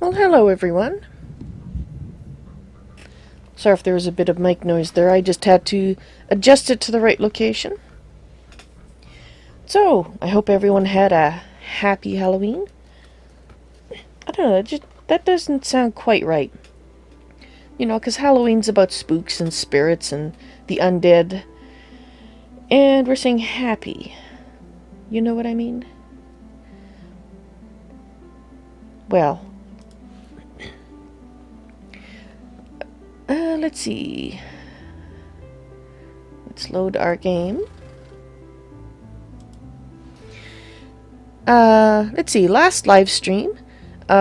Well, hello everyone. Sorry if there was a bit of mic noise there. I just had to adjust it to the right location. So, I hope everyone had a happy Halloween. I don't know, that doesn't sound quite right. You know, because Halloween's about spooks and spirits and the undead. And we're saying happy. You know what I mean? Well, let's see. Let's load our game. Let's see. Last live stream,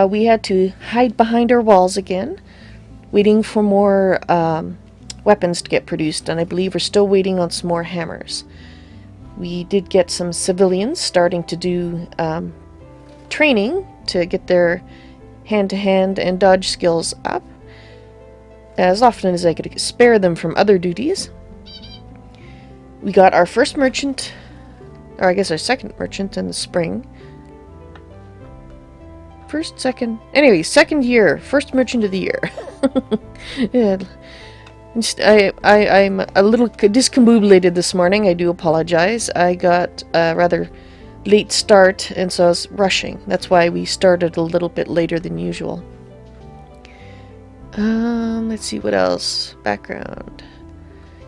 we had to hide behind our walls again, waiting for more weapons to get produced, and I believe we're still waiting on some more hammers. We did get some civilians starting to do training to get their hand-to-hand and dodge skills up, as often as I could spare them from other duties. We got our first merchant, or I guess our second merchant in the spring. Second year, first merchant of the year. Yeah. I'm a little discombobulated this morning. I do apologize. I got a rather late start, and so I was rushing. That's why we started a little bit later than usual. Let's see what else. Background.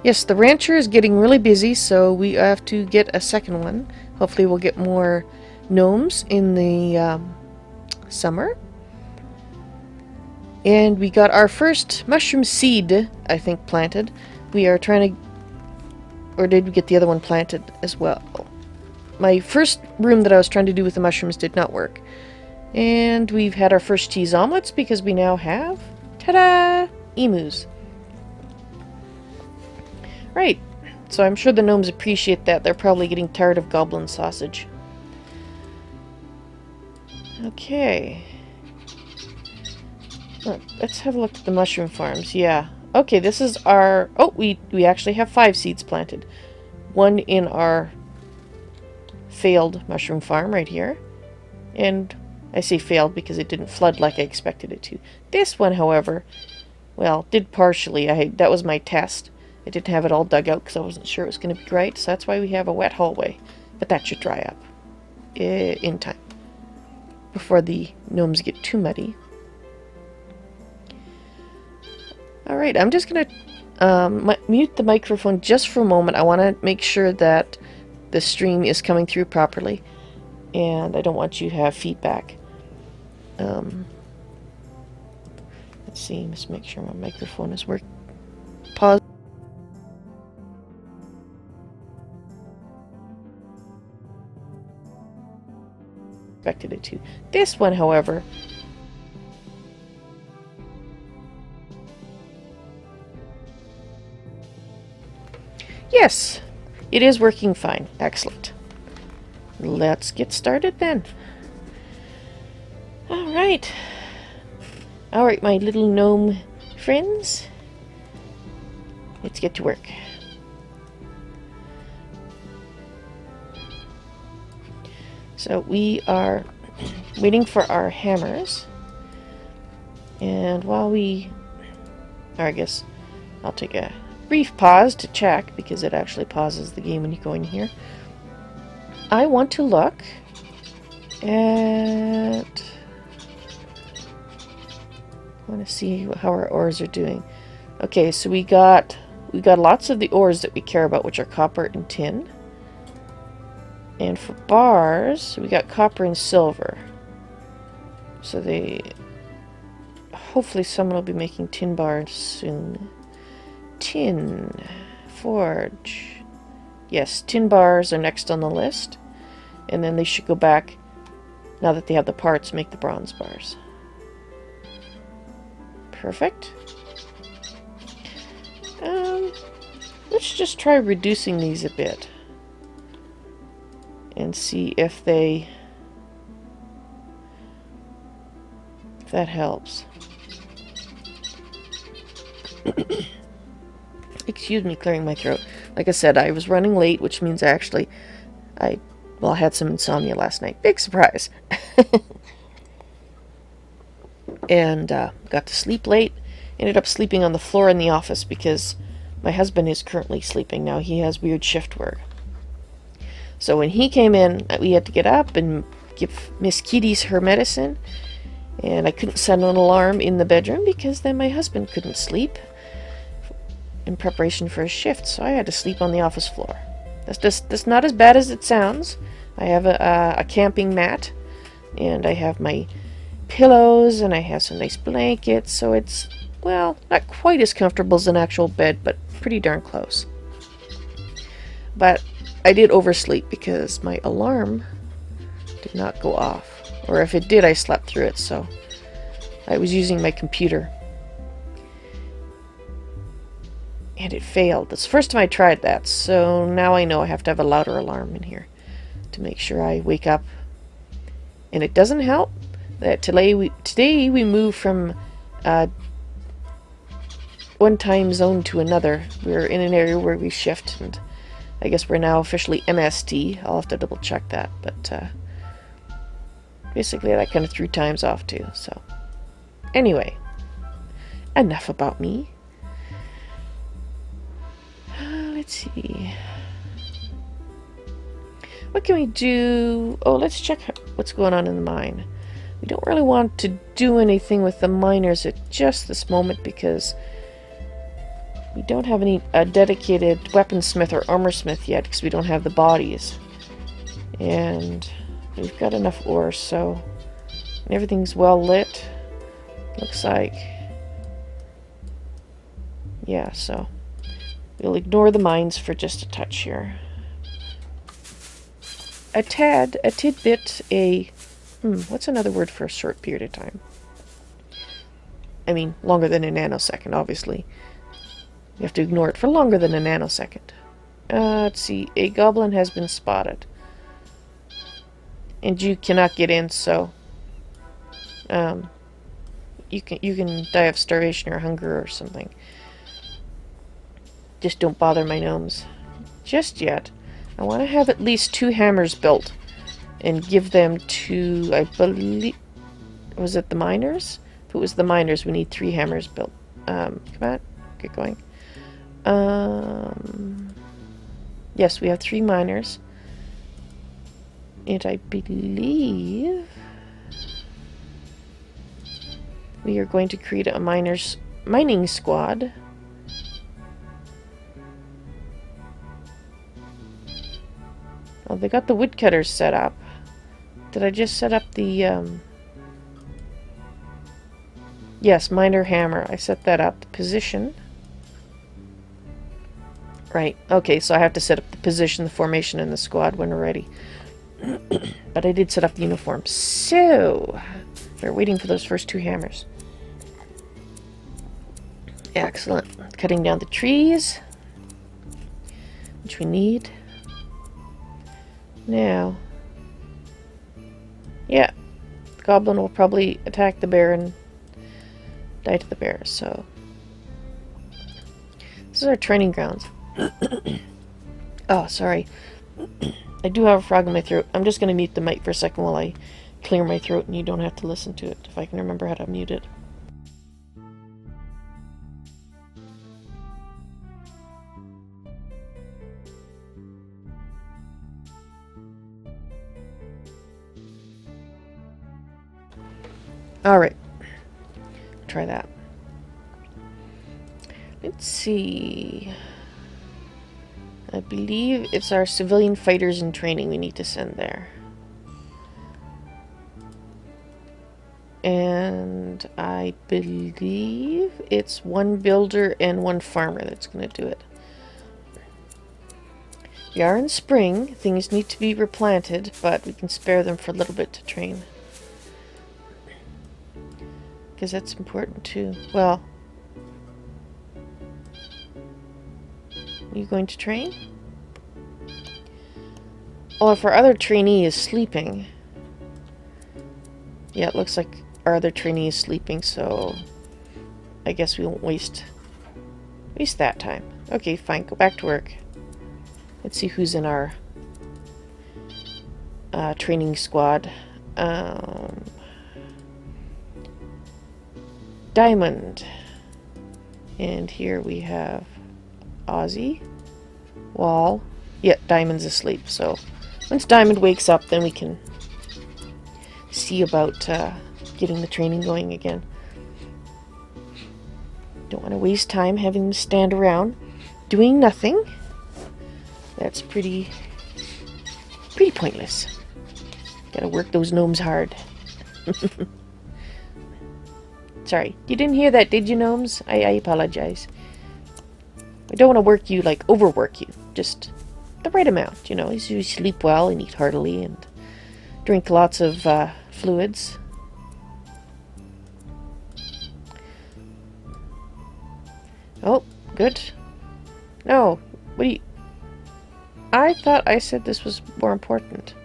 Yes, the rancher is getting really busy, so we have to get a second one. Hopefully we'll get more gnomes in the summer. And we got our first mushroom seed, I think, planted. We are trying to... Or did we get the other one planted as well? My first room that I was trying to do with the mushrooms did not work. And we've had our first cheese omelets because we now have... Ta-da! Emus. Right. So I'm sure the gnomes appreciate that. They're probably getting tired of goblin sausage. Okay. Let's have a look at the mushroom farms. Yeah. Okay, this is our... Oh, we actually have 5 seeds planted. One in our failed mushroom farm right here. And I say failed because it didn't flood like I expected it to. This one, however, well, did partially. That was my test. I didn't have it all dug out because I wasn't sure it was going to be right. So that's why we have a wet hallway. But that should dry up in time, before the gnomes get too muddy. Alright, I'm just going to mute the microphone just for a moment. I want to make sure that the stream is coming through properly. And I don't want you to have feedback. Let's see, let's make sure my microphone is working. Pause. Expected it to. This one, however... Yes, it is working fine. Excellent. Let's get started then. Alright. Alright, my little gnome friends. Let's get to work. So we are waiting for our hammers. And while we... Or I guess I'll take a brief pause to check, because it actually pauses the game when you go in here. I want to look at... I want to see how our ores are doing. Okay, so we got lots of the ores that we care about, which are copper and tin. And for bars, we got copper and silver. So hopefully someone will be making tin bars soon. Tin. Forge. Yes, tin bars are next on the list. And then they should go back, now that they have the parts, make the bronze bars. Perfect. Let's just try reducing these a bit. And see if that helps. Excuse me, clearing my throat. Like I said, I was running late, which means I had some insomnia last night. Big surprise. and got to sleep late. Ended up sleeping on the floor in the office because my husband is currently sleeping now. He has weird shift work. So when he came in, we had to get up and give Miss Kitties her medicine. And I couldn't set an alarm in the bedroom because then my husband couldn't sleep in preparation for his shift. So I had to sleep on the office floor. That's not as bad as it sounds. I have a camping mat, and I have my pillows, and I have some nice blankets. So it's, well, not quite as comfortable as an actual bed, but pretty darn close. But I did oversleep because my alarm did not go off. Or if it did, I slept through it, so I was using my computer. And it failed. That's the first time I tried that, so now I know I have to have a louder alarm in here to make sure I wake up. And it doesn't help that today we moved from one time zone to another. We're in an area where we shift, and I guess we're now officially MST. I'll have to double check that, but basically that kind of threw times off too. So anyway, enough about me. Let's see. What can we do? Oh, let's check what's going on in the mine. We don't really want to do anything with the miners at just this moment because we don't have any dedicated weaponsmith or armorsmith yet because we don't have the bodies. And we've got enough ore, so everything's well lit. Looks like. Yeah, so we'll ignore the mines for just a touch here. A tidbit, what's another word for a short period of time? I mean, longer than a nanosecond, obviously. You have to ignore it for longer than a nanosecond. Let's see, a goblin has been spotted. And you cannot get in, so you can die of starvation or hunger or something. Just don't bother my gnomes just yet. I want to have at least 2 hammers built and give them to, I believe, was it the miners? If it was the miners, we need 3 hammers built. Come on, get going. Yes, we have 3 miners. And I believe we are going to create a mining squad. Oh, they got the woodcutters set up. Did I just set up the, yes, miner hammer. I set that up. The position. Right. Okay, so I have to set up the position, the formation, and the squad when we're ready. But I did set up the uniform. So, we're waiting for those first 2 hammers. Excellent. Cutting down the trees, which we need. Now, yeah, the goblin will probably attack the bear and die to the bear, so this is our training grounds. Oh, sorry. I do have a frog in my throat. I'm just going to mute the mic for a second while I clear my throat and you don't have to listen to it, if I can remember how to mute it. Alright. Try that. Let's see. I believe it's our civilian fighters in training we need to send there. And I believe it's 1 builder and 1 farmer that's going to do it. We are in spring. Things need to be replanted, but we can spare them for a little bit to train. Because that's important too. Well, are you going to train? Oh, if our other trainee is sleeping. Yeah, it looks like our other trainee is sleeping, so I guess we won't waste that time. Okay, fine, go back to work. Let's see who's in our training squad. Diamond. And here we have Ozzy. Wall. Yeah, Diamond's asleep. So once Diamond wakes up, then we can see about getting the training going again. Don't want to waste time having them stand around doing nothing. That's pretty pointless. Gotta work those gnomes hard. Sorry, you didn't hear that, did you, gnomes? I apologize. I don't want to work you, like, overwork you. Just the right amount, you know. You sleep well and eat heartily and drink lots of fluids. Oh, good. No, what do you... I thought I said this was more important.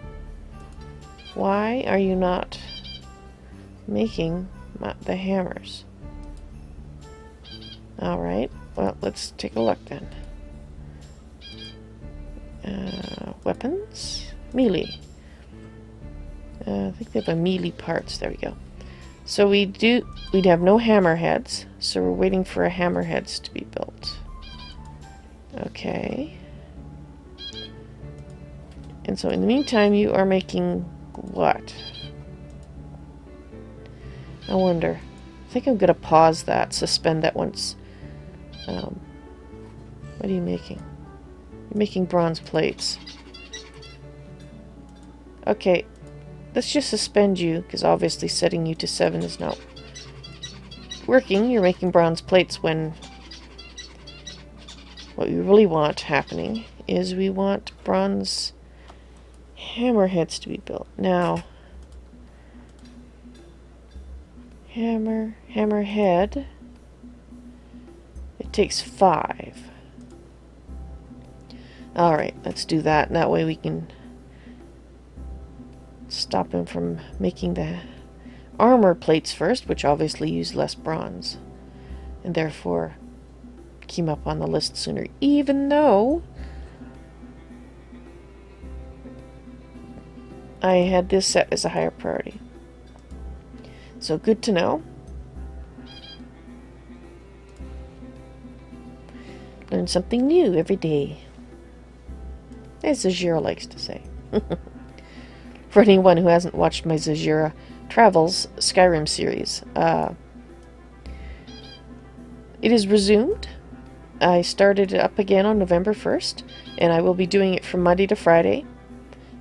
Why are you not making the hammers? Alright, well, let's take a look then. Weapons? Melee. I think they have a melee parts. There we go. So we'd have no hammerheads, so we're waiting for a hammerheads to be built. Okay. And so in the meantime, you are making what? I wonder. I think I'm going to pause that, suspend that once. What are you making? You're making bronze plates. Okay. Let's just suspend you, because obviously setting you to 7 is not working. You're making bronze plates when what we really want happening is we want bronze hammerheads to be built. Now, hammerhead, it takes 5. Alright, let's do that, and that way we can stop him from making the armor plates first, which obviously use less bronze, and therefore came up on the list sooner, even though I had this set as a higher priority. So good to know. Learn something new every day, as Zajira likes to say. For anyone who hasn't watched my Zajira Travels Skyrim series, it is resumed. I started it up again on November 1st, and I will be doing it from Monday to Friday.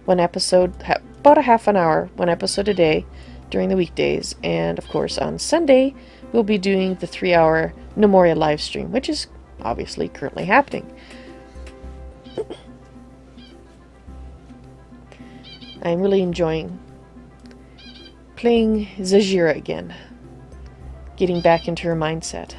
One episode, about a half an hour, one episode a day during the weekdays. And of course on Sunday, we'll be doing the 3-hour Gnomoria live stream, which is obviously currently happening. I'm really enjoying playing Zajira again. Getting back into her mindset.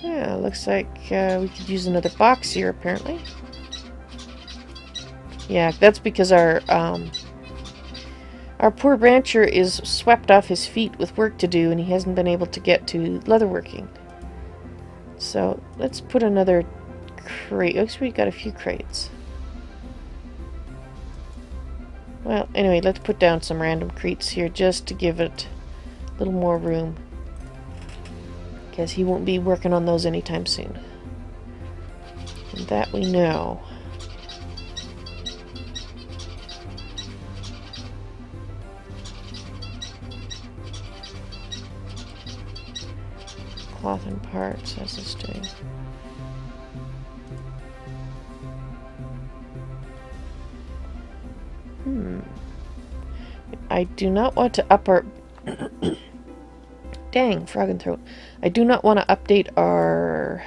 Yeah, looks like we could use another box here, apparently. Yeah, that's because our poor rancher is swept off his feet with work to do, and he hasn't been able to get to leatherworking. So, let's put another crate. Looks like we got a few crates. Well, anyway, let's put down some random crates here just to give it a little more room. Because he won't be working on those anytime soon. And that we know. Cloth and parts, how's this doing? I do not want to up our... Dang, frog and throat. I do not want to update our...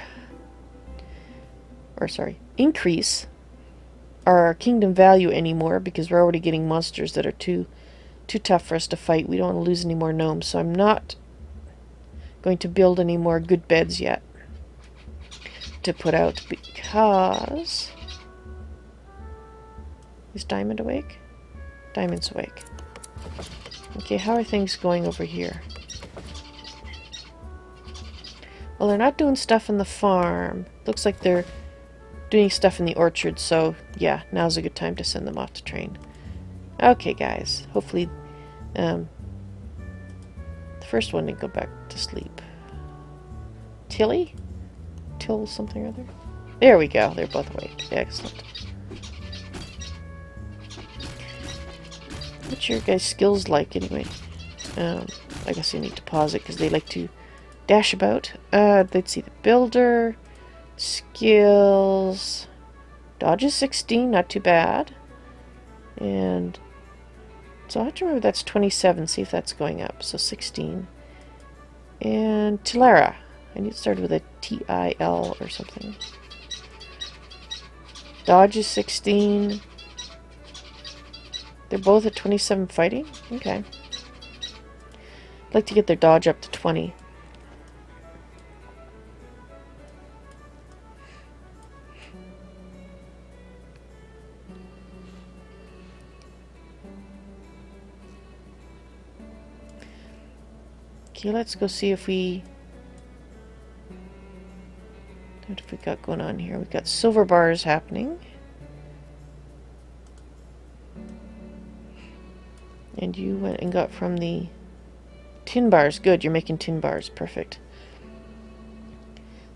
increase our kingdom value anymore, because we're already getting monsters that are too tough for us to fight. We don't want to lose any more gnomes, so I'm not going to build any more good beds yet to put out, because... Is Diamond awake? Diamond's awake. Okay, how are things going over here? Well, they're not doing stuff in the farm. Looks like they're doing stuff in the orchard, so yeah, now's a good time to send them off to train. Okay, guys. Hopefully, the first one didn't go back to sleep. Tilly? Till something or other? There we go. They're both awake. Excellent. What's your guys' skills like, anyway? I guess you need to pause it because they like to dash about. Let's see. The builder. Skills. Dodge is 16. Not too bad. And so I have to remember that's 27. See if that's going up. So 16. And Tilara. I need to start with a T-I-L or something. Dodge is 16. They're both at 27 fighting? Okay. I'd like to get their dodge up to 20. Okay, let's go see if we... What have we got going on here? We've got silver bars happening. And you went and got from the tin bars. Good, you're making tin bars. Perfect.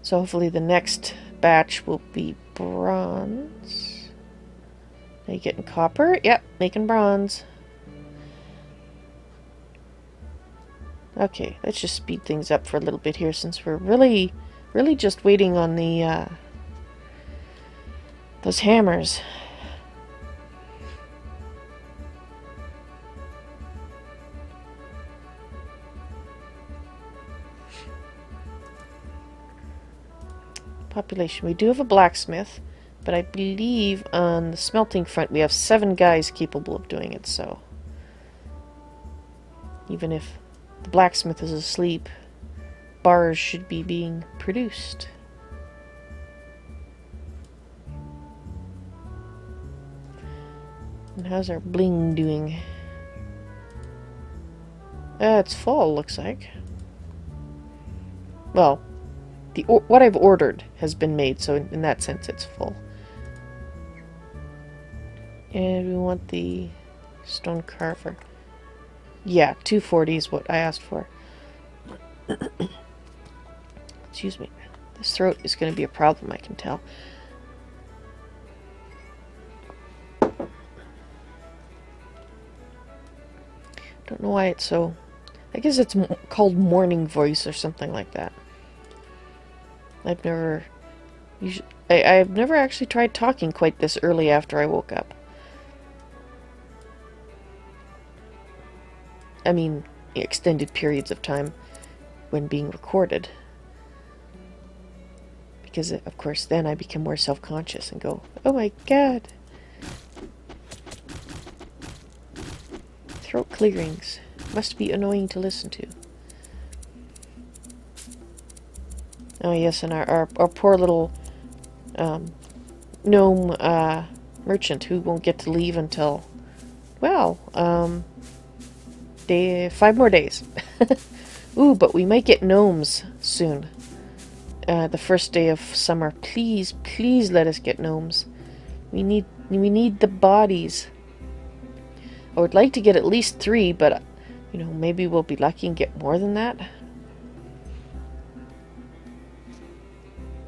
So hopefully the next batch will be bronze. Are you getting copper? Yep, making bronze. Okay, let's just speed things up for a little bit here since we're really just waiting on the those hammers. Population. We do have a blacksmith, but I believe on the smelting front we have 7 guys capable of doing it, so even if the blacksmith is asleep, bars should be being produced. And how's our bling doing? It's full, looks like. Well, what I've ordered has been made, so in that sense it's full. And we want the stone carver. Yeah, 240 is what I asked for. Excuse me. This throat is going to be a problem, I can tell. Don't know why it's so... I guess it's called morning voice or something like that. I've never... I've never actually tried talking quite this early after I woke up. I mean, extended periods of time when being recorded. Because, of course, then I become more self-conscious and go, oh my god. Throat clearings. Must be annoying to listen to. Oh yes, and our poor little gnome merchant who won't get to leave until, well, 5 more days. Ooh, but we might get gnomes soon. The first day of summer. Please, please let us get gnomes. We need the bodies. I would like to get at least 3, but you know, maybe we'll be lucky and get more than that.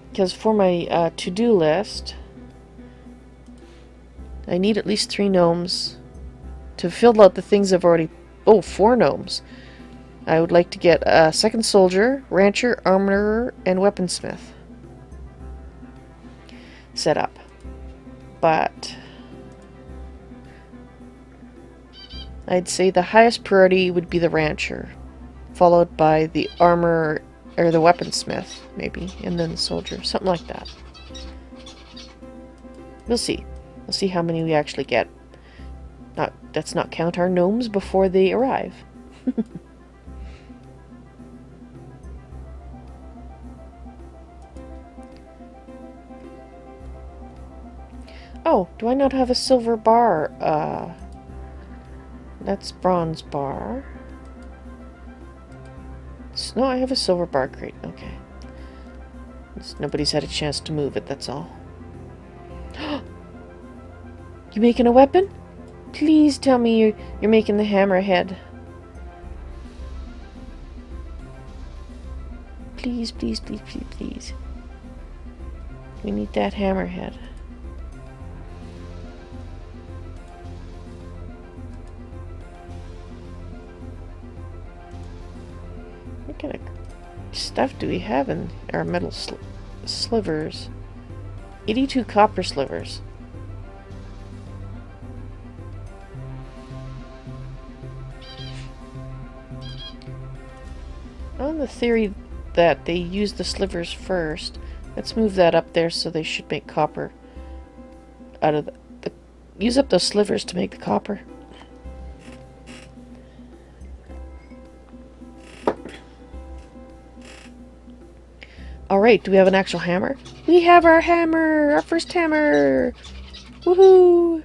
Because for my to-do list, I need at least 3 gnomes to fill out the things I've already... Oh, 4 gnomes. I would like to get a second soldier, rancher, armorer, and weaponsmith set up. But I'd say the highest priority would be the rancher, followed by the armorer or the weaponsmith, maybe, and then the soldier, something like that. We'll see. We'll see how many we actually get. Let's not count our gnomes before they arrive. Oh, do I not have a silver bar? That's bronze bar. No, I have a silver bar crate. Okay. Nobody's had a chance to move it, that's all. You making a weapon? Please tell me you're making the hammerhead. Please, please, please, please, please. We need that hammerhead. What kind of stuff do we have in our metal slivers? 82 copper slivers. On the theory that they use the slivers first, let's move that up there so they should make copper out of use up those slivers to make the copper. Alright, do we have an actual hammer? We have our hammer! Our first hammer! Woohoo!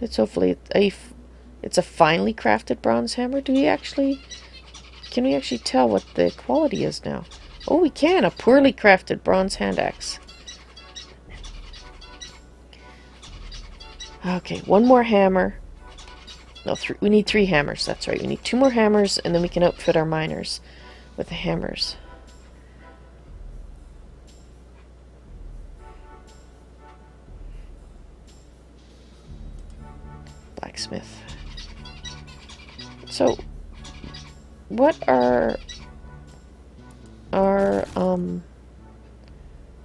It's hopefully it's a finely crafted bronze hammer. Can we actually tell what the quality is now? Oh, we can! A poorly crafted bronze hand axe. Okay, one more hammer. No, we need 3 hammers, that's right. We need 2 more hammers, and then we can outfit our miners with the hammers. Blacksmith. So, what are our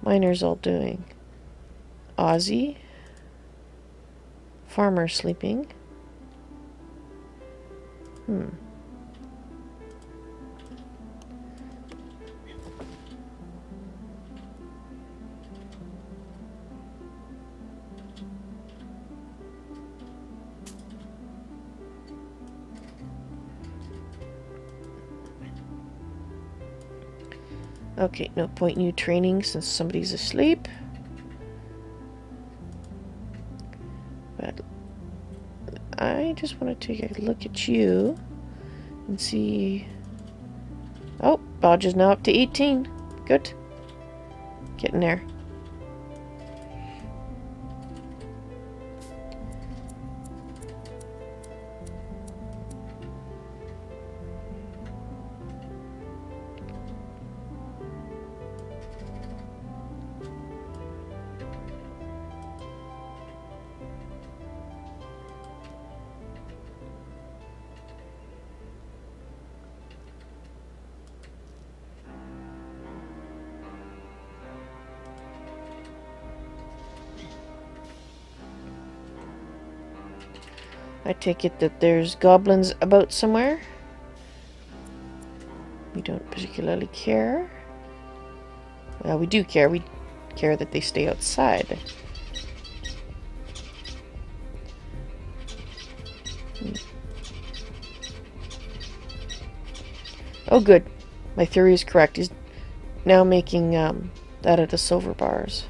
miners all doing? Ozzy, farmer sleeping. Okay, no point in you training since somebody's asleep. But I just want to take a look at you and see... Oh, Bodge is now up to 18. Good. Getting there. I take it that there's goblins about somewhere. We don't particularly care. Well, we do care. We care that they stay outside. Oh, good. My theory is correct. He's now making that of the silver bars.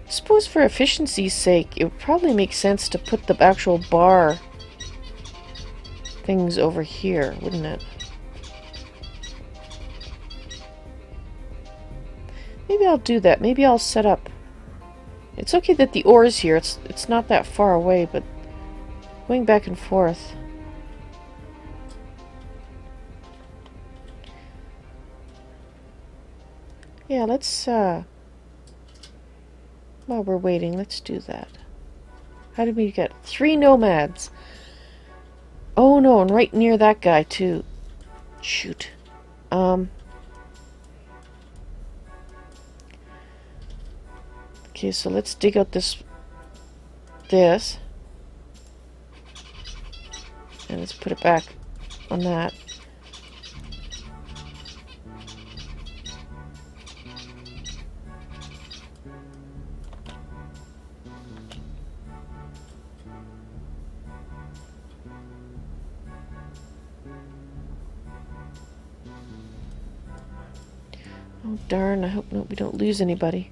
I suppose for efficiency's sake, it would probably make sense to put the actual bar things over here, wouldn't it? Maybe I'll do that. Maybe I'll set up... It's okay that the ore is here. It's not that far away, but going back and forth... Yeah, let's, while we're waiting, let's do that. How did we get 3 nomads? Oh no, and right near that guy too. Shoot. Okay, so let's dig out this. And let's put it back on that. Oh darn, I hope we don't lose anybody.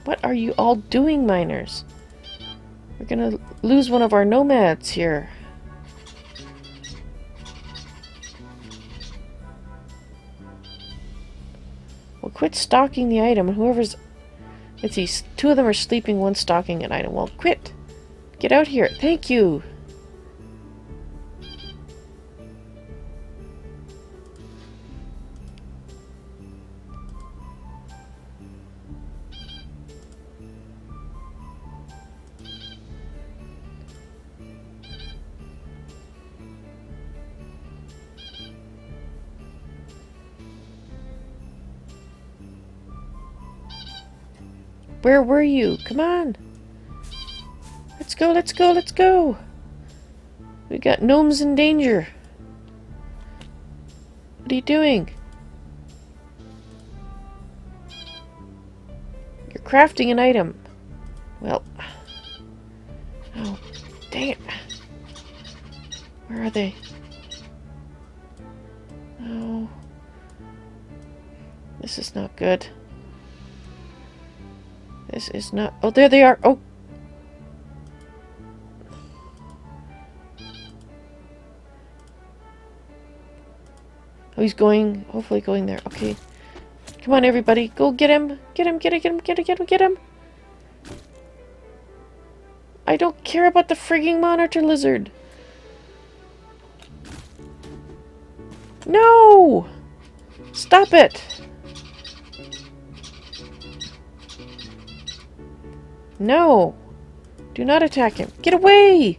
What are you all doing, miners? We're gonna lose one of our nomads here. Well, quit stalking the item. And whoever's... Let's see, two of them are sleeping, one's stalking an item. Well, quit! Get out here. Thank you! Where were you? Come on! Let's go, let's go, let's go! We got gnomes in danger. What are you doing? You're crafting an item. Well... Oh, dang it. Where are they? Oh... This is not good. This is not... Oh, there they are! Oh! Oh, he's going... Hopefully going there. Okay. Come on, everybody. Go get him! Get him, get him, get him, get him, get him, get him! I don't care about the frigging monitor lizard! No! Stop it! No! Do not attack him. Get away!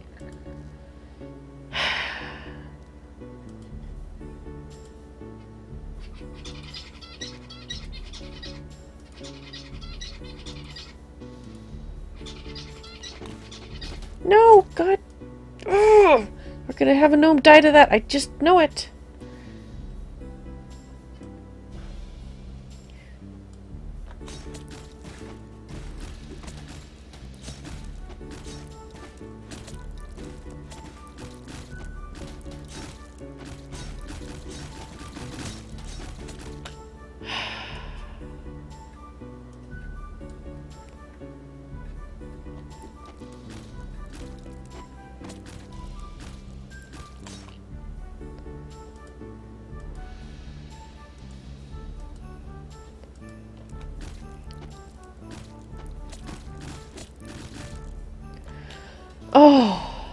No! God! Ugh. We're gonna have a gnome die to that. I just know it. Oh.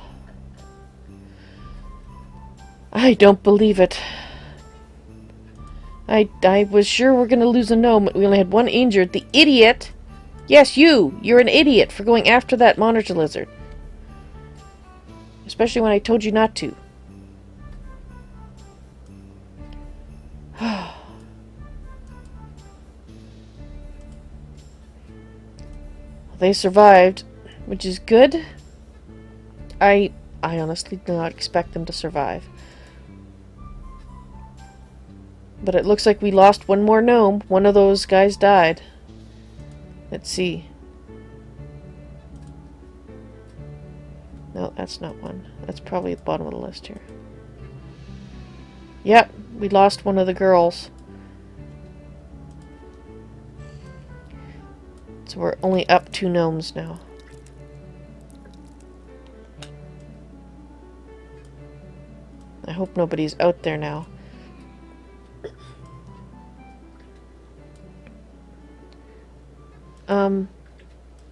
I don't believe it. I was sure we're gonna lose a gnome. We only had one injured. The idiot! Yes, you! You're an idiot for going after that monitor lizard. Especially when I told you not to. They survived, which is good. I honestly did not expect them to survive. But it looks like we lost one more gnome. One of those guys died. Let's see. No, that's not one. That's probably at the bottom of the list here. Yep, we lost one of the girls. So we're only up 2 gnomes now. I hope nobody's out there now.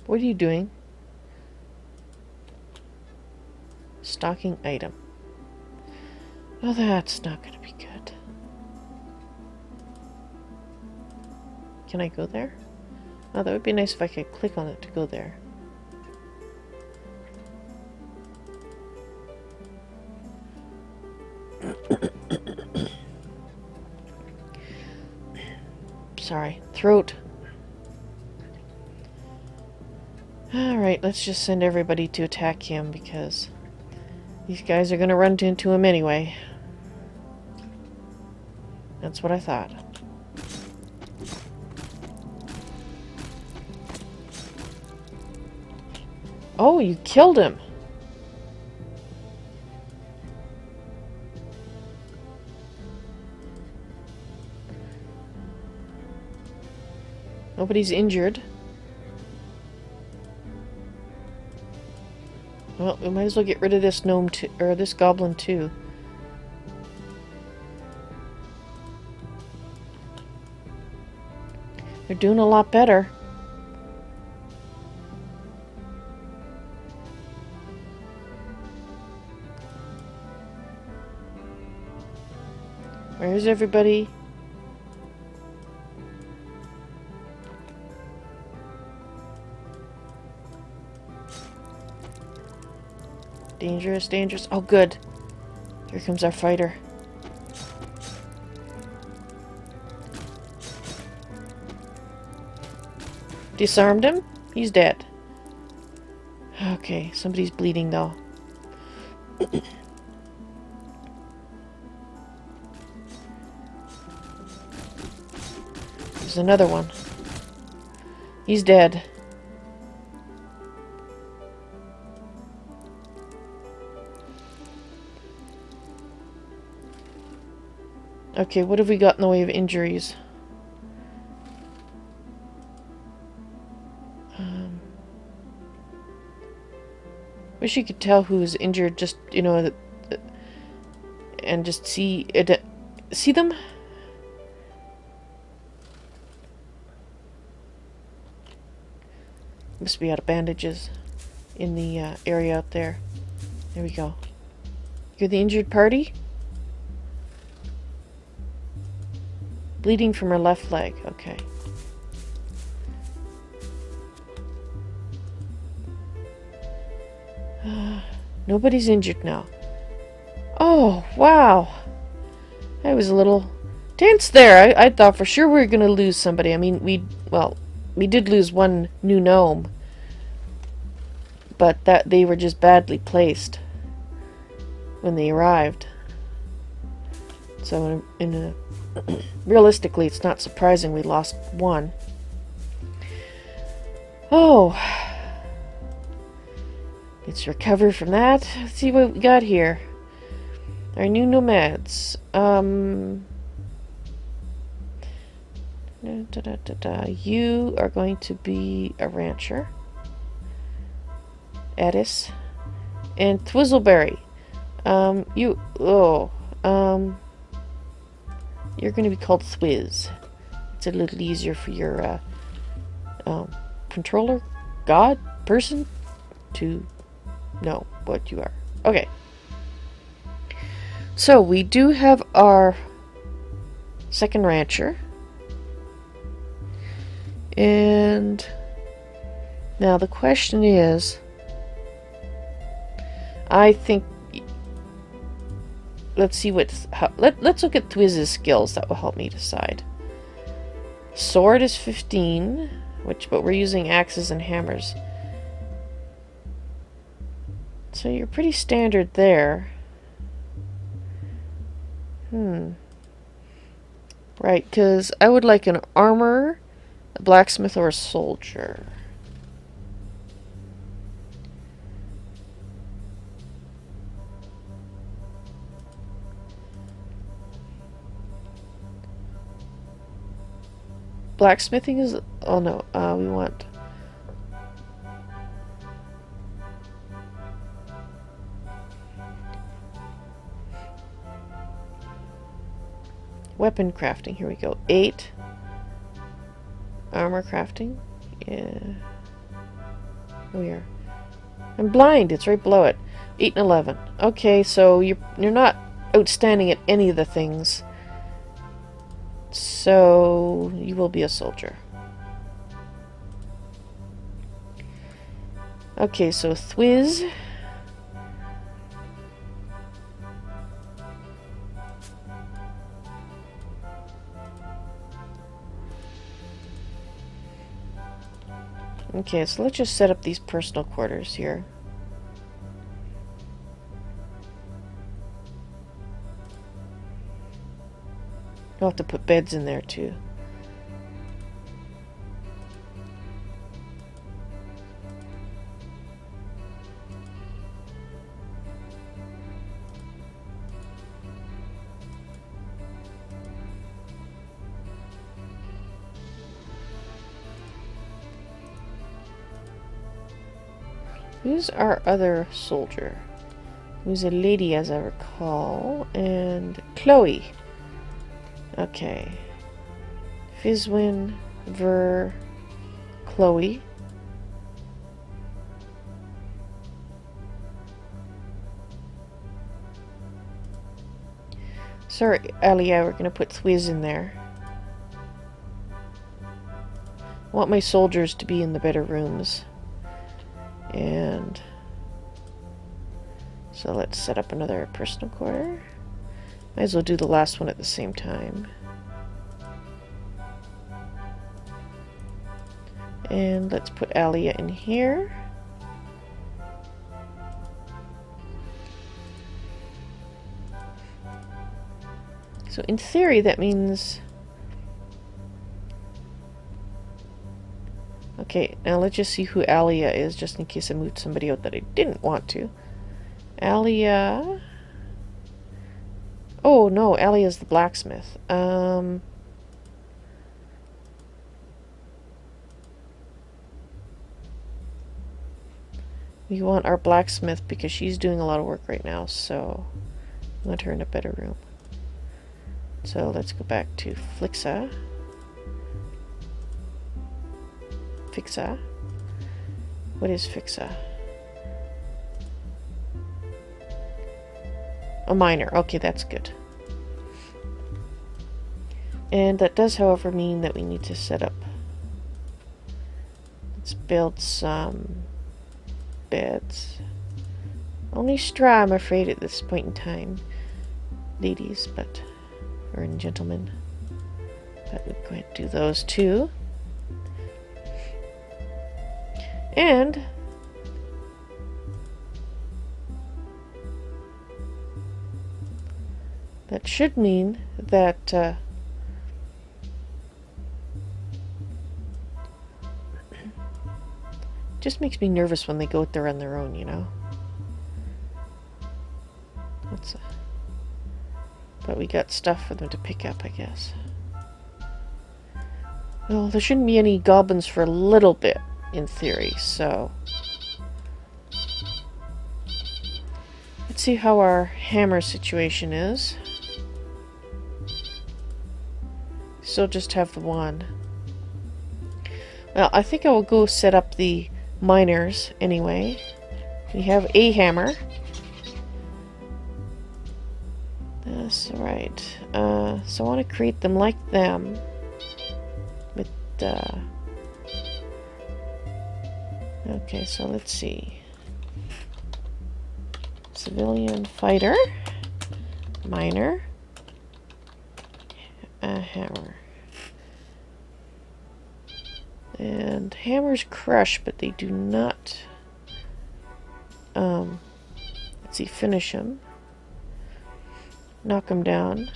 What are you doing? Stocking item. Oh, that's not gonna be good. Can I go there? Oh, that would be nice if I could click on it to go there. Sorry, throat. Alright, let's just send everybody to attack him because these guys are gonna run into him anyway. That's what I thought. Oh, you killed him! Nobody's injured. Well, we might as well get rid of this gnome too, or this goblin too. They're doing a lot better. Where's everybody? Dangerous, dangerous. Oh, good. Here comes our fighter. Disarmed him? He's dead. Okay, somebody's bleeding though. There's another one. He's dead. Okay, what have we got in the way of injuries? Wish you could tell who was injured, just, you know, and just see it. See them? Must be out of bandages in the area out there. There we go. You're the injured party? Bleeding from her left leg. Okay. Nobody's injured now. Oh, wow. I was a little tense there. I thought for sure we were going to lose somebody. I mean, we did lose one new gnome. But that they were just badly placed when they arrived. So realistically, it's not surprising we lost one. Oh. Let's recover from that. Let's see what we got here. Our new nomads. You are going to be a rancher. Edis. And Twizzleberry. You're going to be called Thwiz. It's a little easier for your controller, god, person to know what you are. Okay. So we do have our second rancher. And now the question is, I think, let's see let's look at Twiz's skills. That will help me decide. Sword is 15, but we're using axes and hammers. So you're pretty standard there. Right, because I would like an armorer, a blacksmith, or a soldier. Blacksmithing is... Oh no, we want... Weapon crafting, here we go. 8. Armor crafting. Yeah. We are. I'm blind, it's right below it. 8 and 11. Okay, so you're not outstanding at any of the things. So you will be a soldier. Okay, so Thwiz. Okay, so let's just set up these personal quarters here. I'll have to put beds in there too. Who's our other soldier? Who's a lady, as I recall, and Chloe. Okay. Fizwin. Chloe. Sorry, Alia, we're gonna put Thwiz in there. I want my soldiers to be in the better rooms. And so let's set up another personal quarter. Might as well do the last one at the same time. And let's put Alia in here. So in theory that means... Okay, now let's just see who Alia is, just in case I moved somebody out that I didn't want to. Alia... Oh no, Alia's the blacksmith. We want our blacksmith because she's doing a lot of work right now, so we want her in a better room. So let's go back to Fixa. What is Fixa? A miner. Okay, that's good. And that does, however, mean that we need to set up... Let's build some beds. Only straw, I'm afraid, at this point in time. Ladies, but... or gentlemen. But we're going to do those too. And... that should mean that... just makes me nervous when they go out there on their own, you know? But we got stuff for them to pick up, I guess. Well, there shouldn't be any goblins for a little bit, in theory, so... let's see how our hammer situation is. Still just have the one. Well, I think I will go set up the miners anyway. We have a hammer. That's right. So I want to create them like them. With, okay, so let's see. Civilian fighter. Miner. A hammer. And hammers crush, but they do not... let's see, finish them. Knock them down.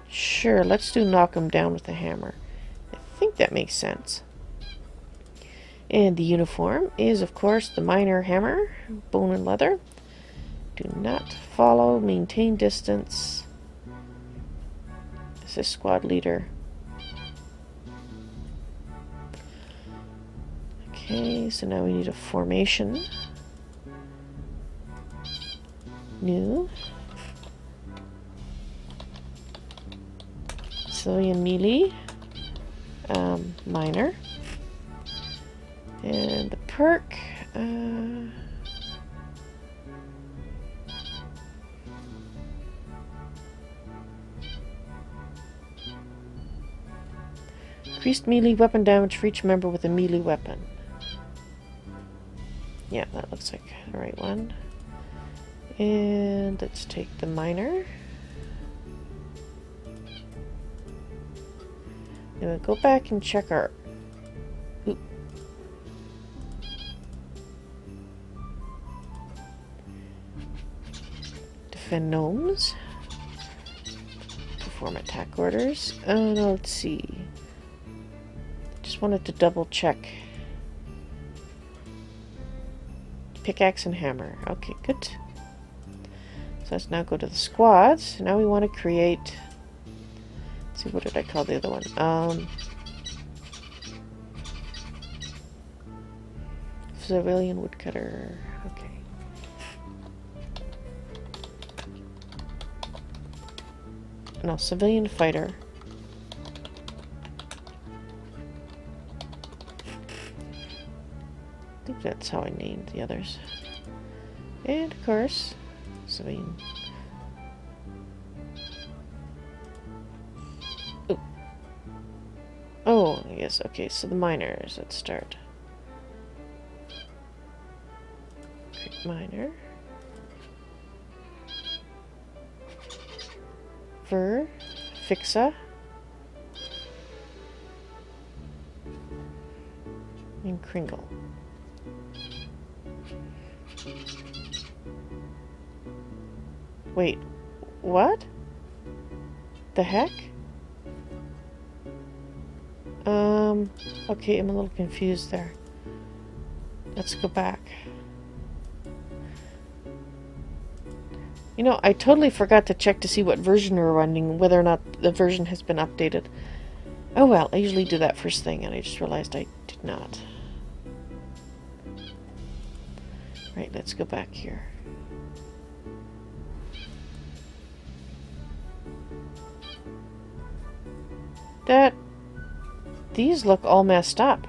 Sure, let's do knock them down with a hammer. I think that makes sense. And the uniform is, of course, the miner hammer, bone and leather. Do not follow, maintain distance. This is squad leader. Okay, so now we need a formation. New. Civilian melee. Miner. And the perk. Increased melee weapon damage for each member with a melee weapon. Yeah, that looks like the right one. And let's take the miner. Then we'll go back and check our... Oop. Defend gnomes. Perform attack orders. No, let's see. Just wanted to double check. Pickaxe and hammer. Okay, good. So let's now go to the squads. Now we want to create... let's see, what did I call the other one? Civilian woodcutter. Okay. No, civilian fighter. That's how I named the others. And of course, Sabine. Ooh. Oh, yes, okay, so the miners, let's start. Create miner. Ver, Fixa. And Kringle. Wait, what? The heck? Okay, I'm a little confused there. Let's go back. You know, I totally forgot to check to see what version we're running, whether or not the version has been updated. Oh well, I usually do that first thing, and I just realized I did not. Right, let's go back here. These look all messed up.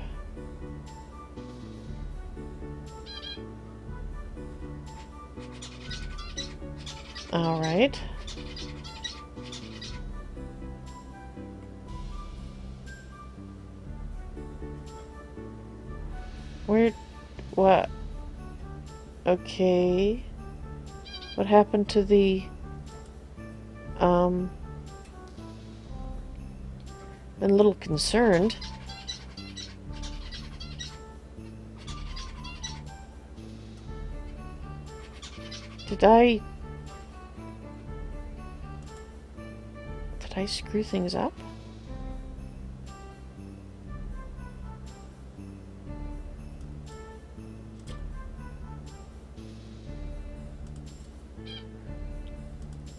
Alright. What? Okay. What happened to the, I'm a little concerned. Did I screw things up?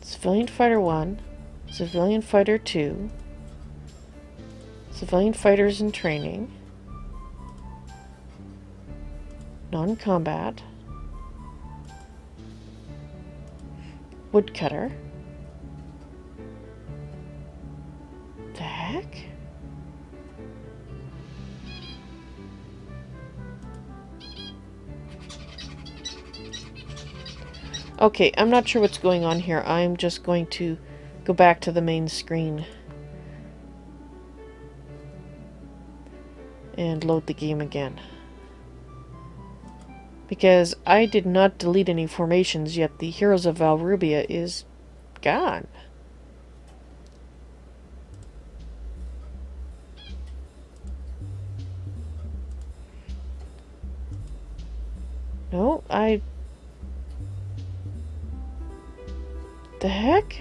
Civilian Fighter 1, Civilian Fighter 2, Civilian Fighters in Training, Non-Combat, Woodcutter. The heck? Okay, I'm not sure what's going on here. I'm just going to go back to the main screen and load the game again. Because I did not delete any formations, yet the Heroes of Valrubia is gone. No, the heck?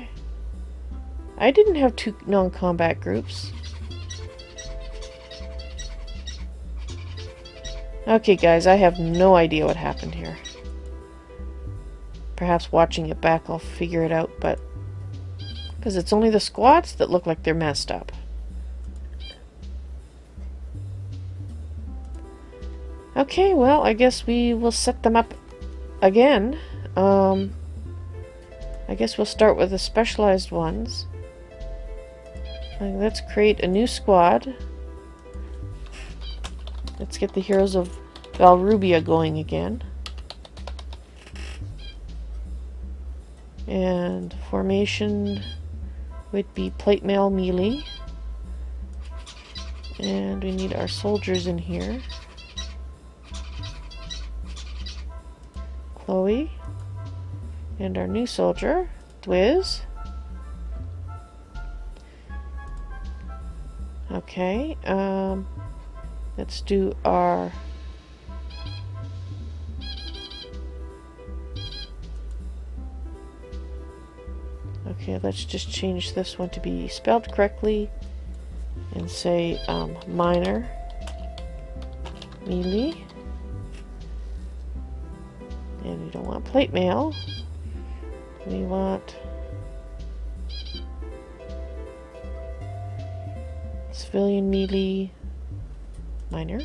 I didn't have 2 non-combat groups. Okay, guys, I have no idea what happened here. Perhaps watching it back I'll figure it out, but... because it's only the squats that look like they're messed up. Okay, well, I guess we will set them up again. I guess we'll start with the specialized ones. Let's create a new squad. Let's get the Heroes of Valrubia going again. And formation would be plate mail melee. And we need our soldiers in here. Chloe. And our new soldier, Dwiz. Okay, let's do our... okay, let's just change this one to be spelled correctly and say minor melee. And we don't want plate mail. We want civilian melee miner.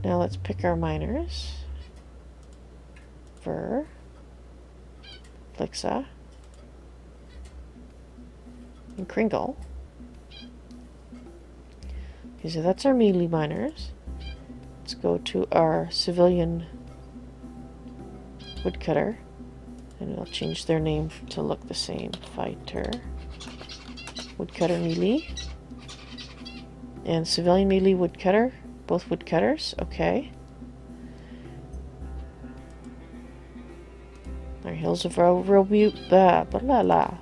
Now let's pick our miners. Ver, Flixa, and Kringle. Okay, so that's our melee miners. let's go to our civilian woodcutter. And I'll change their name to look the same. Fighter. Woodcutter melee. And civilian melee woodcutter. Both woodcutters. Okay. Our hills of Valrubia.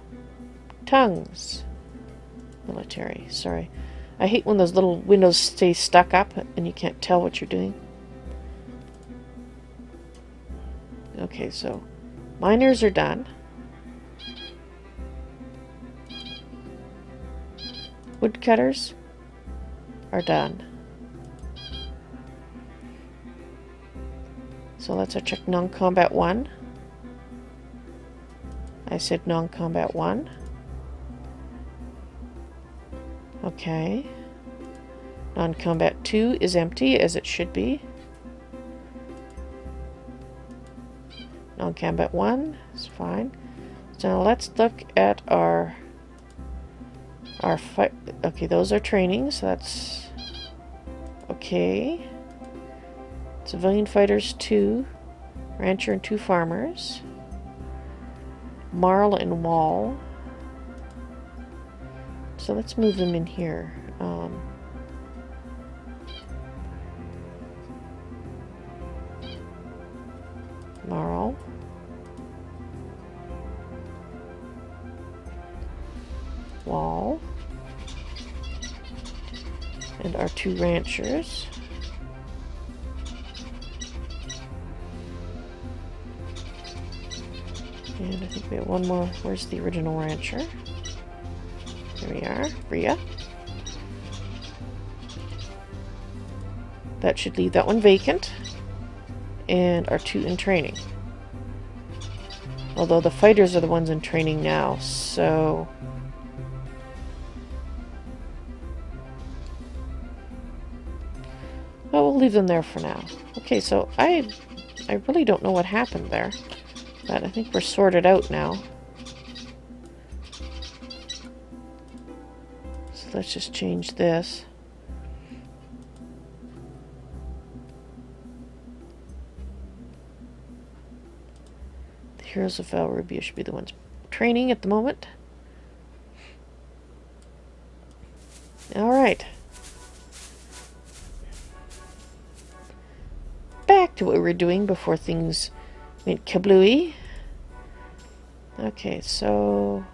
Tongues. Military. Sorry. I hate when those little windows stay stuck up and you can't tell what you're doing. Okay, so miners are done. Woodcutters are done. So let's check non-combat 1. I said non-combat 1. Okay. Non-combat 2 is empty, as it should be. Non-combat 1 is fine. So now let's look at our fight. Okay, those are training, so that's okay. Civilian fighters 2, rancher and 2 farmers. Marl and wall. So let's move them in here. Marl. Wall. And our 2 ranchers. And I think we have one more. Where's the original rancher? There we are. Rhea. That should leave that one vacant. And our 2 in training. Although the fighters are the ones in training now, so... well, we'll leave them there for now. Okay, so I really don't know what happened there. But I think we're sorted out now. So let's just change this. The Heroes of Valrubia should be the ones training at the moment. Alright. Back to what we were doing before things went kablooey. Okay, so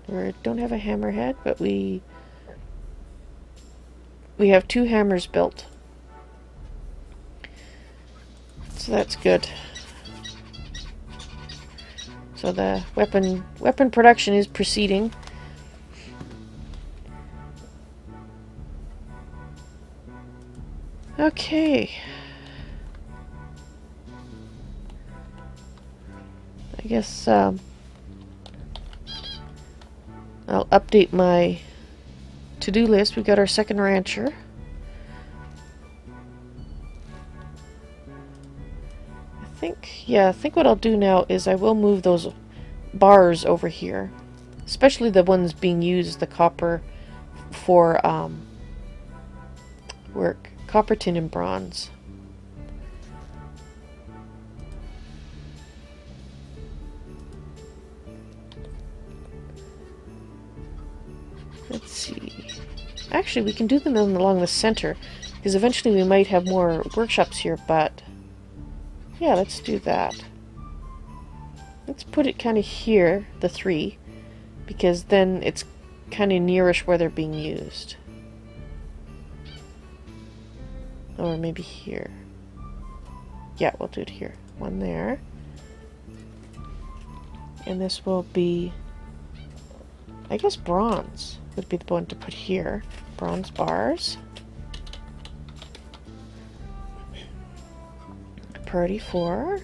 we don't have a hammerhead, but we have 2 hammers built. So that's good. So the weapon production is proceeding. Okay. I guess I'll update my to-do list. We've got our 2nd rancher. I think what I'll do now is I will move those bars over here. Especially the ones being used, the copper for work. Copper, tin, and bronze. Let's see. Actually, we can do them along the center, because eventually we might have more workshops here, but yeah, let's do that. Let's put it kind of here, the 3, because then it's kind of nearish where they're being used. Or maybe here. Yeah, we'll do it here. 1 there. And this will be, I guess bronze would be the one to put here. Bronze bars. Priority 4.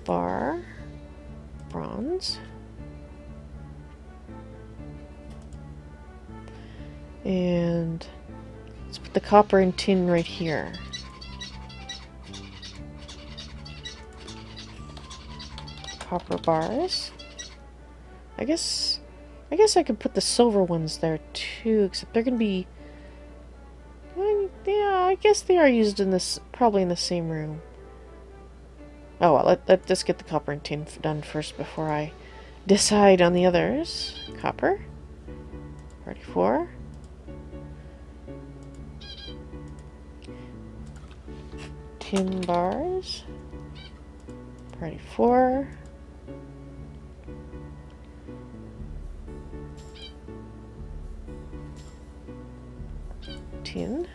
Bar. Bronze. And let's put the copper and tin right here. Copper bars. I guess I guess I could put the silver ones there too, except they're gonna be... yeah, I guess they are used in this, probably in the same room. Oh well, let's get the copper and tin done first before I decide on the others. Copper. 34. Tin bars. 34. Tin.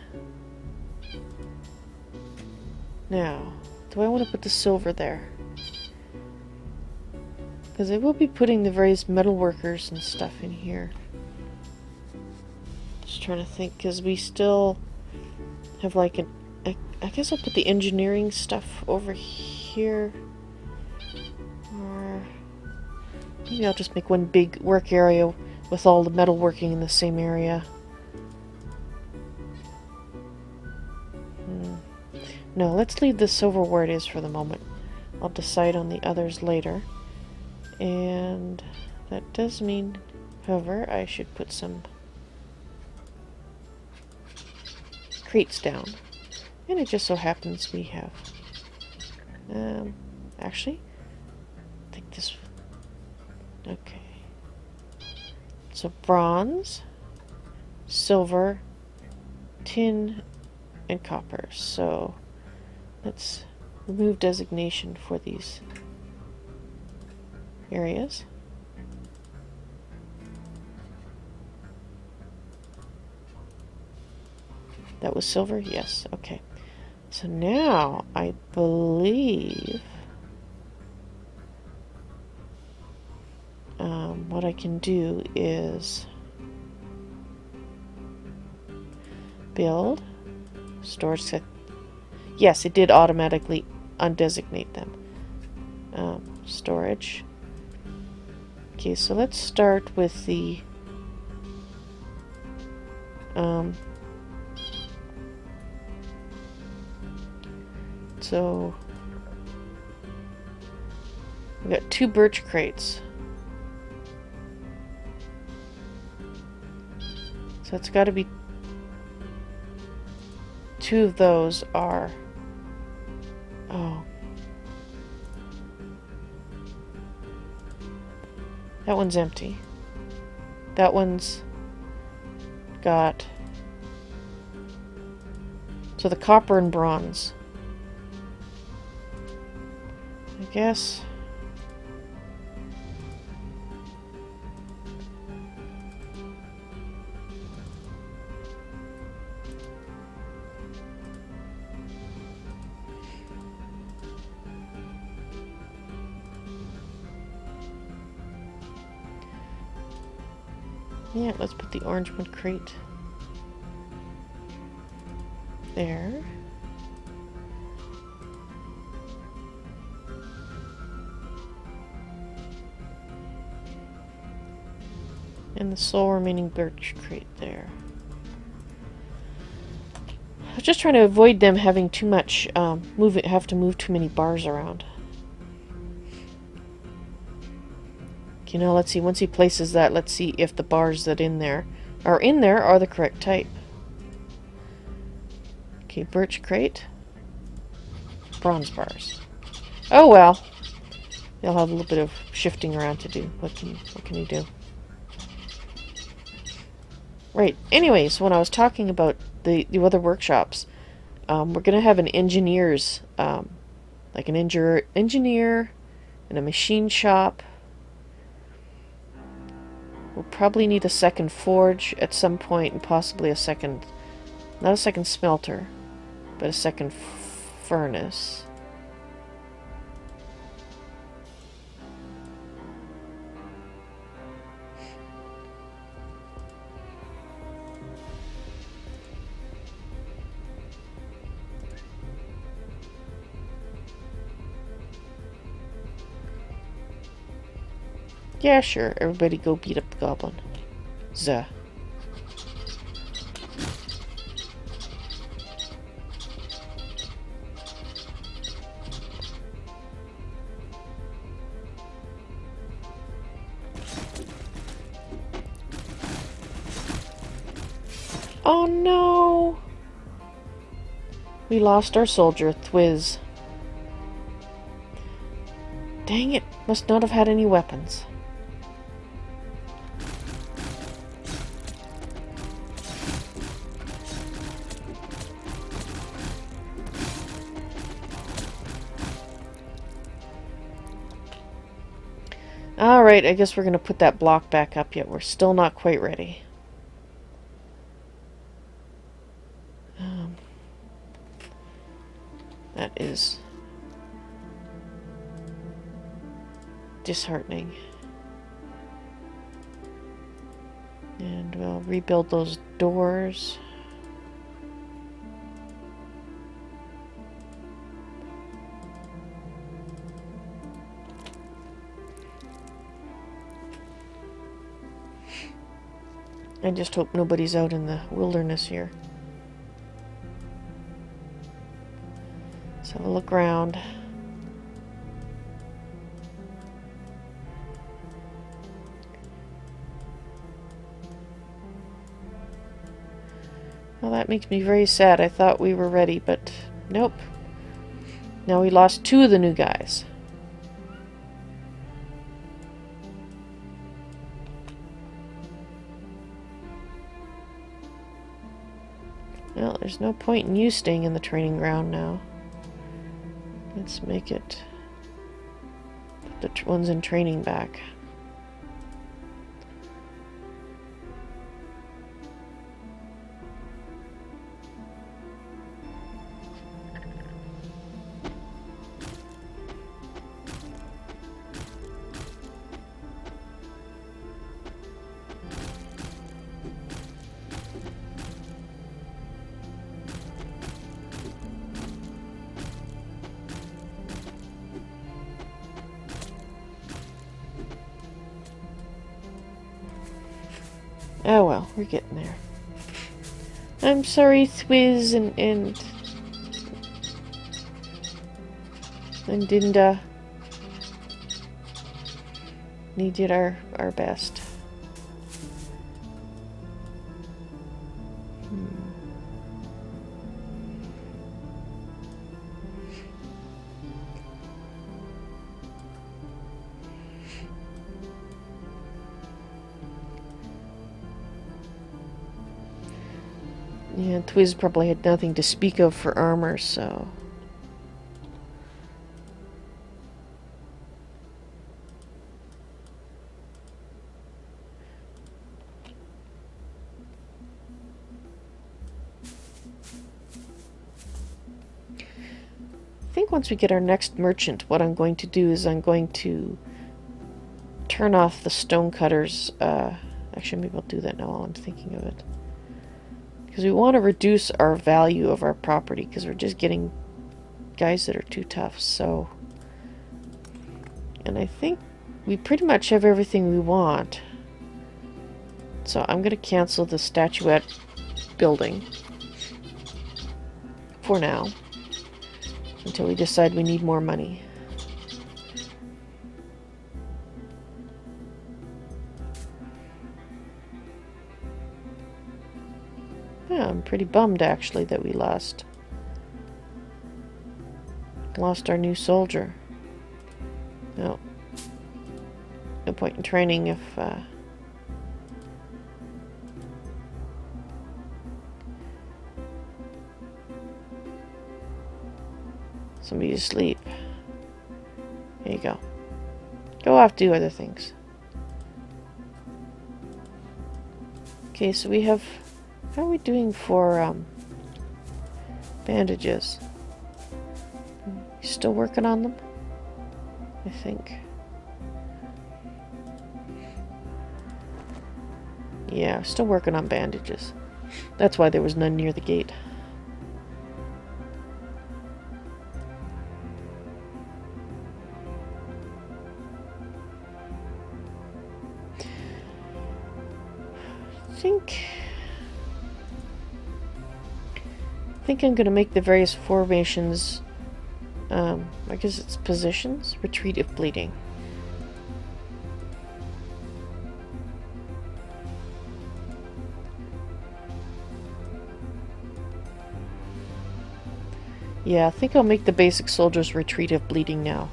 Now, do I want to put the silver there? Because I will be putting the various metal workers and stuff in here. Just trying to think, because we still have like an... I guess I'll put the engineering stuff over here. Or maybe I'll just make one big work area with all the metal working in the same area. No, let's leave the silver where it is for the moment. I'll decide on the others later. And that does mean, however, I should put some crates down. And it just so happens we have... actually, I think this... okay. So bronze, silver, tin, and copper. So let's remove designation for these areas. That was silver? Yes. Okay. So now I believe what I can do is build storage set. Yes, it did automatically undesignate them. Storage. Okay, so let's start with the so we got 2 birch crates. So it's got to be 2 of those are... oh. That one's empty. That one's got... so the copper and bronze. I guess... yeah, let's put the orange one crate there. And the sole remaining birch crate there. I was just trying to avoid them having too much, have to move too many bars around. You know, let's see, once he places that, let's see if the bars that are the correct type. Okay, birch crate. Bronze bars. Oh well. They'll have a little bit of shifting around to do. What can you do? Right. Anyways, when I was talking about the other workshops, we're gonna have an engineer's, like an engineer and a machine shop. We'll probably need a second forge at some point, and possibly a second, not a second smelter, but a second furnace. Yeah, sure. Everybody go beat up the goblin. Zuh. no! We lost our soldier, Thwiz. Dang it, must not have had any weapons. Alright, I guess we're going to put that block back up yet. We're still not quite ready. That is disheartening. And we'll rebuild those doors. I just hope nobody's out in the wilderness here. Let's have a look around. Well, that makes me very sad. I thought we were ready, but nope. Now we lost 2 of the new guys. Well, there's no point in you staying in the training ground now. Let's make it... put the ones in training back. Oh well, we're getting there. I'm sorry, Thwiz and Dinda. We did our best. Yeah, Thwiz probably had nothing to speak of for armor, so... I think once we get our next merchant, what I'm going to do is I'm going to turn off the stonecutters. Actually, maybe I'll do that now while I'm thinking of it. Because we want to reduce our value of our property, because we're just getting guys that are too tough, so... And I think we pretty much have everything we want. So I'm going to cancel the statuette building. For now. Until we decide we need more money. Yeah, I'm pretty bummed actually that we lost our new soldier. No point in training if somebody's asleep. There you go. Go off, do other things. Okay, so we have... How are we doing for bandages? You still working on them? I think. Yeah, still working on bandages. That's why there was none near the gate. I think I'm going to make the various formations, I guess it's positions, retreat if bleeding. Yeah, I think I'll make the basic soldiers retreat if bleeding now.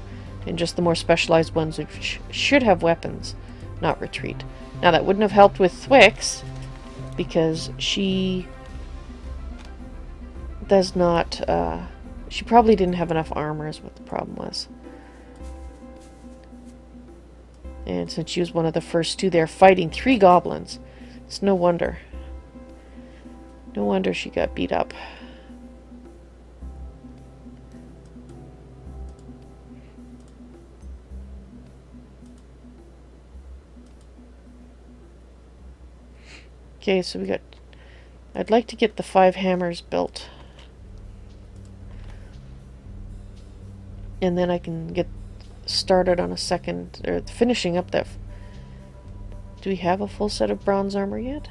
And just the more specialized ones which should have weapons, not retreat. Now that wouldn't have helped with Thwix, because she does not, she probably didn't have enough armor is what the problem was. And since she was one of the first two there fighting 3 goblins, it's no wonder. No wonder she got beat up. Okay, so we got... I'd like to get the 5 hammers built. And then I can get started on a second, or finishing up that. Do we have a full set of bronze armor yet?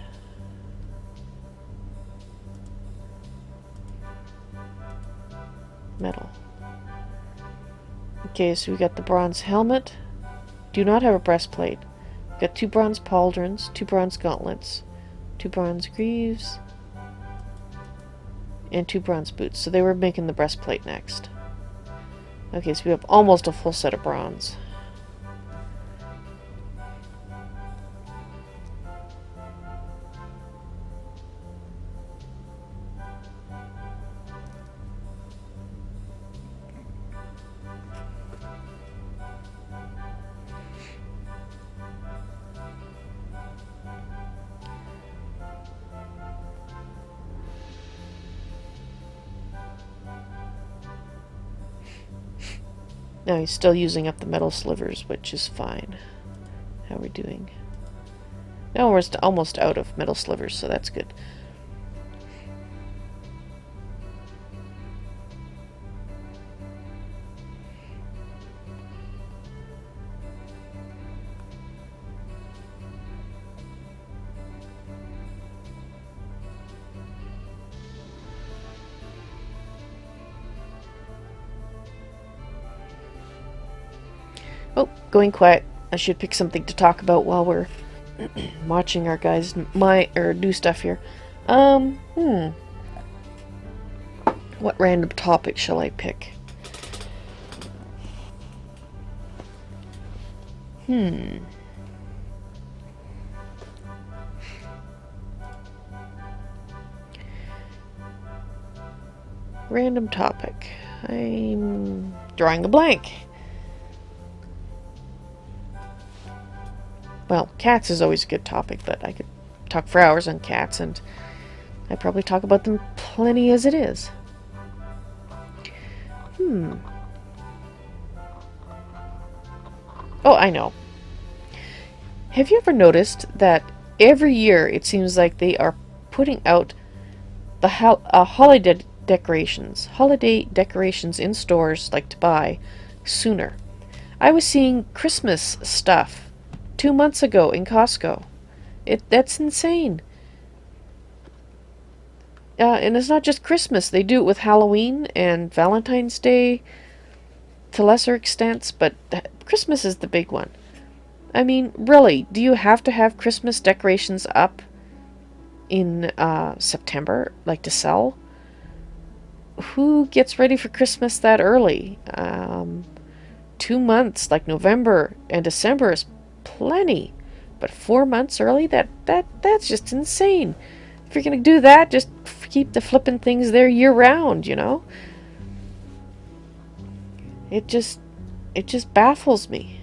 Metal. Okay, so we got the bronze helmet. Do not have a breastplate. Got 2 bronze pauldrons, 2 bronze gauntlets, 2 bronze greaves, and 2 bronze boots. So they were making the breastplate next. Okay, so we have almost a full set of bronze. Now he's still using up the metal slivers, which is fine. How are we doing? No, we're almost out of metal slivers, so that's good. Oh, going quiet. I should pick something to talk about while we're watching our guys do stuff here. What random topic shall I pick? Random topic. I'm drawing a blank. Well, cats is always a good topic, but I could talk for hours on cats, and I probably talk about them plenty as it is. Oh, I know. Have you ever noticed that every year it seems like they are putting out the holiday decorations in stores, like to buy, sooner? I was seeing Christmas stuff 2 months ago in Costco. That's insane. And it's not just Christmas. They do it with Halloween and Valentine's Day to lesser extents, but Christmas is the big one. I mean, really, do you have to have Christmas decorations up in September, like to sell? Who gets ready for Christmas that early? 2 months, like November and December, is plenty, but 4 months early, that's just insane. If you're gonna do that, just keep the flippin' things there year round, you know. It just baffles me.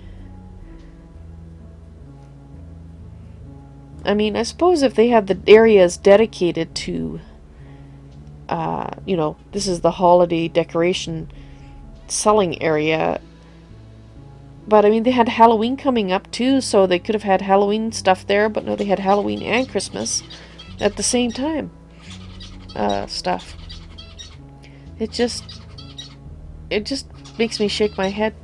I mean, I suppose if they have the areas dedicated to this is the holiday decoration selling area. But, I mean, they had Halloween coming up, too, so they could have had Halloween stuff there, but no, they had Halloween and Christmas at the same time. Stuff. It just makes me shake my head.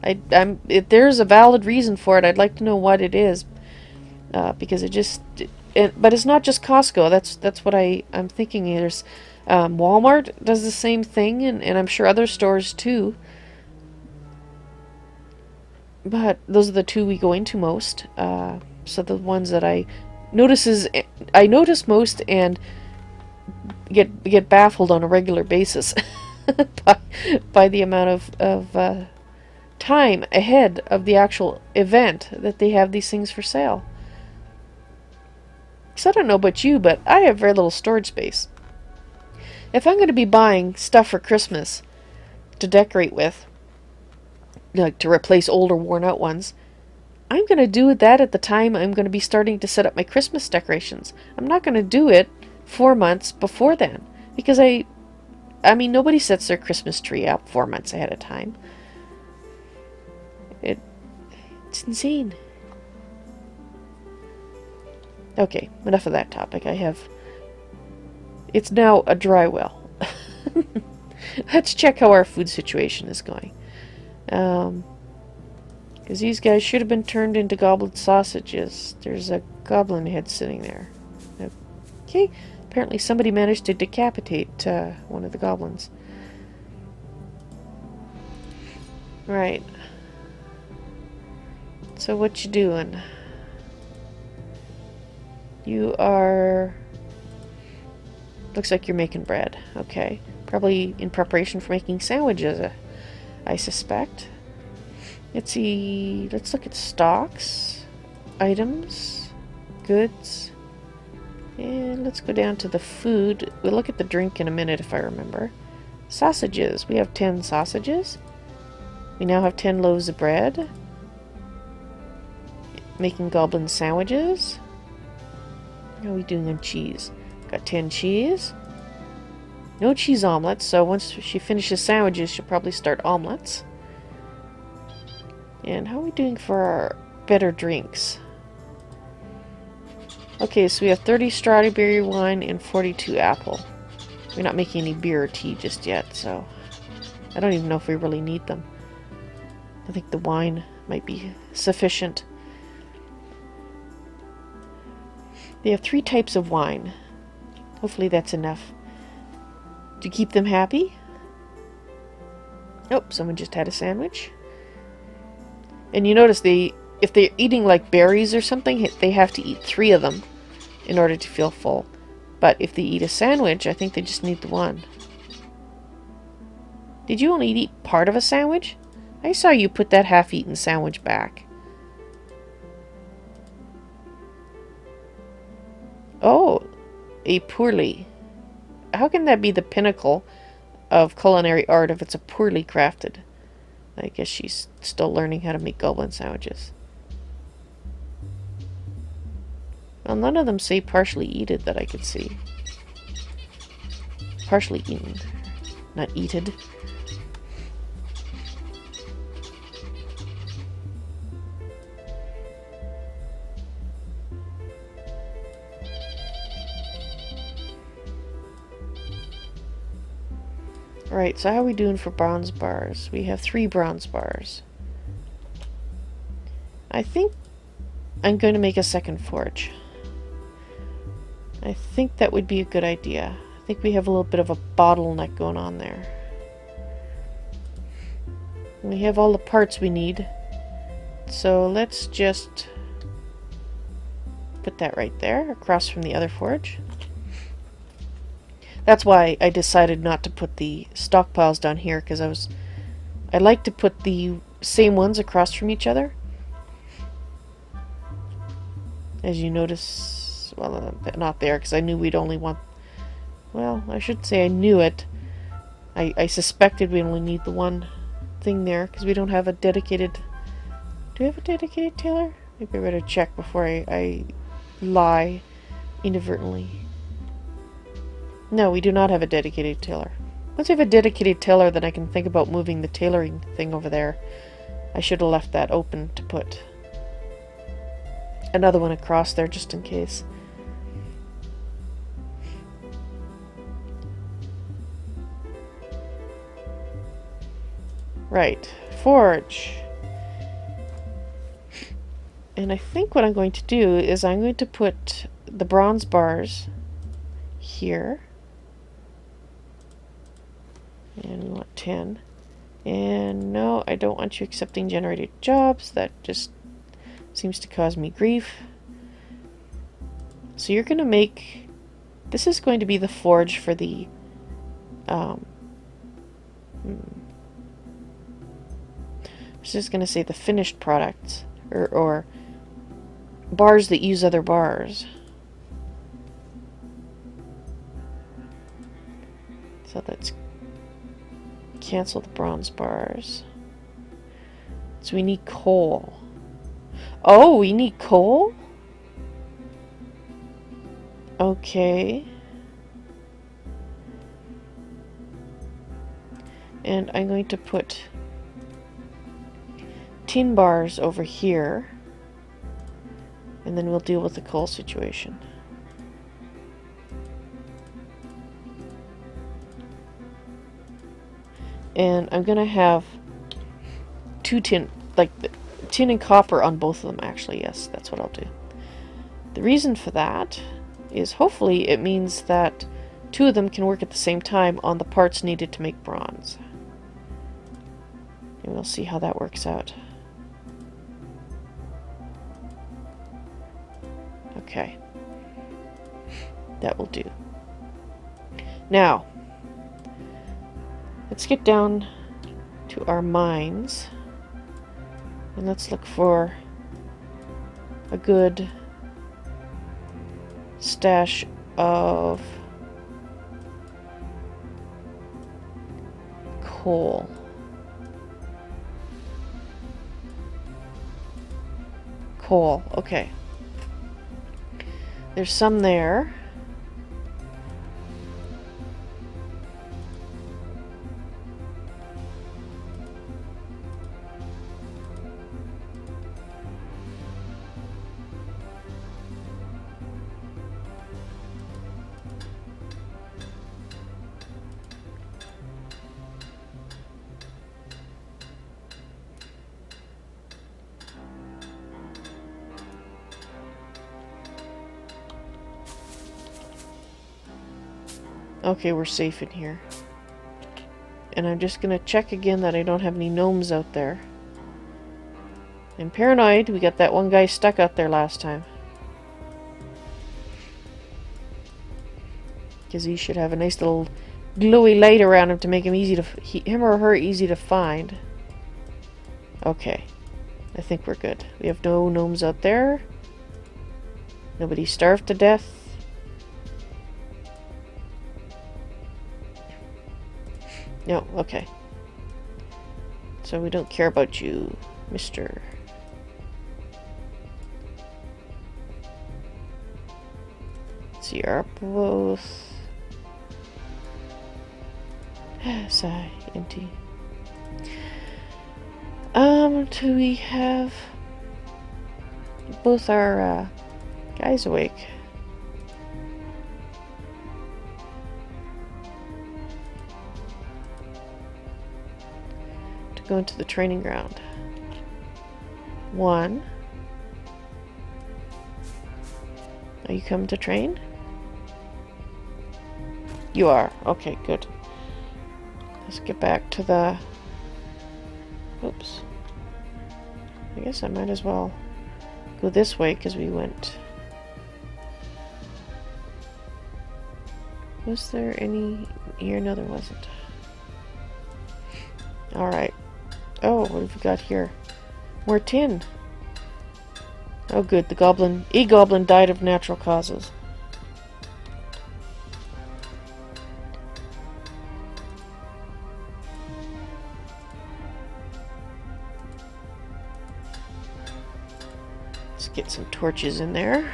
If there's a valid reason for it, I'd like to know what it is. Because but it's not just Costco, that's what I'm thinking. There's, Walmart does the same thing, and I'm sure other stores, too. But those are the 2 we go into most. So the ones that I notice most and get baffled on a regular basis. by, by the amount of time ahead of the actual event that they have these things for sale. Because I don't know about you, but I have very little storage space. If I'm going to be buying stuff for Christmas to decorate with, like to replace older worn out ones, I'm going to do that at the time I'm going to be starting to set up my Christmas decorations. I'm not going to do it 4 months before then. Because I mean, nobody sets their Christmas tree up 4 months ahead of time. It's insane. Okay, enough of that topic. It's now a dry well. Let's check how our food situation is going. Because these guys should have been turned into goblin sausages. There's a goblin head sitting there. Okay, apparently somebody managed to decapitate one of the goblins. Right. So what you doing? You are... Looks like you're making bread. Okay. Probably in preparation for making sandwiches, I suspect. Let's see. Let's look at stocks, items, goods, and let's go down to the food. We'll look at the drink in a minute if I remember. Sausages. We have 10 sausages. We now have 10 loaves of bread. Making goblin sandwiches. How are we doing on cheese? Got 10 cheese. No cheese omelets, so once she finishes sandwiches, she'll probably start omelets. And how are we doing for our better drinks? Okay, so we have 30 strawberry wine and 42 apple. We're not making any beer or tea just yet, so I don't even know if we really need them. I think the wine might be sufficient. They have 3 types of wine. Hopefully that's enough to keep them happy. Oh, someone just had a sandwich. And you notice if they're eating like berries or something, they have to eat 3 of them in order to feel full. But if they eat a sandwich, I think they just need the one. Did you only eat part of a sandwich? I saw you put that half-eaten sandwich back. Oh, a poorly. How can that be the pinnacle of culinary art if it's a poorly crafted? I guess she's still learning how to make goblin sandwiches. Well, none of them say partially eaten that I could see. Partially eaten, not eated. Alright, so how are we doing for bronze bars? We have 3 bronze bars. I think I'm going to make a second forge. I think that would be a good idea. I think we have a little bit of a bottleneck going on there. We have all the parts we need. So let's just put that right there, across from the other forge. That's why I decided not to put the stockpiles down here, because I like to put the same ones across from each other. As you notice, well, not there, because I knew we'd only want, well, I should say I knew it. I suspected we only need the one thing there, because we don't have a dedicated, do we have a dedicated tailor? Maybe I better check before I lie inadvertently. No, we do not have a dedicated tailor. Once we have a dedicated tailor, then I can think about moving the tailoring thing over there. I should have left that open to put another one across there just in case. Right, forge. And I think what I'm going to do is I'm going to put the bronze bars here. And we want 10. And no, I don't want you accepting generated jobs. That just seems to cause me grief. So you're going to make... This is going to be the forge for the I was just going to say the finished products, or bars that use other bars. So let's cancel the bronze bars. So we need coal. Oh, we need coal? Okay. And I'm going to put tin bars over here. And then we'll deal with the coal situation. And I'm going to have two tin, like tin and copper on both of them, actually. Yes, that's what I'll do. The reason for that is hopefully it means that two of them can work at the same time on the parts needed to make bronze. And we'll see how that works out. Okay. That will do. Now, let's get down to our mines. And let's look for a good stash of coal. Coal, okay. There's some there. Okay, we're safe in here. And I'm just gonna check again that I don't have any gnomes out there. I'm paranoid. We got that one guy stuck out there last time. Because he should have a nice little glowy light around him to make him easy to him or her easy to find. Okay. I think we're good. We have no gnomes out there. Nobody starved to death. No, okay. So we don't care about you, mister. Let's see, are both... Sigh, empty. Do we have both our guys awake? Go into the training ground. One. Are you coming to train? You are. Okay, good. Let's get back to the... Oops. I guess I might as well go this way because we went... Was there any here? No, there wasn't. Alright. Oh, what have we got here? More tin. Oh good, the e-goblin died of natural causes. Let's get some torches in there.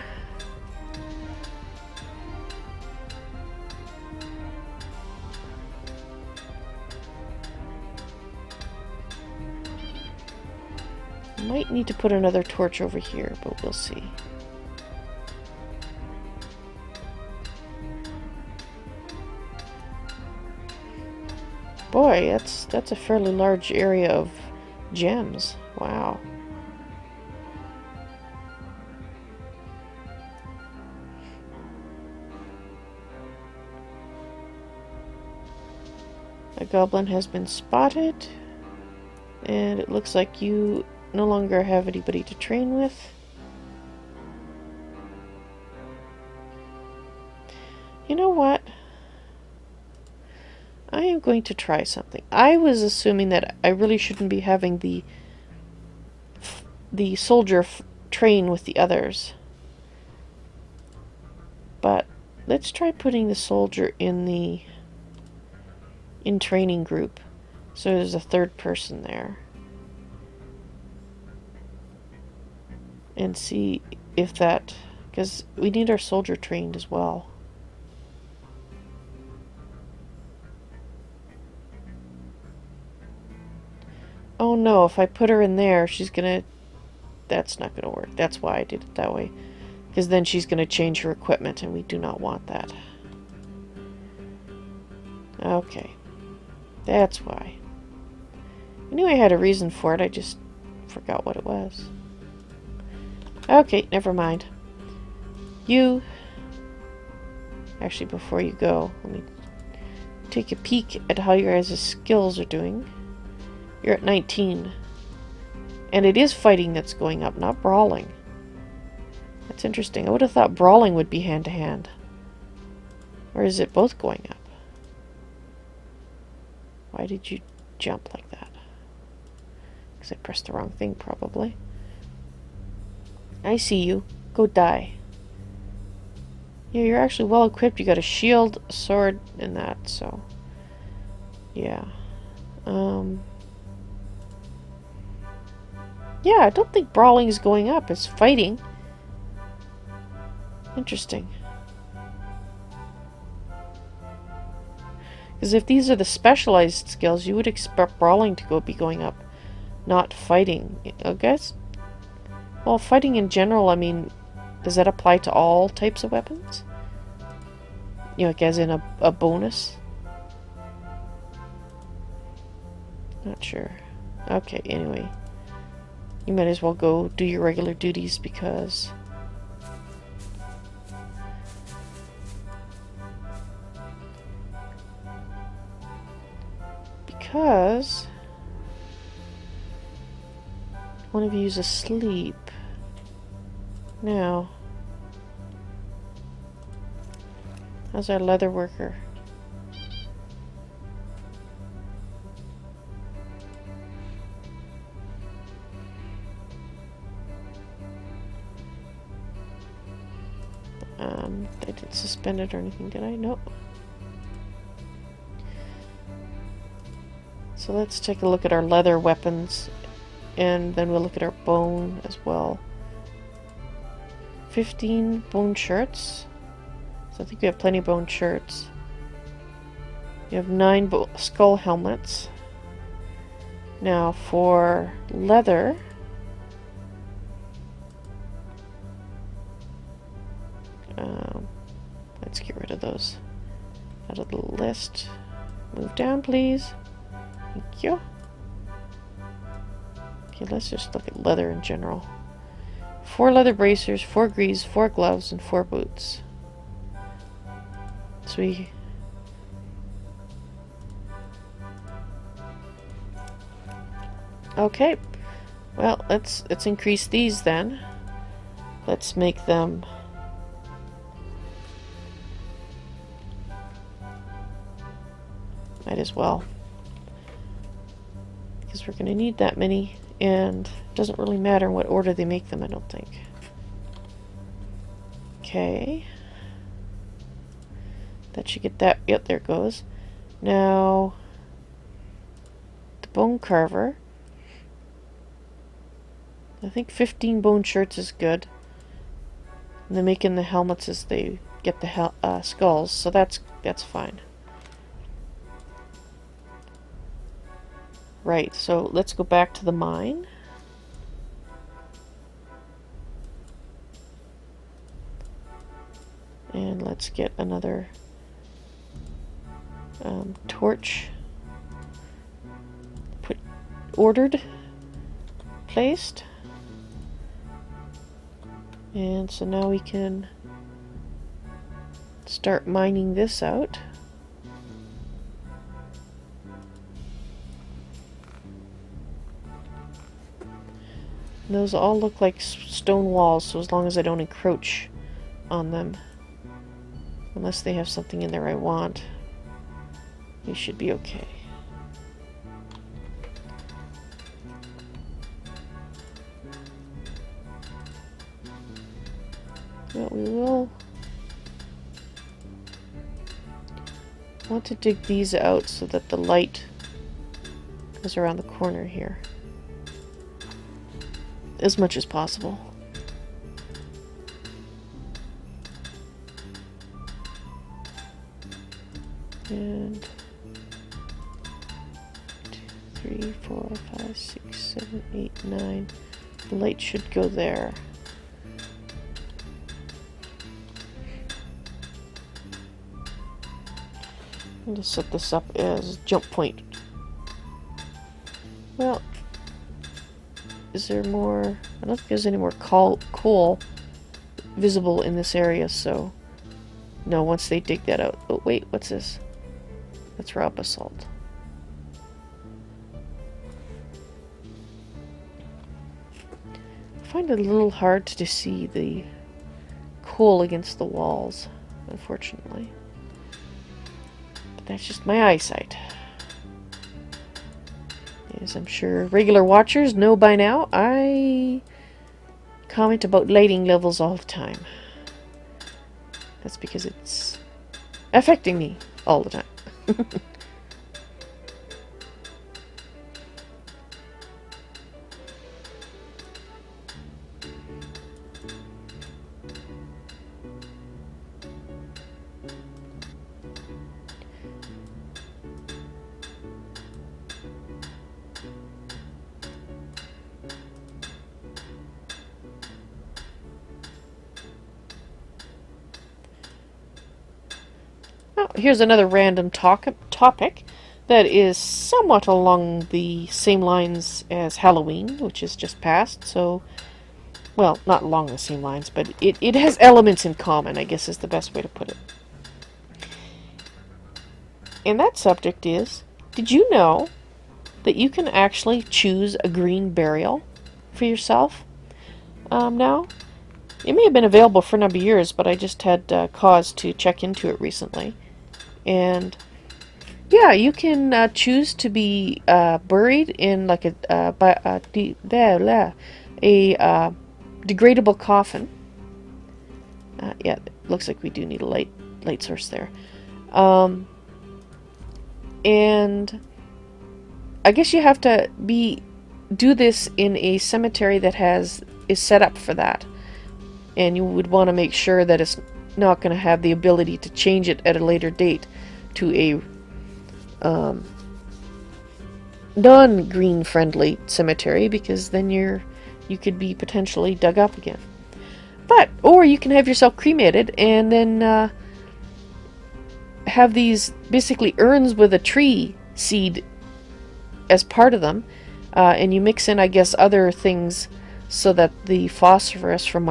Might need to put another torch over here, but we'll see. Boy, that's a fairly large area of gems. Wow. A goblin has been spotted, and it looks like you no longer have anybody to train with. You know what? I am going to try something. I was assuming that I really shouldn't be having the soldier train with the others. But let's try putting the soldier in training group. So there's a third person there. And see if that, because we need our soldier trained as well. Oh no, if I put her in there, she's gonna... That's not gonna work. That's why I did it that way. Because then she's gonna change her equipment, and we do not want that. Okay. That's why. I knew I had a reason for it, I just forgot what it was. Okay, never mind. You... Actually, before you go, let me take a peek at how your guys' skills are doing. You're at 19. And it is fighting that's going up, not brawling. That's interesting. I would have thought brawling would be hand-to-hand. Or is it both going up? Why did you jump like that? Because I pressed the wrong thing, probably. I see you. Go die. Yeah, you're actually well equipped. You got a shield, a sword, and that, so... Yeah. Yeah, I don't think brawling is going up. It's fighting. Interesting. Because if these are the specialized skills, you would expect brawling to be going up, not fighting. I guess. Well, fighting in general, I mean, does that apply to all types of weapons? You know, like as in a bonus? Not sure. Okay, anyway. You might as well go do your regular duties because... one of you is asleep. Now, how's our leather worker? I didn't suspend it or anything, did I? Nope. So let's take a look at our leather weapons, and then we'll look at our bone as well. 15 bone shirts. So I think we have plenty of bone shirts. You have 9 skull helmets. Now for leather... let's get rid of those out of the list. Move down, please. Thank you. Okay, let's just look at leather in general. 4 leather bracers, 4 greaves, 4 gloves, and 4 boots. So we... Okay. Well, let's increase these then. Let's make them... Might as well. Because we're going to need that many, and it doesn't really matter in what order they make them, I don't think. Okay. That should get that. Yep, there it goes. Now, the bone carver. I think 15 bone shirts is good. And they're making the helmets as they get the skulls, so that's fine. Right, so let's go back to the mine. And let's get another torch placed. And so now we can start mining this out. Those all look like stone walls, so as long as I don't encroach on them. Unless they have something in there I want. We should be okay. Well, we will want to dig these out so that the light goes around the corner here as much as possible. And 2, 3, 4, 5, 6, 7, 8, 9. The light should go there. I'm going to set this up as jump point. Well, is there more? I don't think there's any more coal visible in this area, so no, once they dig that out. Oh, wait, what's this? That's raw basalt. I find it a little hard to see the coal against the walls, unfortunately. But that's just my eyesight. As I'm sure regular watchers know by now, I comment about lighting levels all the time. That's because it's affecting me all the time. Here's another random topic that is somewhat along the same lines as Halloween, which is just passed, so, well, not along the same lines, but it has elements in common, I guess is the best way to put it. And that subject is, did you know that you can actually choose a green burial for yourself now? It may have been available for a number of years, but I just had cause to check into it recently. And yeah, you can choose to be buried in like a degradable coffin. Yeah, it looks like we do need a light source there. And I guess you have to do this in a cemetery that is set up for that, and you would want to make sure that it's not going to have the ability to change it at a later date to a non-green friendly cemetery, because then you could be potentially dug up again. Or you can have yourself cremated and then have these basically urns with a tree seed as part of them, and you mix in, I guess, other things so that the phosphorus from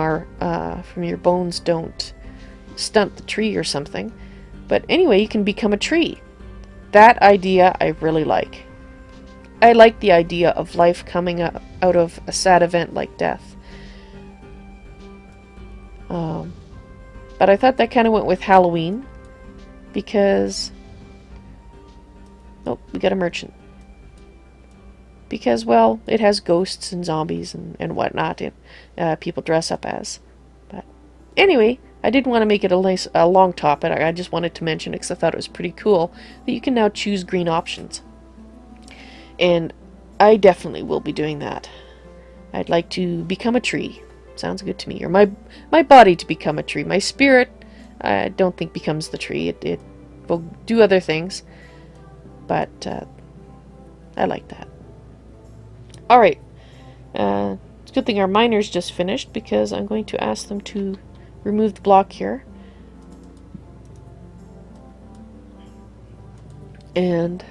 your bones don't stunt the tree or something. But anyway, you can become a tree. That idea I really like. I like the idea of life coming out of a sad event like death. But I thought that kind of went with Halloween, because... Oh, we got a merchant. Because, well, it has ghosts and zombies and whatnot people dress up as. But anyway, I didn't want to make it a long topic. I just wanted to mention it because I thought it was pretty cool that you can now choose green options. And I definitely will be doing that. I'd like to become a tree. Sounds good to me. Or my body to become a tree. My spirit, I don't think becomes the tree. It will do other things. But I like that. Alright. It's a good thing our miner's just finished, because I'm going to ask them to remove the block here. And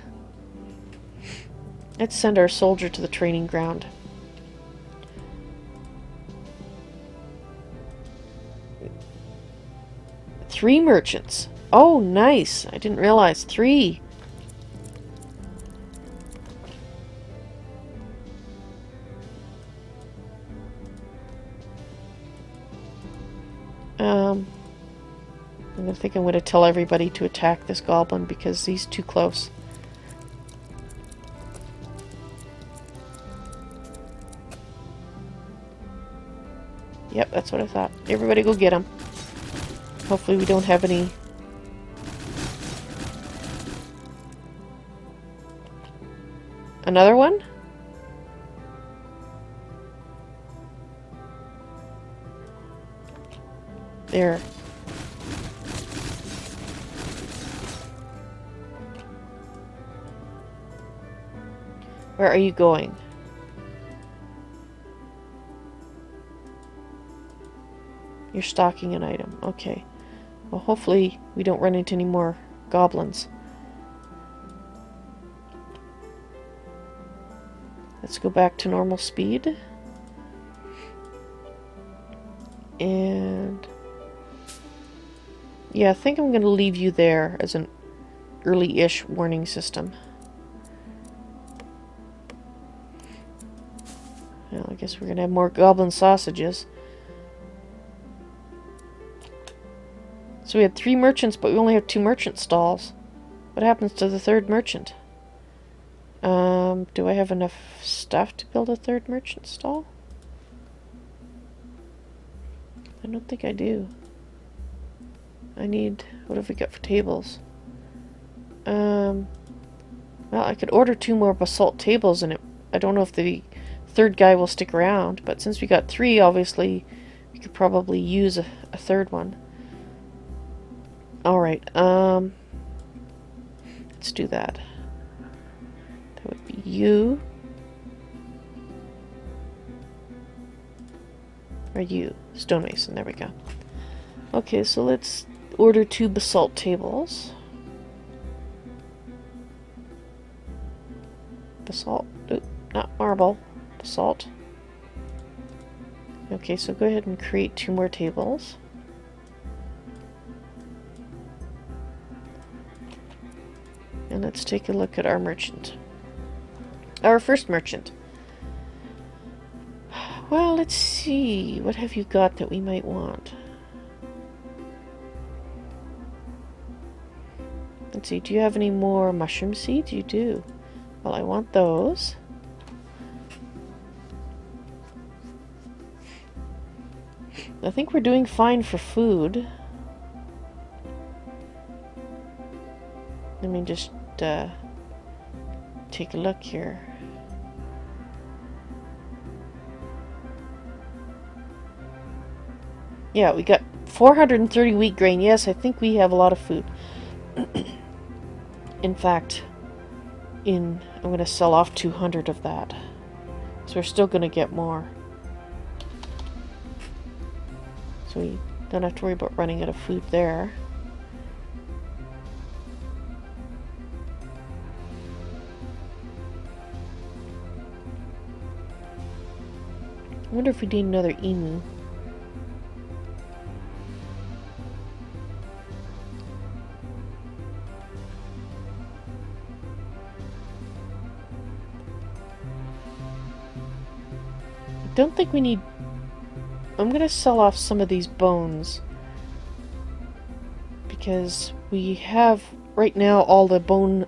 let's send our soldier to the training ground. Three merchants. Oh, nice. I didn't realize. 3. And I think I'm going to tell everybody to attack this goblin because he's too close. Yep, that's what I thought. Everybody go get him. Hopefully we don't have any... Another one? There. Where are you going? You're stocking an item. Okay. Well, hopefully we don't run into any more goblins. Let's go back to normal speed. And... yeah, I think I'm going to leave you there as an early-ish warning system. Well, I guess we're going to have more goblin sausages. So we had 3 merchants, but we only have 2 merchant stalls. What happens to the 3rd merchant? Do I have enough stuff to build a 3rd merchant stall? I don't think I do. I need... what have we got for tables? Well, I could order 2 more basalt tables, and I don't know if the 3rd guy will stick around, but since we got 3, obviously, we could probably use a 3rd one. Alright, let's do that. That would be you. Or you. Stonemason, there we go. Okay, so let's order 2 basalt tables. Basalt. Oop, not marble. Basalt. Okay, so go ahead and create 2 more tables. And let's take a look at our merchant. Our first merchant. Well, let's see. What have you got that we might want? Let's see. Do you have any more mushroom seeds? You do. Well, I want those. I think we're doing fine for food. Let me just take a look here. Yeah, we got 430 wheat grain. Yes, I think we have a lot of food. In fact, I'm going to sell off 200 of that. So we're still going to get more. So we don't have to worry about running out of food there. I wonder if we need another emu. I don't think we need... I'm gonna sell off some of these bones. Because we have, right now, all the bone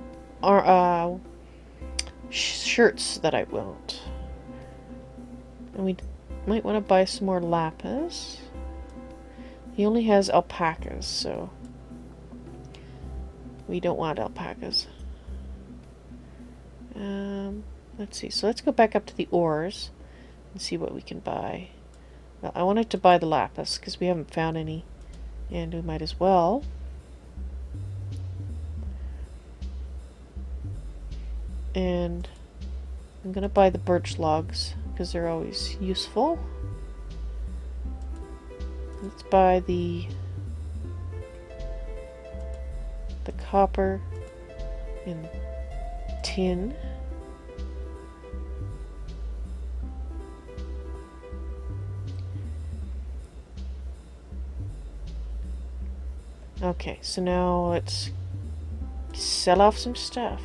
shirts that I want. And we might want to buy some more lapis. He only has alpacas, so we don't want alpacas. Let's see. So let's go back up to the ores and see what we can buy. Well, I wanted to buy the lapis because we haven't found any, and we might as well. And I'm gonna buy the birch logs because they're always useful. Let's buy the copper and tin. Okay, so now let's sell off some stuff.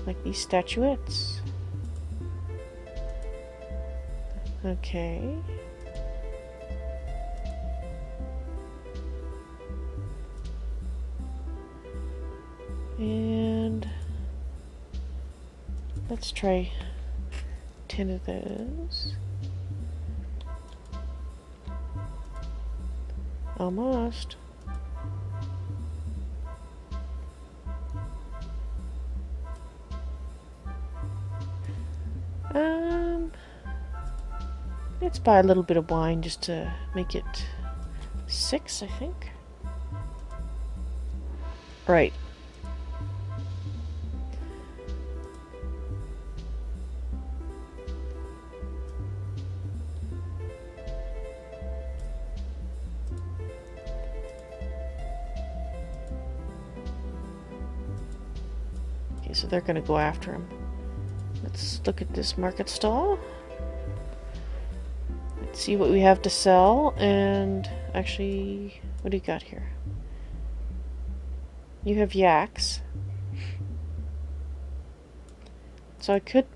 Like these statuettes. Okay. And let's try 10 of those. Almost. Let's buy a little bit of wine just to make it 6, I think. Right. Okay, so they're gonna go after him. Let's look at this market stall. Let's see what we have to sell. And actually, what do you got here? You have yaks. So I could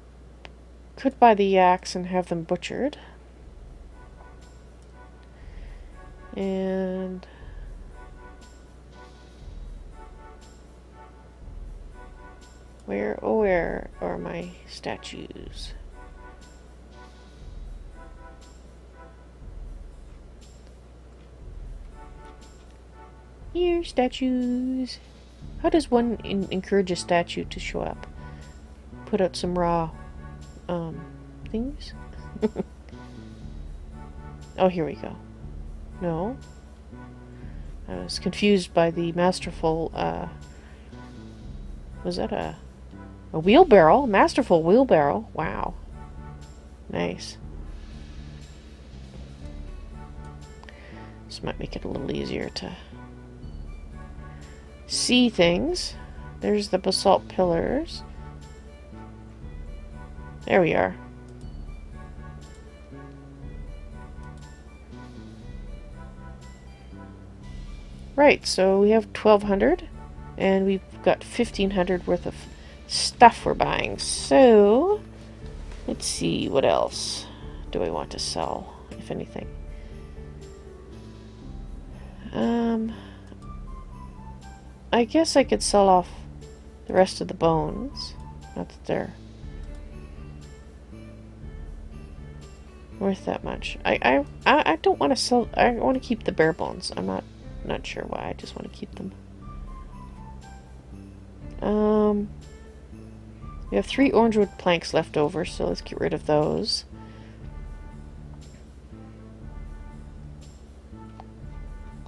buy the yaks and have them butchered. And where are my statues? Here, statues. How does one encourage a statue to show up? Put out some raw things? Oh, here we go. No. I was confused by the masterful, was that a wheelbarrow? Masterful wheelbarrow. Wow. Nice. This might make it a little easier to see things. There's the basalt pillars. There we are. Right, so we have 1,200 and we've got 1,500 worth of stuff we're buying. So let's see, what else do I want to sell, if anything? I guess I could sell off the rest of the bones. Not that they're worth that much. I don't want to sell. I want to keep the bare bones. I'm not sure why. I just want to keep them. We have 3 orange wood planks left over, so let's get rid of those.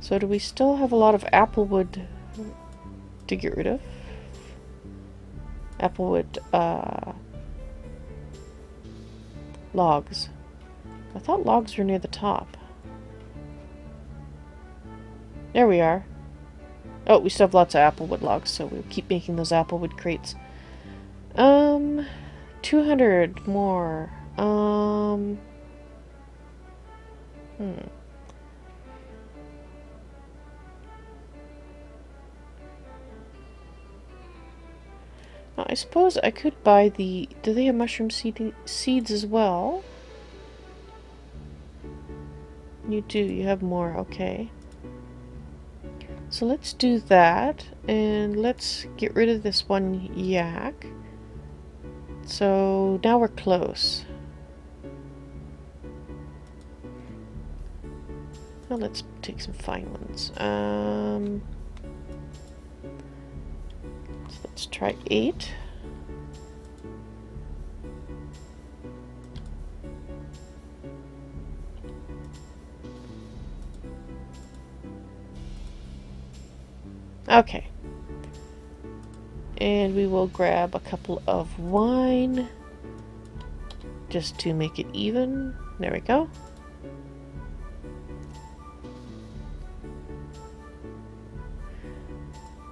So do we still have a lot of apple wood to get rid of? Applewood logs. I thought logs were near the top. There we are. Oh, we still have lots of applewood logs, so we'll keep making those applewood crates. 200 more. Now, I suppose I could buy the... Do they have mushroom seeds as well? You do. You have more. Okay. So let's do that. And let's get rid of this one yak. So now we're close. Now let's take some fine ones. So let's try 8. Okay. And we will grab a couple of wine just to make it even. There we go.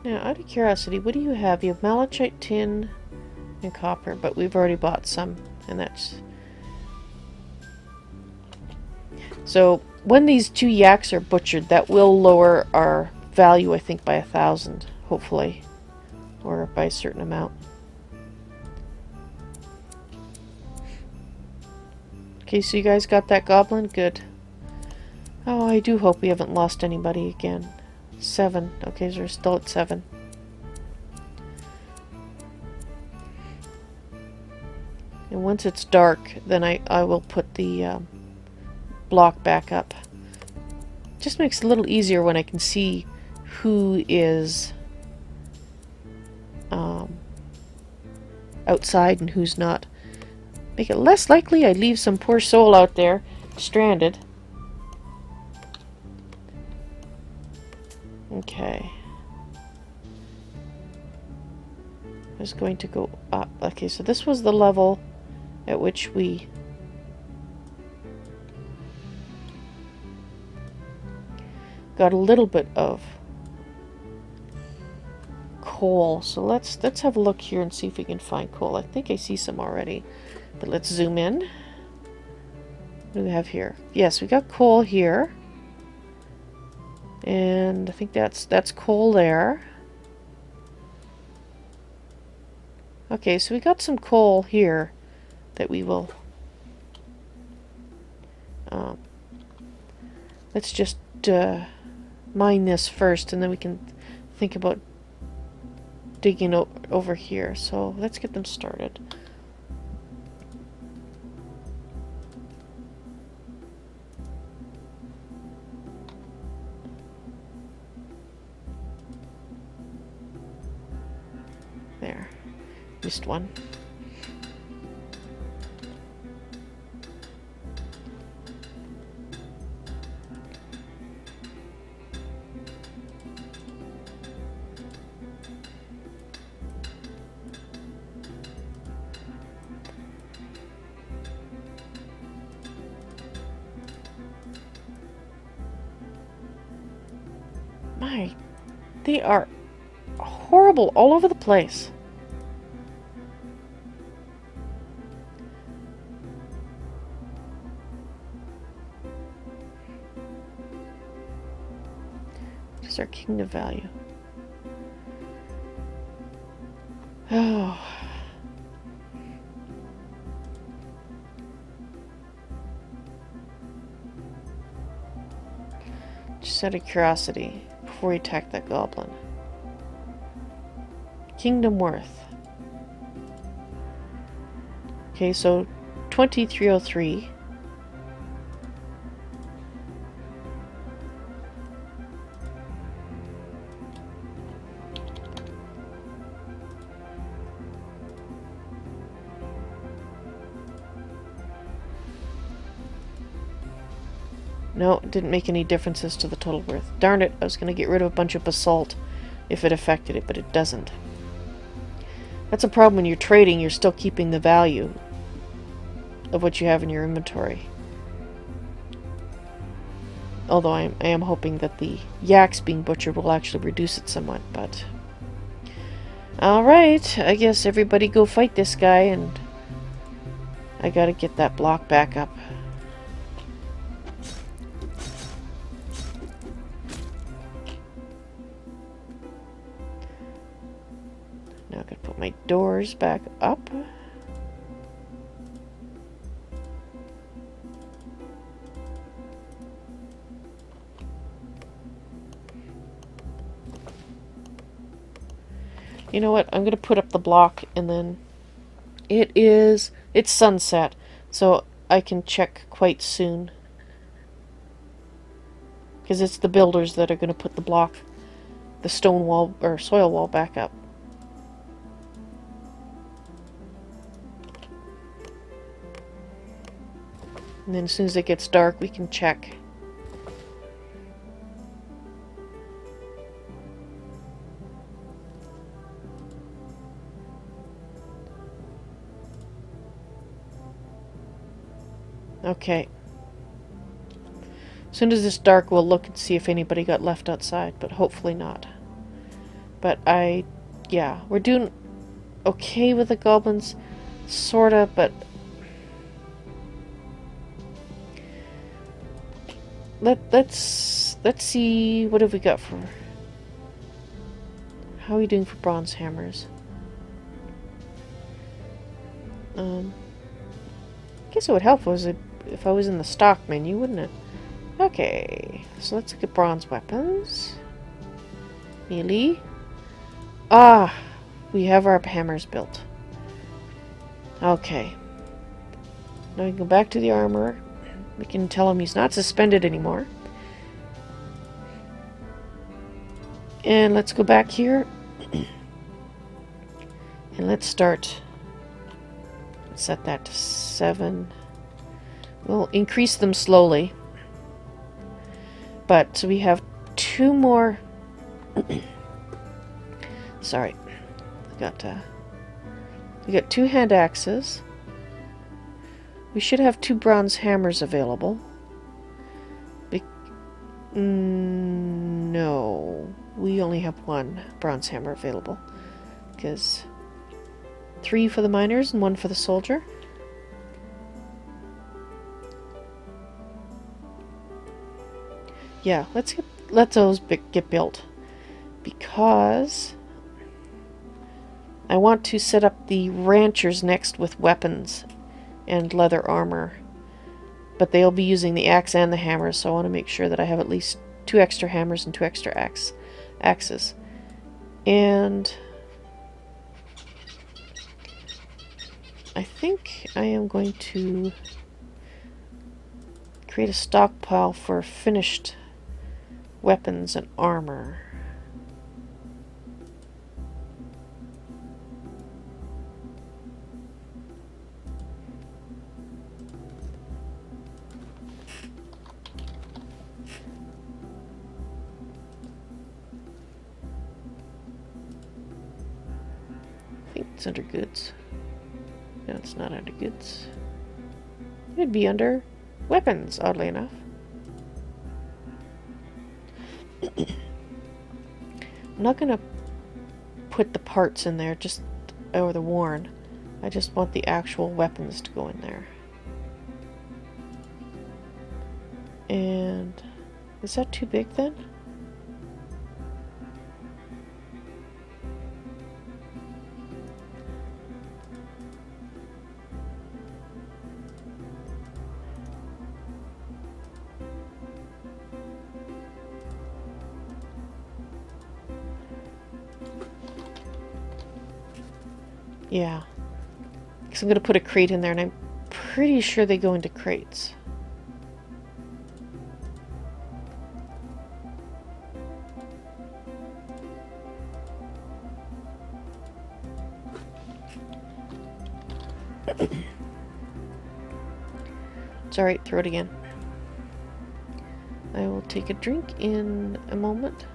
Now, out of curiosity, what do you have? You have malachite, tin, and copper, but we've already bought some, and that's... So, when these 2 yaks are butchered, that will lower our value, I think, by 1,000, hopefully. Or by a certain amount. Okay, so you guys got that goblin? Good. Oh, I do hope we haven't lost anybody again. 7. Okay, so we're still at 7. And once it's dark, then I will put the block back up. Just makes it a little easier when I can see who is outside and who's not. Make it less likely I leave some poor soul out there stranded. Okay. I'm just going to go up. Okay, so this was the level at which we got a little bit of coal. So let's have a look here and see if we can find coal. I think I see some already. But let's zoom in. What do we have here? Yes, we got coal here. And I think that's coal there. Okay, so we got some coal here that we will let's just mine this first, and then we can think about digging over here. So let's get them started. There. Missed one. My, they are horrible all over the place. Our king of value. Oh. Just out of curiosity, before we attack that goblin. Kingdom worth. Okay, so 2303. No, it didn't make any differences to the total worth. Darn it, I was going to get rid of a bunch of basalt if it affected it, but it doesn't. That's a problem when you're trading, you're still keeping the value of what you have in your inventory. Although I am hoping that the yaks being butchered will actually reduce it somewhat, but... Alright, I guess everybody go fight this guy, and I gotta get that block back up. Now I gotta put my doors back up. You know what? I'm gonna put up the block, and then it's sunset, so I can check quite soon. Because it's the builders that are gonna put the block, the stone wall or soil wall back up. And then as soon as it gets dark, we can check. Okay. As soon as it's dark, we'll look and see if anybody got left outside, but hopefully not. But yeah, we're doing okay with the goblins, sorta, but let's see, what have we got for... How are we doing for bronze hammers? I guess it would help if I was in the stock menu, wouldn't it? Okay, so let's look at bronze weapons. Melee. Ah, we have our hammers built. Okay. Now we can go back to the armor. We can tell him he's not suspended anymore. And let's go back here. And let's start. Let's set that to 7. We'll increase them slowly. But so we have 2 more. Sorry. We got 2 hand axes. We should have 2 bronze hammers available. No, we only have 1 bronze hammer available. Because 3 for the miners and 1 for the soldier. Yeah, let those get built. Because I want to set up the ranchers next with weapons and leather armor. But they'll be using the axe and the hammer, so I want to make sure that I have at least 2 extra hammers and 2 extra axes. And I think I am going to create a stockpile for finished weapons and armor. I think it's under goods. No, it's not under goods. It'd be under weapons, oddly enough. I'm not going to put the parts in there, or the worn. I just want the actual weapons to go in there. And is that too big then? Yeah, because I'm going to put a crate in there, and I'm pretty sure they go into crates. It's alright, throw it again. I will take a drink in a moment.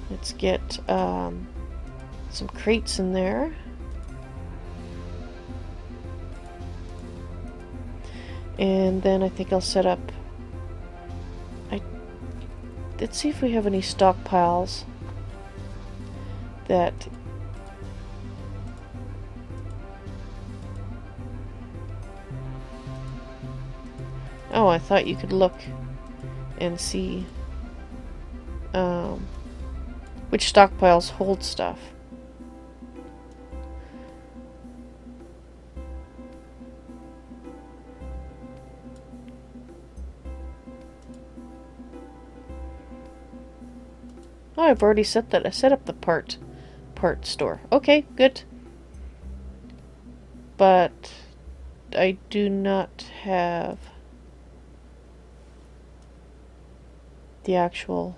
Let's get some crates in there. And then I think I'll set up... Let's see if we have any stockpiles that... Oh, I thought you could look and see which stockpiles hold stuff. Oh, I've already set that. I set up the part store. Okay, good. But I do not have the actual...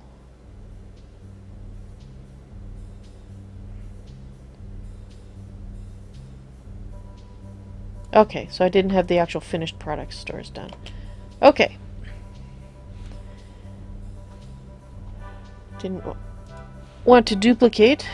Okay, so I didn't have the actual finished product stores done. Okay. Didn't want to duplicate.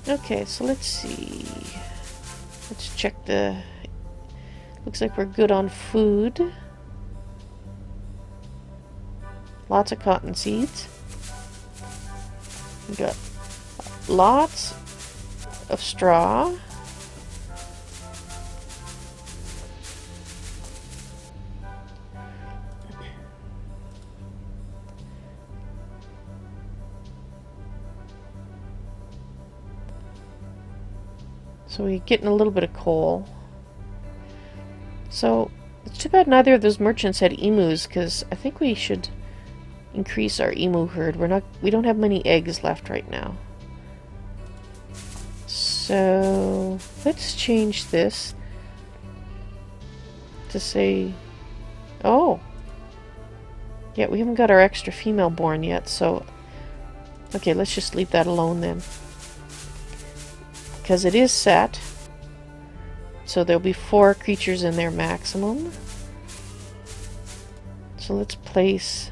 Okay, so let's see. Let's check the... Looks like we're good on food. Lots of cotton seeds. We got lots of straw. So we're getting a little bit of coal. So it's too bad neither of those merchants had emus, because I think we should increase our emu herd. We don't have many eggs left right now. So let's change this to say, oh, yeah, we haven't got our extra female born yet, so okay, let's just leave that alone then, because it is set, so there'll be 4 creatures in there maximum. So let's place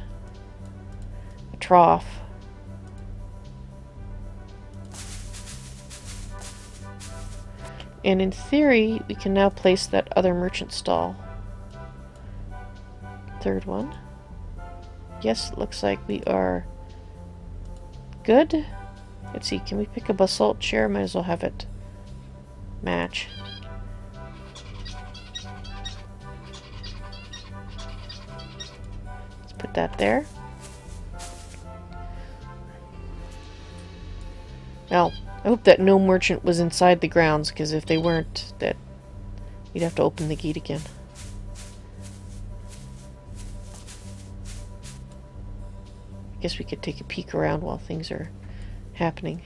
a trough. And in theory, we can now place that other merchant stall. 3rd one. Yes, it looks like we are good. Let's see, can we pick a basalt chair? Might as well have it match. Let's put that there. Well, I hope that no merchant was inside the grounds, because if they weren't, that you'd have to open the gate again. I guess we could take a peek around while things are happening.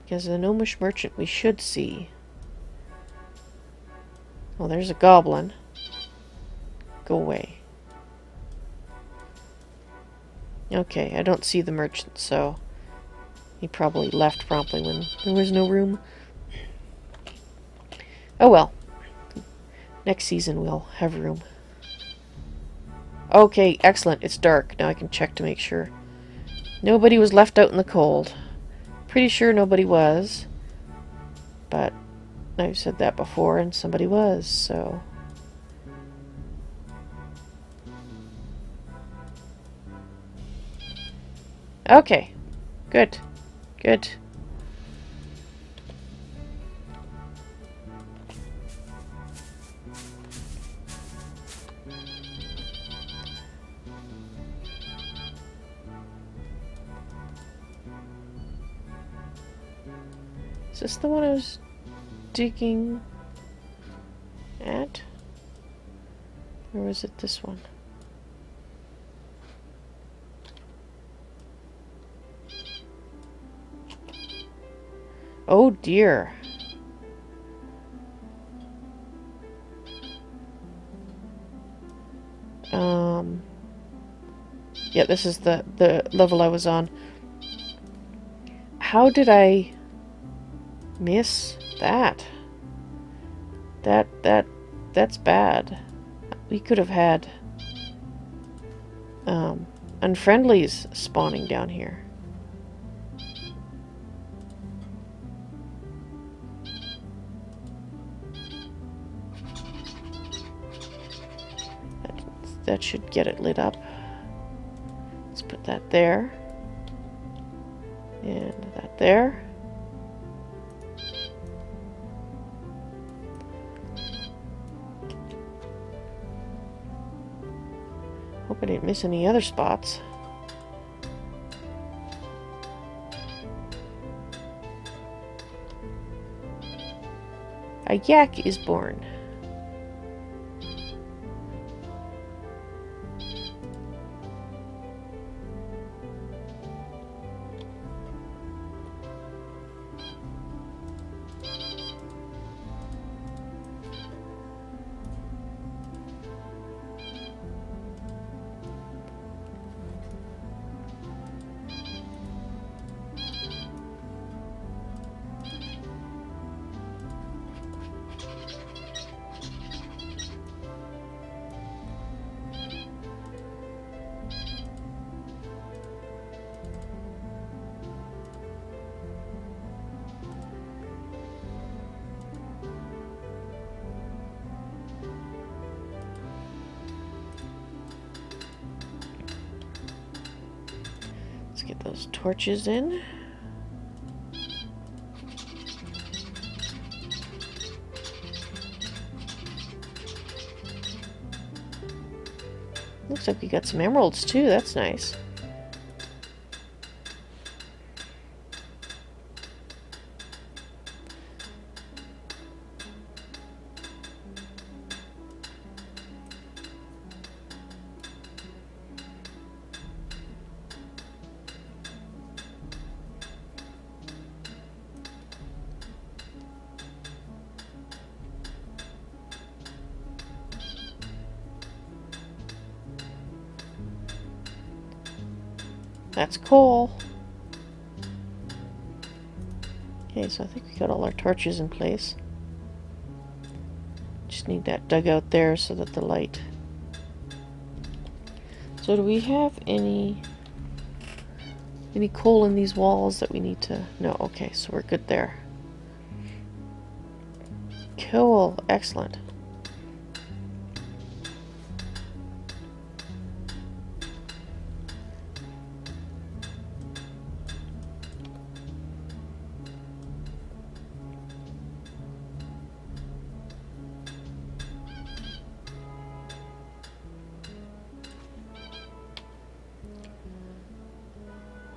Because the gnomish merchant we should see. Well, there's a goblin. Go away. Okay, I don't see the merchant, so he probably left promptly when there was no room. Oh well. Next season we'll have room. Okay, excellent. It's dark. Now I can check to make sure. Nobody was left out in the cold. Pretty sure nobody was. But I've said that before and somebody was, so... Okay. Good. Good. Is this the one I was digging at? Or was it this one? Oh dear. Yeah, this is the level I was on. How did I miss that? That's bad. We could have had unfriendlies spawning down here. That should get it lit up. Let's put that there. And that there. Hope I didn't miss any other spots. A yak is born. Get those torches in. Looks like we got some emeralds too. That's nice. That's cool. Okay, so I think we got all our torches in place. Just need that dug out there so that the light... So do we have any coal in these walls that we need to... No, okay, so we're good there. Cool, excellent.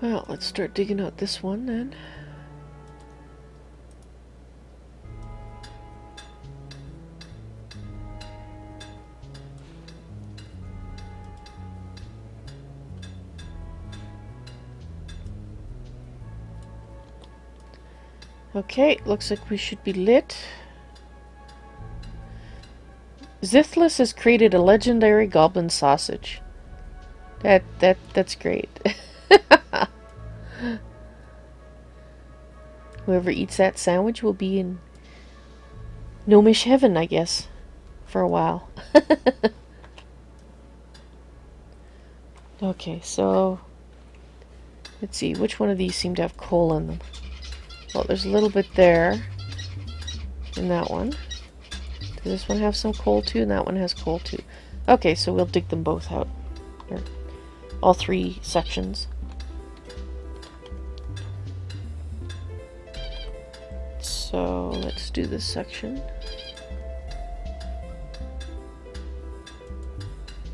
Well, let's start digging out this one then. Okay, looks like we should be lit. Zithless has created a legendary goblin sausage. That's great. Whoever eats that sandwich will be in gnomish heaven, I guess, for a while. Okay, so let's see, which one of these seem to have coal in them? Well, there's a little bit there in that one. Does this one have some coal too? And that one has coal too. Okay, so we'll dig them both out. Or all three sections. So let's do this section.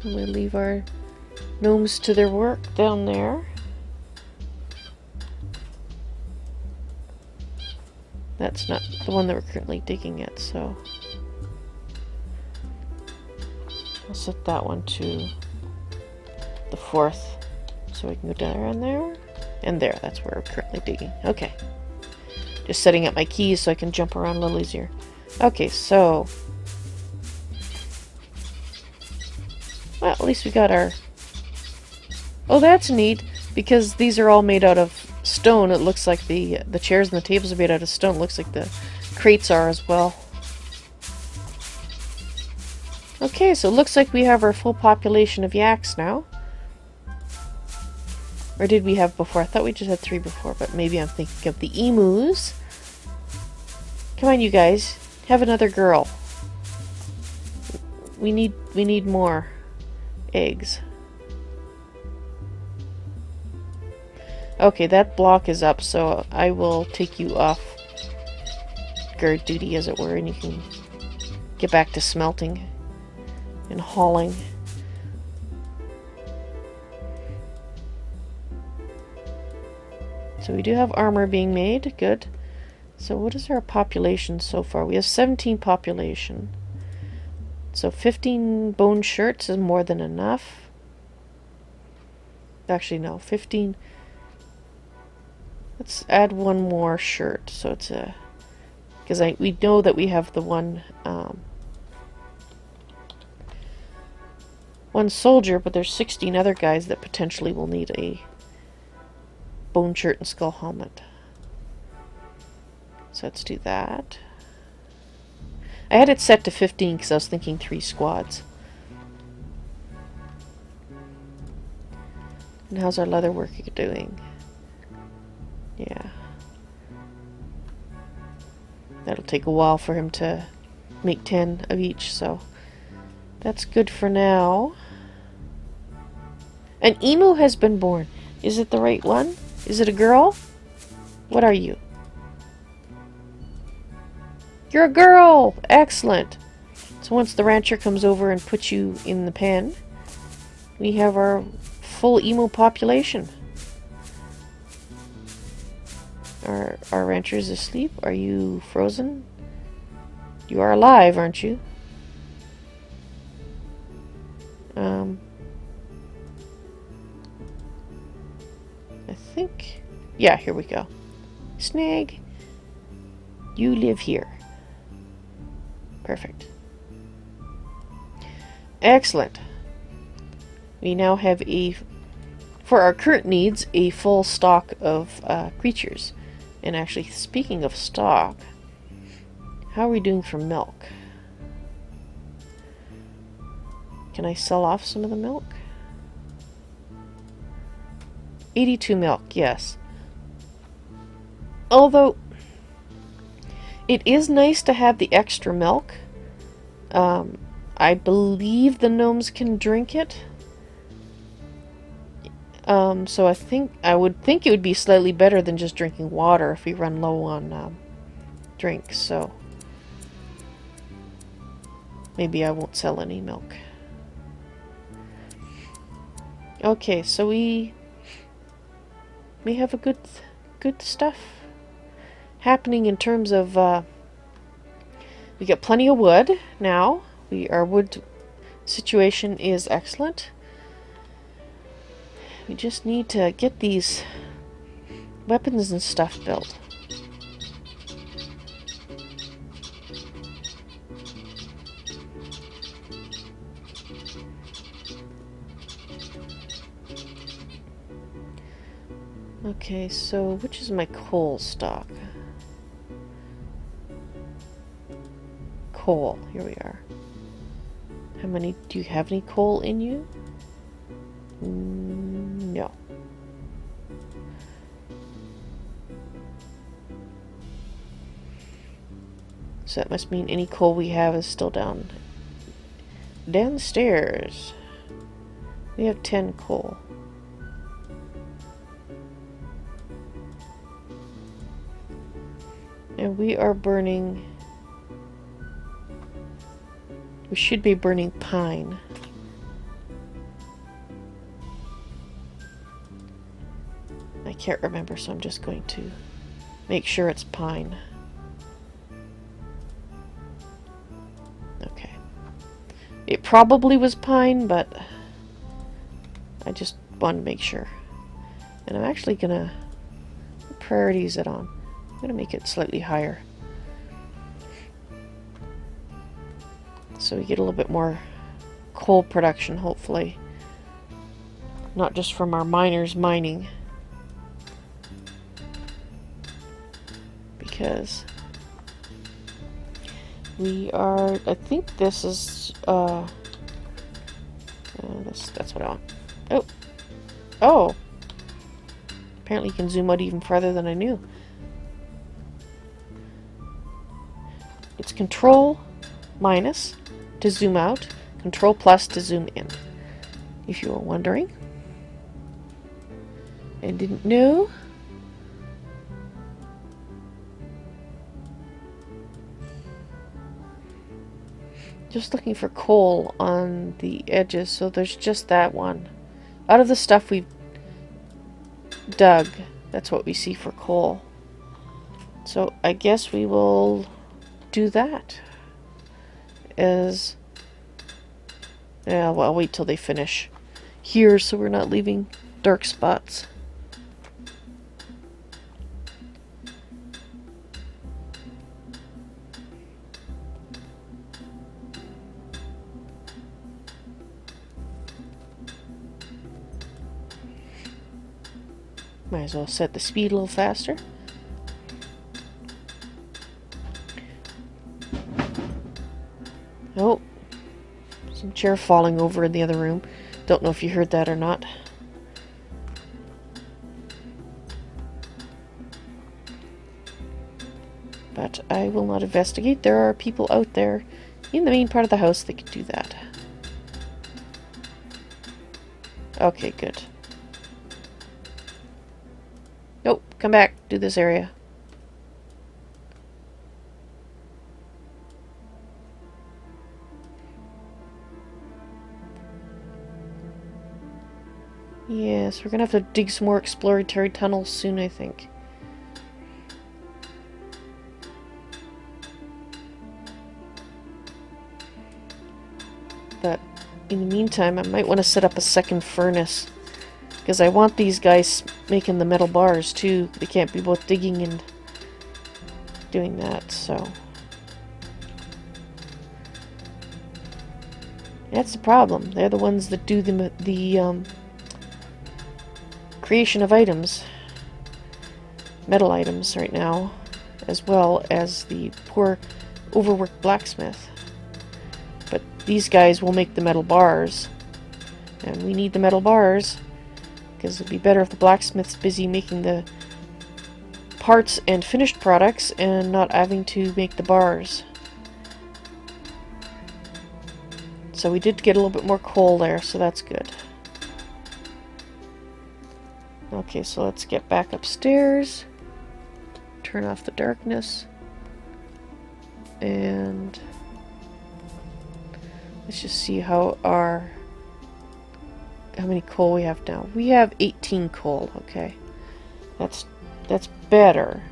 And we'll leave our gnomes to their work down there. That's not the one that we're currently digging at, so I'll set that one to the 4th so we can go down there and there. That's where we're currently digging. Okay. Just setting up my keys so I can jump around a little easier. Okay, so... Well, at least we got our... Oh, that's neat, because these are all made out of stone. It looks like the chairs and the tables are made out of stone. It looks like the crates are as well. Okay, so it looks like we have our full population of yaks now. Or did we have before? I thought we just had 3 before, but maybe I'm thinking of the emus. Come on, you guys. Have another girl. We need more eggs. Okay, that block is up, so I will take you off guard duty, as it were, and you can get back to smelting and hauling. So we do have armor being made. Good. So what is our population so far? We have 17 population. So 15 bone shirts is more than enough. Actually, no. 15. Let's add one more shirt. So it's a... Because we know that we have the one soldier, but there's 16 other guys that potentially will need a bone shirt and skull helmet. So let's do that. I had it set to 15 because I was thinking 3 squads. And how's our leather worker doing? Yeah. That'll take a while for him to make 10 of each, so that's good for now. An emu has been born. Is it the right one? Is it a girl? What are you? You're a girl! Excellent! So once the rancher comes over and puts you in the pen, we have our full emo population. Are our ranchers asleep? Are you frozen? You are alive, aren't you? I think... Yeah, here we go. Snag, you live here. Perfect. Excellent. We now have for our current needs, a full stock of creatures. And actually, speaking of stock, how are we doing for milk? Can I sell off some of the milk? 82 milk, yes. Although, it is nice to have the extra milk. I believe the gnomes can drink it. So I would think it would be slightly better than just drinking water if we run low on drinks, so maybe I won't sell any milk. Okay, so we have a good stuff happening in terms of we got plenty of wood now. Our wood situation is excellent. We just need to get these weapons and stuff built. Okay, so which is my coal stock? Coal, here we are. How many, do you have any coal in you? No. So that must mean any coal we have is still downstairs. We have 10 coal. And we are burning... We should be burning pine. I can't remember, so I'm just going to make sure it's pine. Okay. It probably was pine, but I just wanted to make sure. And I'm actually gonna... What priority is it on? I'm going to make it slightly higher, so we get a little bit more coal production, hopefully. Not just from our miners mining. Because we are... I think this is... that's what I want. Oh! Oh! Apparently you can zoom out even farther than I knew. It's Control minus to zoom out, Control plus to zoom in. If you were wondering and didn't know. Just looking for coal on the edges, so there's just that one. Out of the stuff we've dug, that's what we see for coal. So I guess we will do that. Yeah, well, I'll wait till they finish here so we're not leaving dark spots. Might as well set the speed a little faster. Oh, some chair falling over in the other room. Don't know if you heard that or not. But I will not investigate. There are people out there in the main part of the house that could do that. Okay, good. Nope, come back. Do this area. Yes, we're gonna have to dig some more exploratory tunnels soon, I think. But in the meantime, I might want to set up a second furnace. Because I want these guys making the metal bars too. They can't be both digging and doing that, so... That's the problem. They're the ones that do the creation of items. Metal items right now. As well as the poor, overworked blacksmith. But these guys will make the metal bars. And we need the metal bars. Because it'd be better if the blacksmith's busy making the parts and finished products and not having to make the bars. So we did get a little bit more coal there, so that's good. Okay, so let's get back upstairs. Turn off the darkness. And let's just see how many coal we have now. We have 18 coal, okay. That's better.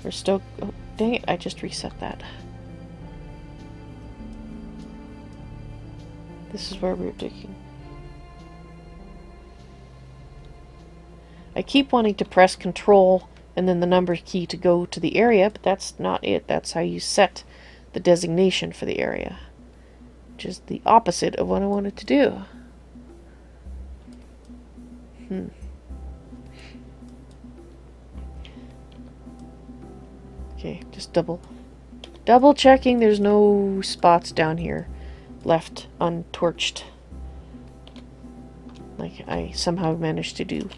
We're still... Oh, dang it, I just reset that. This is where we're digging. I keep wanting to press Control and then the number key to go to the area, but that's not it. That's how you set the designation for the area. Which is the opposite of what I wanted to do. Okay, just double checking there's no spots down here left untorched, like I somehow managed to do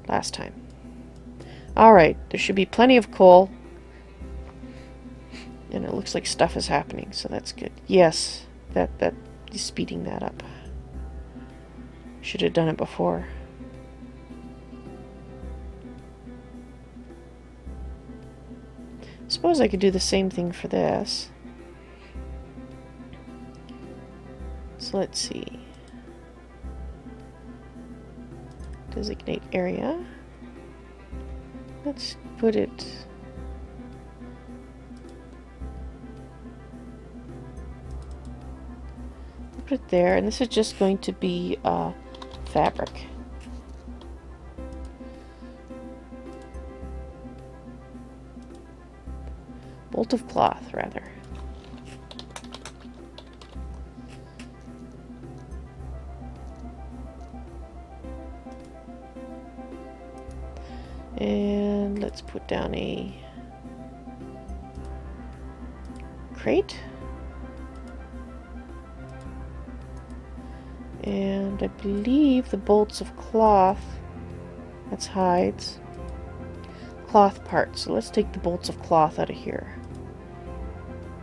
last time. Alright, there should be plenty of coal, and it looks like stuff is happening, so that's good. Yes, that is speeding that up. Should have done it before. Suppose I could do the same thing for this. So let's see. Designate area. Let's put it... Put it there, and this is just going to be fabric. Bolt of cloth, rather. And let's put down a crate. And I believe the bolts of cloth, that's hides, cloth parts. So let's take the bolts of cloth out of here,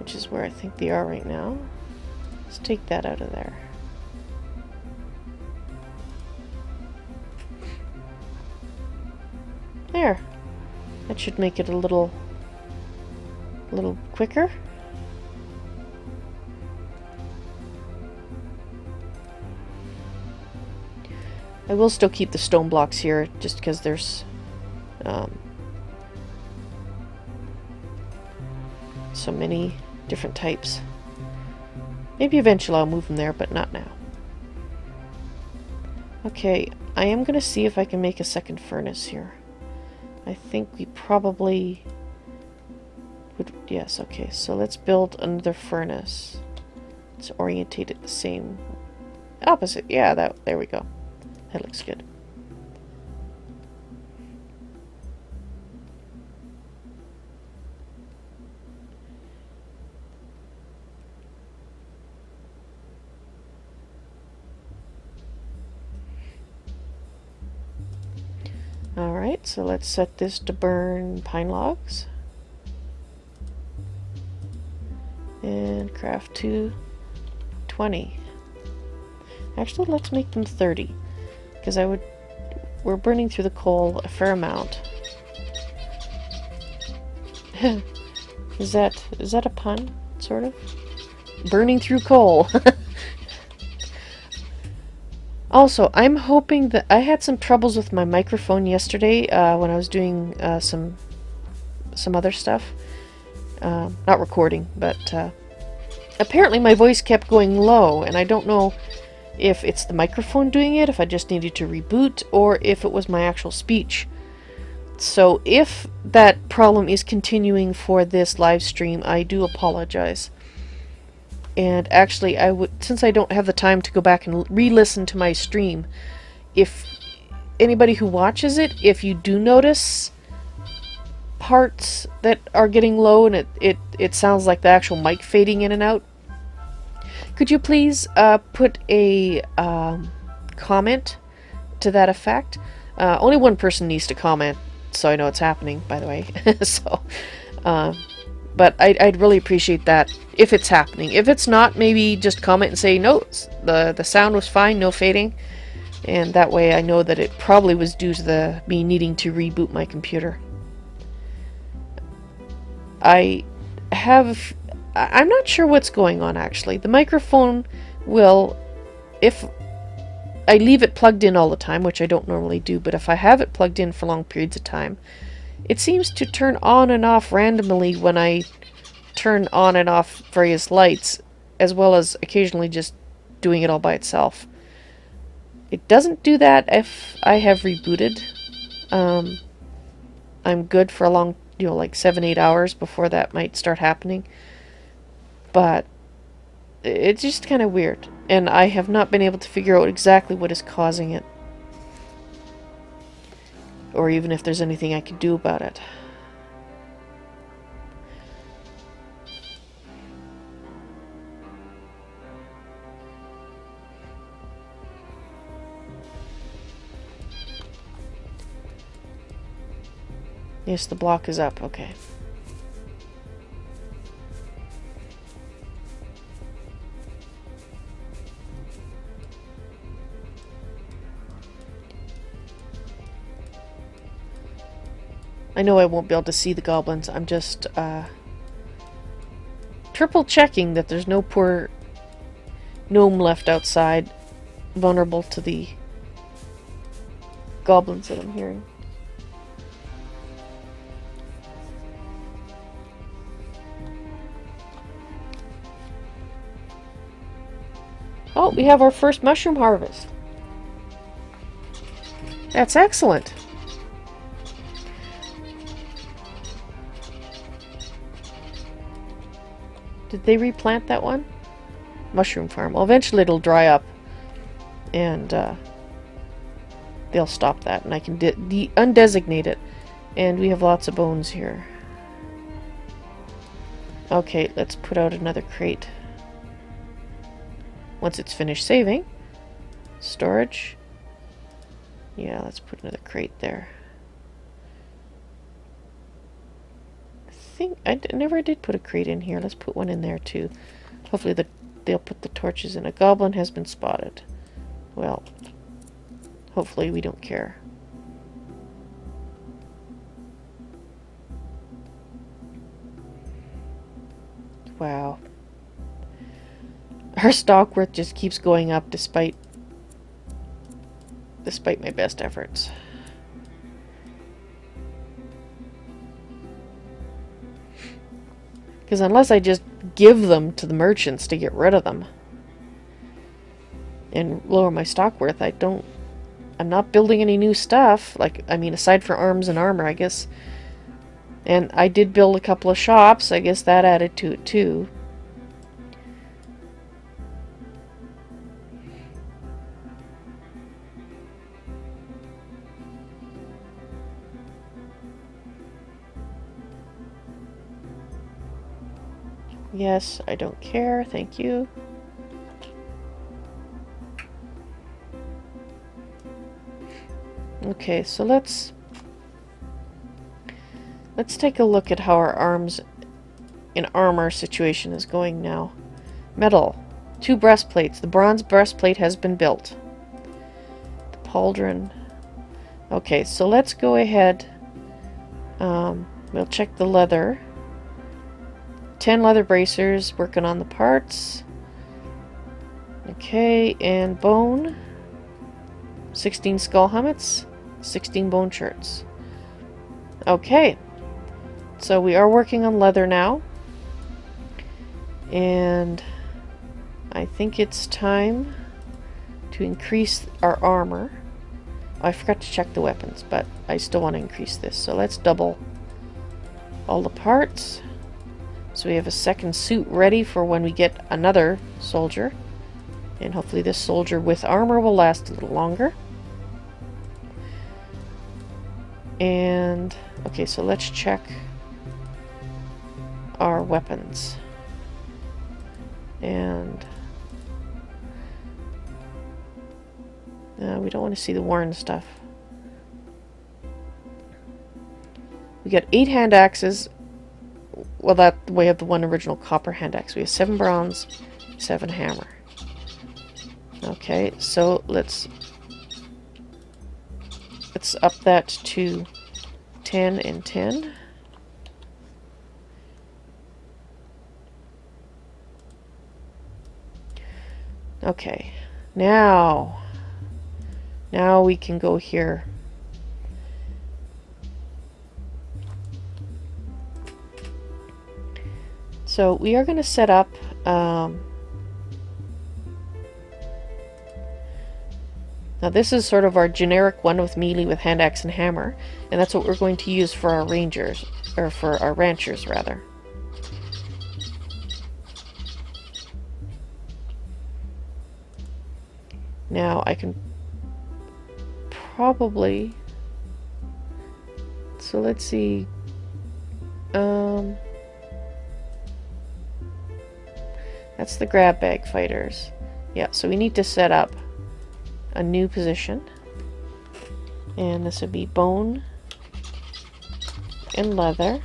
which is where I think they are right now. Let's take that out of there. There. That should make it a little quicker. I will still keep the stone blocks here, just because there's so many different types. Maybe eventually I'll move them there, but not now. Okay, I am going to see if I can make a second furnace here. I think we probably would... Yes, okay, so let's build another furnace. Let's orientate it the same... Opposite, yeah, there we go. That looks good. Alright, so let's set this to burn pine logs. And craft to 20. Actually, let's make them 30. Because we're burning through the coal a fair amount. Is that a pun, sort of? Burning through coal. Also, I'm hoping that I had some troubles with my microphone yesterday when I was doing some other stuff. Not recording, but apparently my voice kept going low, and I don't know if it's the microphone doing it, if I just needed to reboot, or if it was my actual speech. So if that problem is continuing for this live stream, I do apologize. And actually, since I don't have the time to go back and re-listen to my stream, if anybody who watches it, if you do notice parts that are getting low and it sounds like the actual mic fading in and out, could you please put a comment to that effect? Only one person needs to comment, so I know it's happening, by the way. So, but I'd really appreciate that if it's happening. If it's not, maybe just comment and say, no, the sound was fine, no fading. And that way I know that it probably was due to me needing to reboot my computer. I'm not sure what's going on, actually. The microphone will, if I leave it plugged in all the time, which I don't normally do, but if I have it plugged in for long periods of time, it seems to turn on and off randomly when I turn on and off various lights, as well as occasionally just doing it all by itself. It doesn't do that if I have rebooted. I'm good for a long, like 7-8 hours before that might start happening. But it's just kind of weird, and I have not been able to figure out exactly what is causing it, or even if there's anything I could do about it. Yes, the block is up. Okay. I know I won't be able to see the goblins. I'm just triple checking that there's no poor gnome left outside, vulnerable to the goblins that I'm hearing. Oh, we have our first mushroom harvest. That's excellent. Did they replant that one? Mushroom farm. Well, eventually it'll dry up, and they'll stop that, and I can undesignate it. And we have lots of bones here. Okay, let's put out another crate. Once it's finished saving. Storage. Yeah, let's put another crate there. I never did put a crate in here. Let's put one in there too. Hopefully they'll put the torches in. A goblin has been spotted. Well, hopefully we don't care. Wow. Our stock worth just keeps going up despite my best efforts. Because unless I just give them to the merchants to get rid of them and lower my stock worth, I'm not building any new stuff. Like, I mean, aside for arms and armor, I guess. And I did build a couple of shops. I guess that added to it too. Yes, I don't care. Thank you. Okay, so let's take a look at how our arms and armor situation is going now. Metal. 2 breastplates. The bronze breastplate has been built. The pauldron. Okay, so let's go ahead. We'll check the leather. 10 leather bracers, working on the parts. Okay, and bone. 16 skull helmets, 16 bone shirts. Okay, so we are working on leather now, and I think it's time to increase our armor. I forgot to check the weapons, but I still want to increase this, so let's double all the parts. So we have a second suit ready for when we get another soldier. And hopefully this soldier with armor will last a little longer. And, okay, so let's check our weapons. And we don't want to see the worn stuff. We got 8 hand axes. Well, that we have the one original copper hand axe. We have 7 bronze, 7 hammer. Okay, so let's up that to 10 and 10. Okay, now we can go here. So we are going to set up now this is sort of our generic one with melee with hand axe and hammer, and that's what we're going to use for our rangers, or for our ranchers rather. Now I can probably, so let's see, that's the grab bag fighters. Yeah, so we need to set up a new position, and this would be bone and leather.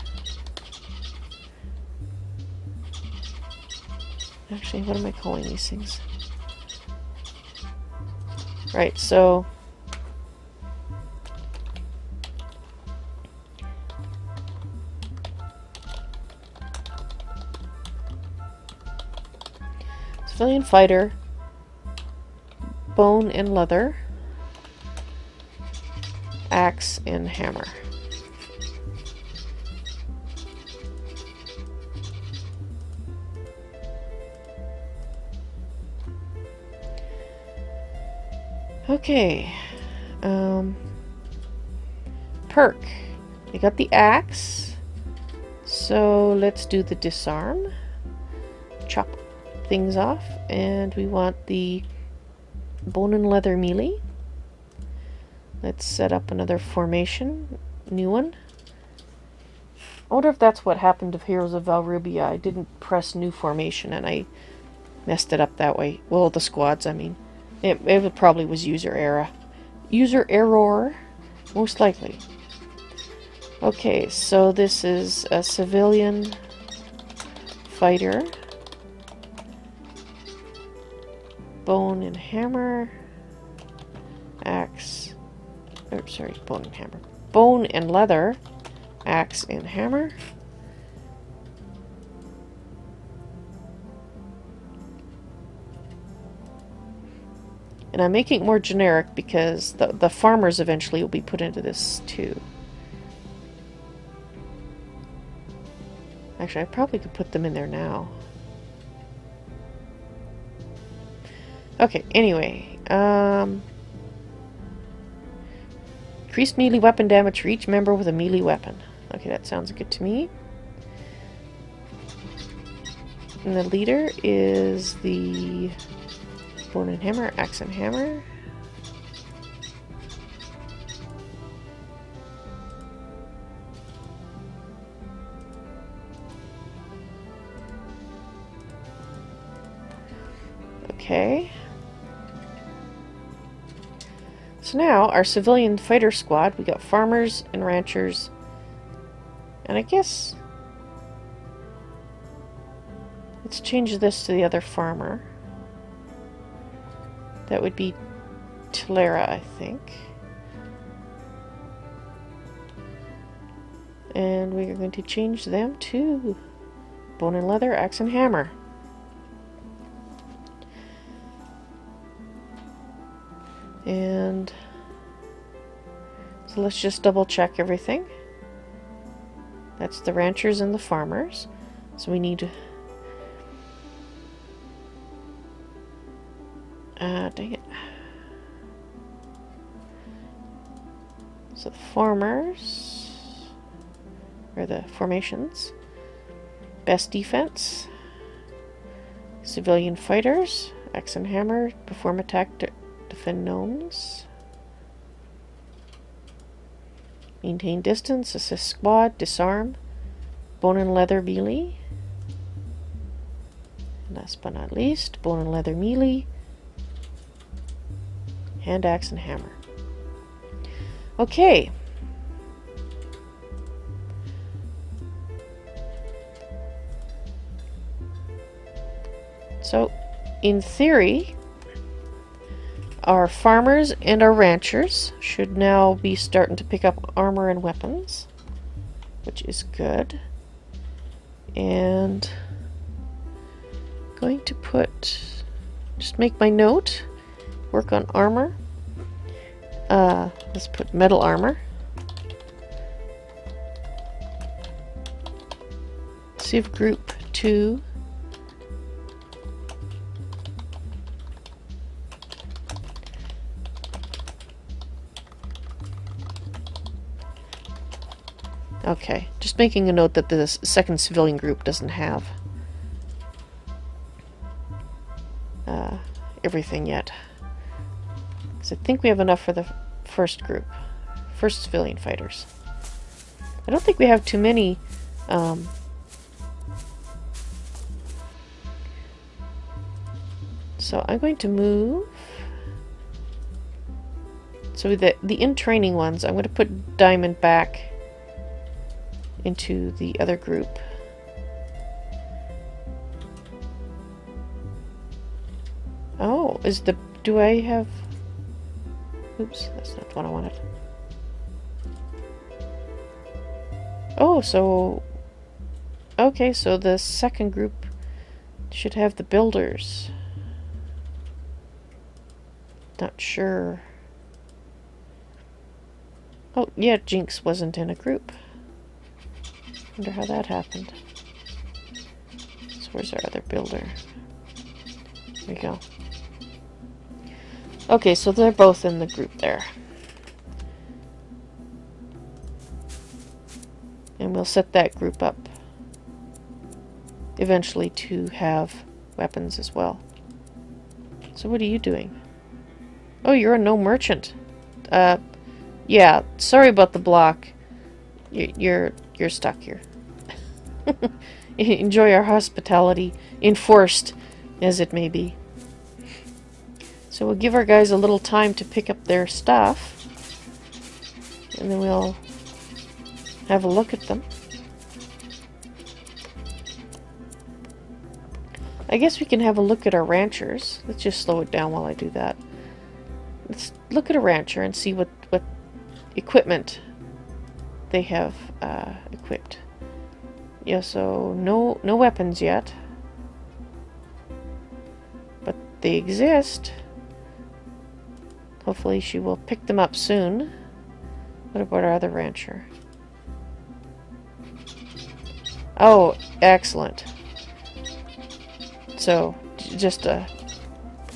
Actually, what am I calling these things? Right, so civilian fighter, bone and leather, axe and hammer. Okay, perk. We got the axe, so let's do the disarm. Chop things off, and we want the bone and leather melee. Let's set up another formation, new one. I wonder if that's what happened to Heroes of Valrubia. I didn't press new formation and I messed it up that way. Well, the squads, I mean. It probably was user error. User error, most likely. Okay, so this is a civilian fighter. Bone and hammer. Axe. Oh, sorry, bone and hammer. Bone and leather. Axe and hammer. And I'm making it more generic because the farmers eventually will be put into this too. Actually, I probably could put them in there now. Okay, anyway. Increased melee weapon damage for each member with a melee weapon. Okay, that sounds good to me. And the leader is the bone and hammer, axe and hammer. Okay. So now, our civilian fighter squad, we got farmers and ranchers. And I guess let's change this to the other farmer. That would be Tilera, I think. And we are going to change them to bone and leather, axe and hammer. And so let's just double check everything. That's the ranchers and the farmers. So we need... dang it. So the farmers, or the formations. Best defense. Civilian fighters. Axe and hammer. Perform attack to defend gnomes. Maintain distance. Assist squad. Disarm. Bone and leather melee. Last but not least, bone and leather melee. Hand axe and hammer. Okay. So, in theory, our farmers and our ranchers should now be starting to pick up armor and weapons, which is good. And going to just make my note, work on armor. Let's put metal armor. Civ group 2. Okay, just making a note that the second civilian group doesn't have everything yet. Because I think we have enough for the first group. First civilian fighters. I don't think we have too many so I'm going to move. So the in training ones, I'm going to put Diamond back into the other group. Oh, do I have... Oops, that's not what I wanted. Oh, so... Okay, so the second group should have the builders. Not sure. Oh, yeah, Jinx wasn't in a group. Wonder how that happened. So where's our other builder? There we go. Okay, so they're both in the group there. And we'll set that group up eventually to have weapons as well. So what are you doing? Oh, you're a gnome merchant. Yeah, sorry about the block. You're stuck here. Enjoy our hospitality, enforced as it may be. So we'll give our guys a little time to pick up their stuff, and then we'll have a look at them. I guess we can have a look at our ranchers. Let's just slow it down while I do that. Let's look at a rancher and see what equipment they have equipped. Yeah, so no weapons yet, but they exist. Hopefully she will pick them up soon. What about our other rancher? Oh, excellent. So just a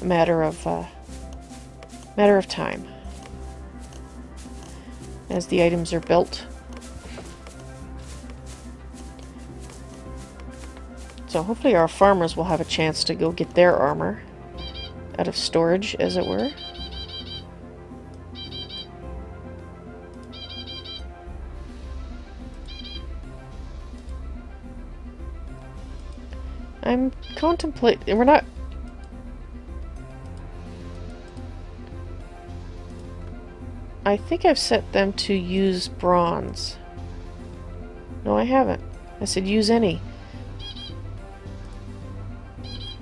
matter of time as the items are built. So hopefully our farmers will have a chance to go get their armor out of storage, as it were. I'm contemplating... We're not... I think I've set them to use bronze. No, I haven't. I said use any.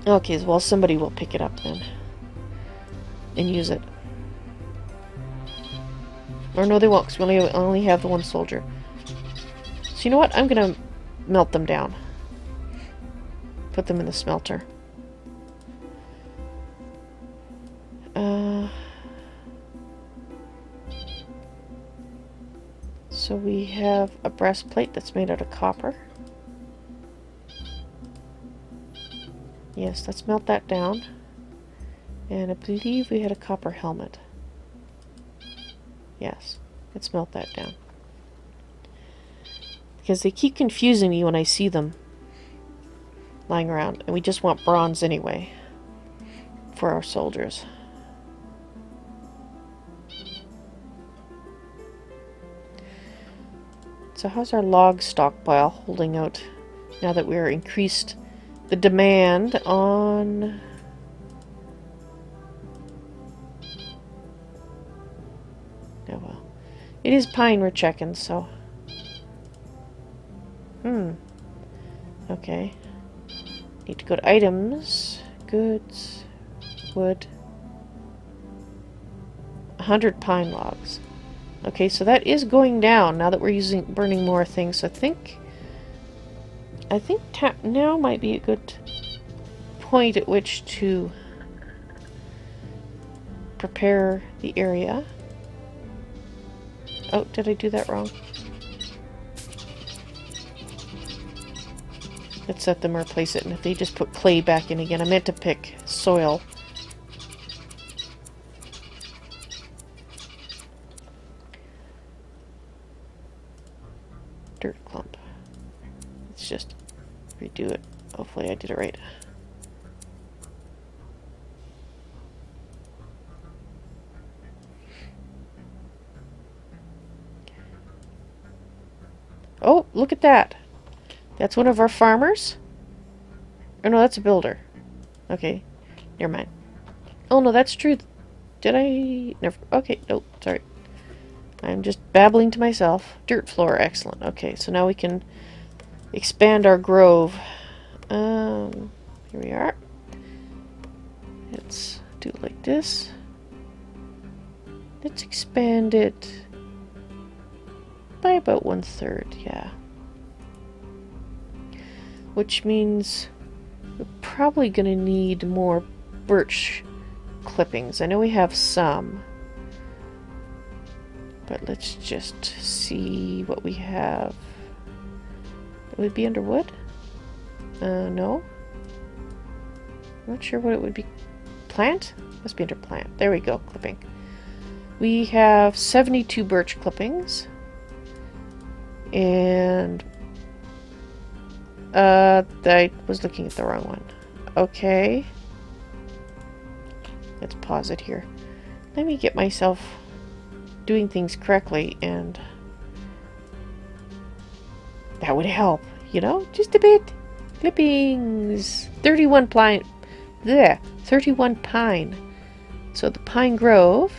Okay, well, somebody will pick it up then. And use it. Or no, they won't, because we only have the one soldier. So you know what? I'm going to melt them down. Put them in the smelter. So we have a breastplate that's made out of copper. Yes, let's melt that down. And I believe we had a copper helmet. Yes, let's melt that down. Because they keep confusing me when I see them lying around. And we just want bronze anyway for our soldiers. So how's our log stockpile holding out now that we're increased the demand on... Oh well. It is pine we're checking, so... Okay. Need to go to items, goods, wood. 100 pine logs. Okay, so that is going down now that we're burning more things. So I think now might be a good point at which to prepare the area. Oh, did I do that wrong? Let's set them replace it, and if they just put clay back in again. I meant to pick soil. Dirt clump. Let's just redo it. Hopefully I did it right. Oh, look at that. That's one of our farmers? Oh no, that's a builder. Okay, never mind. Oh no, that's true. Did I... Never... Okay, nope, sorry. I'm just babbling to myself. Dirt floor, excellent. Okay, so now we can expand our grove. Here we are. Let's do it like this. Let's expand it by about 1/3, yeah. Which means we're probably going to need more birch clippings. I know we have some. But let's just see what we have. Would it be under wood? No. I'm not sure what it would be. Plant? Must be under plant. There we go, clipping. We have 72 birch clippings. And... I was looking at the wrong one. Okay. Let's pause it here. Let me get myself doing things correctly, and that would help, you know, just a bit. Clippings. 31 pine. There, 31 pine. So the pine grove.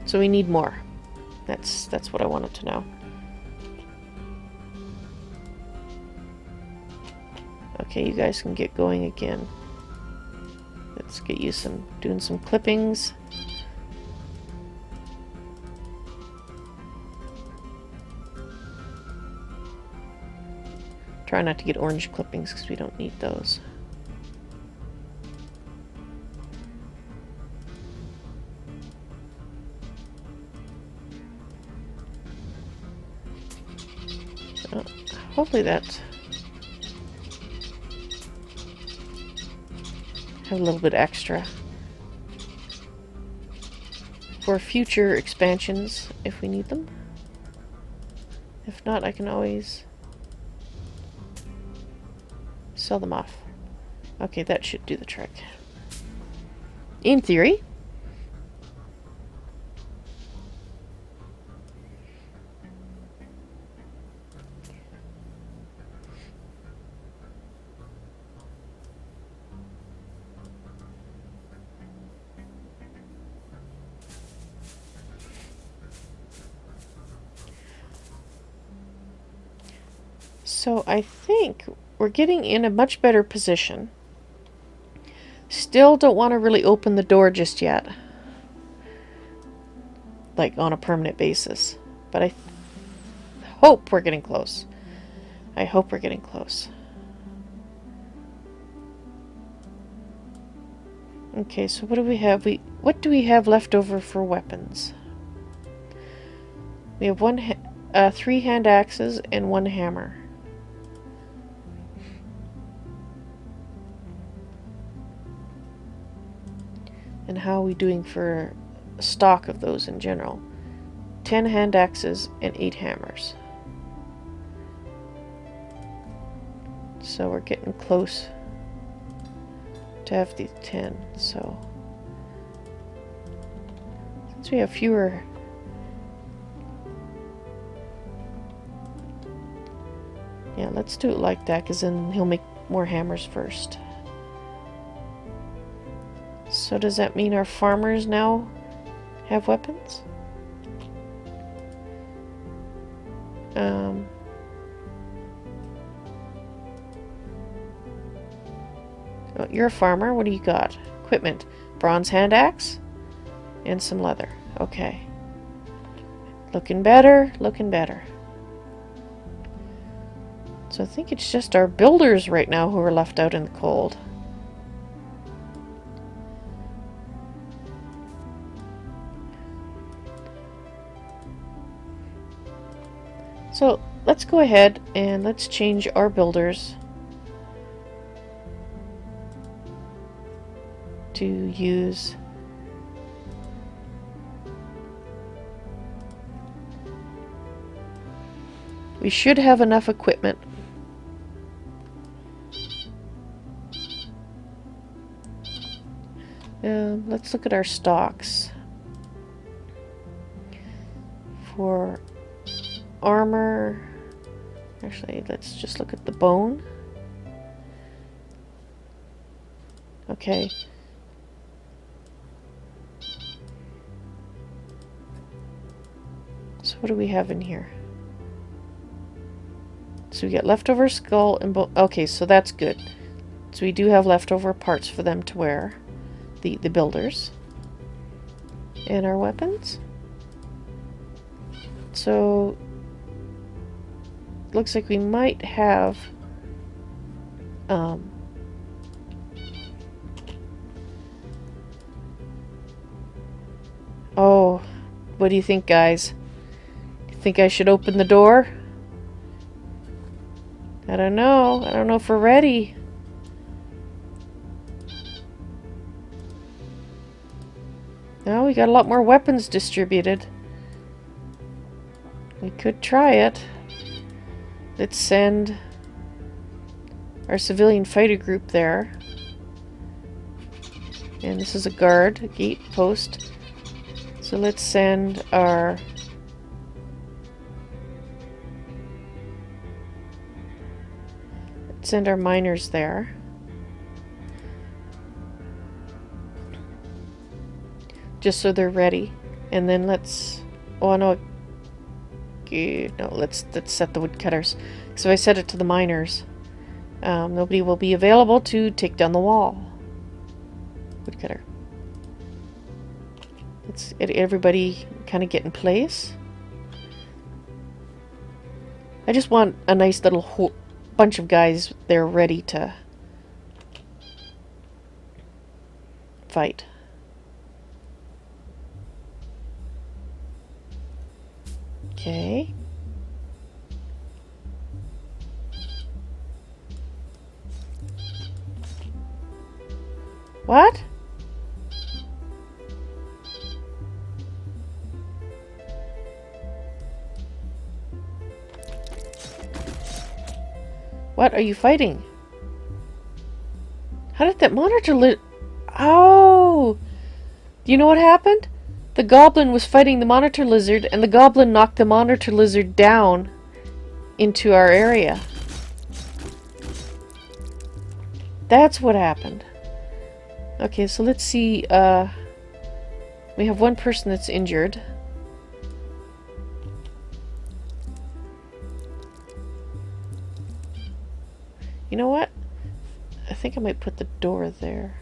So we need more. That's what I wanted to know. Okay, you guys can get going again. Let's get you doing some clippings. Try not to get orange clippings because we don't need those. Hopefully that have a little bit extra for future expansions if we need them. If not, I can always sell them off. Okay, that should do the trick. In theory. So I think we're getting in a much better position. Still don't want to really open the door just yet. Like on a permanent basis. But I hope we're getting close. I hope we're getting close. Okay, so what do we have? What do we have left over for weapons? We have 3 hand axes and 1 hammer. And how are we doing for stock of those in general? 10 hand axes and 8 hammers. So we're getting close to have the 10. So since we have fewer, yeah, let's do it like that, because then he'll make more hammers first. So does that mean our farmers now have weapons? Oh, you're a farmer. What do you got? Equipment. Bronze hand axe and some leather. Okay. Looking better, looking better. So I think it's just our builders right now who are left out in the cold. So let's go ahead and let's change our builders to use we should have enough equipment. Let's look at our stocks. For armor, actually, let's just look at the bone. Okay. So what do we have in here? So we get leftover skull and bone. Okay, so that's good. So we do have leftover parts for them to wear. The builders. And our weapons. So looks like we might have oh, what do you think, guys? You think I should open the door? I don't know. I don't know if we're ready. No, we got a lot more weapons distributed. We could try it. Let's send our civilian fighter group there. And this is a guard, a gate post. So let's send our miners there. Just so they're ready. And then let's let's set the woodcutters. So I set it to the miners. Nobody will be available to take down the wall. Woodcutter. Let's everybody kind of get in place. I just want a nice little bunch of guys there ready to fight. Okay. What? What are you fighting? How did that monitor Oh! Do you know what happened? The goblin was fighting the monitor lizard, and the goblin knocked the monitor lizard down into our area. That's what happened. Okay, so let's see. We have one person that's injured. You know what? I think I might put the door there.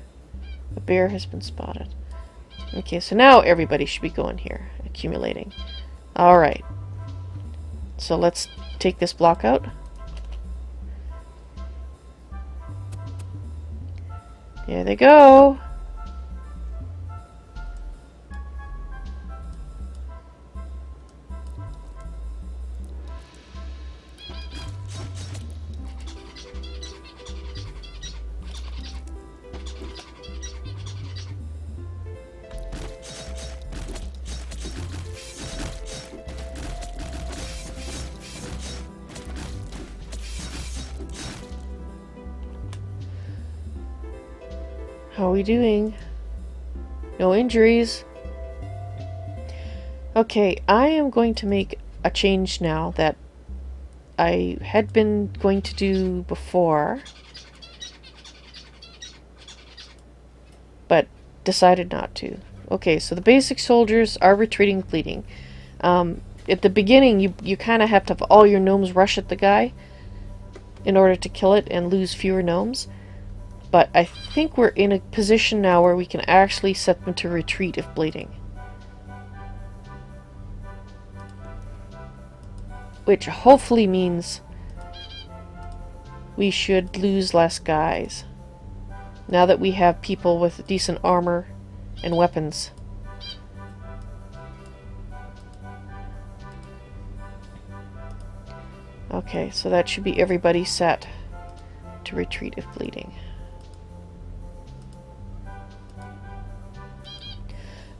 A bear has been spotted. Okay, so now everybody should be going here, accumulating. Alright. So let's take this block out. There they go. How are we doing? No injuries. Okay, I am going to make a change now that I had been going to do before, but decided not to. Okay, so the basic soldiers are retreating, bleeding. At the beginning, you kind of have to have all your gnomes rush at the guy in order to kill it and lose fewer gnomes. But I think we're in a position now where we can actually set them to retreat if bleeding. Which hopefully means we should lose less guys. Now that we have people with decent armor and weapons. Okay, so that should be everybody set to retreat if bleeding.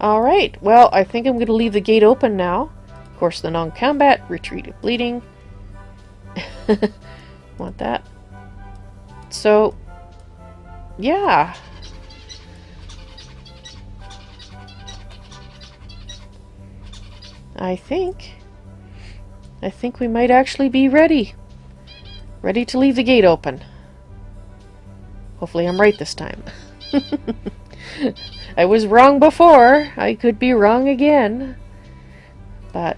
Alright, well, I think I'm going to leave the gate open now. Of course, the non-combat, retreat if bleeding. Want that. So, yeah. I think we might actually be ready. Ready to leave the gate open. Hopefully I'm right this time. I was wrong before. I could be wrong again. But...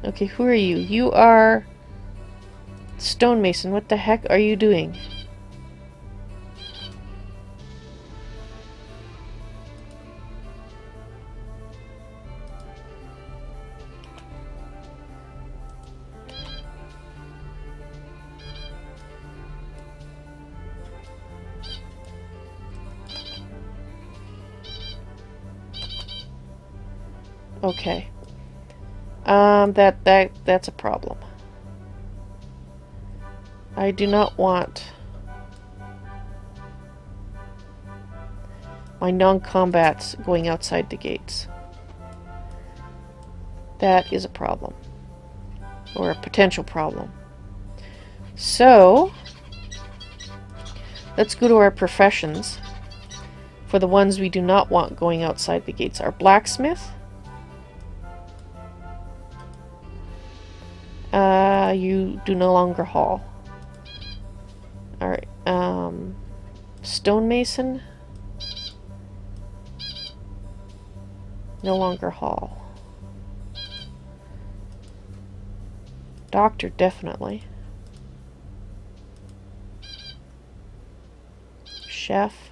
okay, who are you? You are... stonemason. What the heck are you doing? Okay. That's a problem. I do not want my non-combats going outside the gates. That is a problem. Or a potential problem. So, let's go to our professions. For the ones we do not want going outside the gates. Our blacksmith. You do no longer haul. Alright, stonemason. No longer haul. Doctor, definitely. Chef.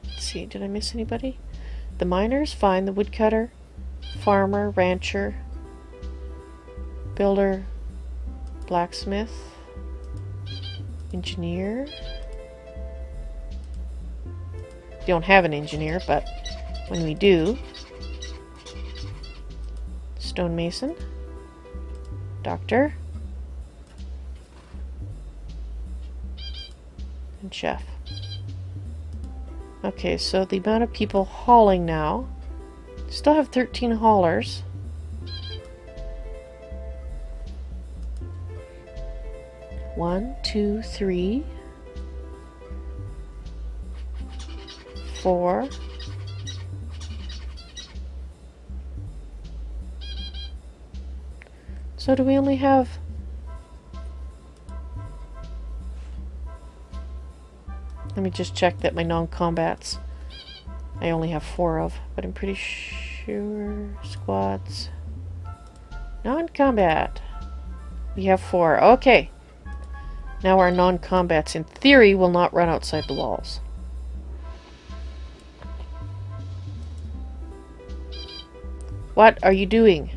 Let's see, did I miss anybody? The miner's fine, the woodcutter, farmer, rancher, builder, blacksmith, engineer. We don't have an engineer, but when we do, stonemason, doctor, and chef. Okay, so the amount of people hauling now, still have 13 haulers. One, two, three, 4. So do we only have... let me just check that my non-combats I only have 4 of, but I'm pretty sure squads. Non-combat. We have 4. Okay. Now our non-combats in theory will not run outside the walls. What are you doing?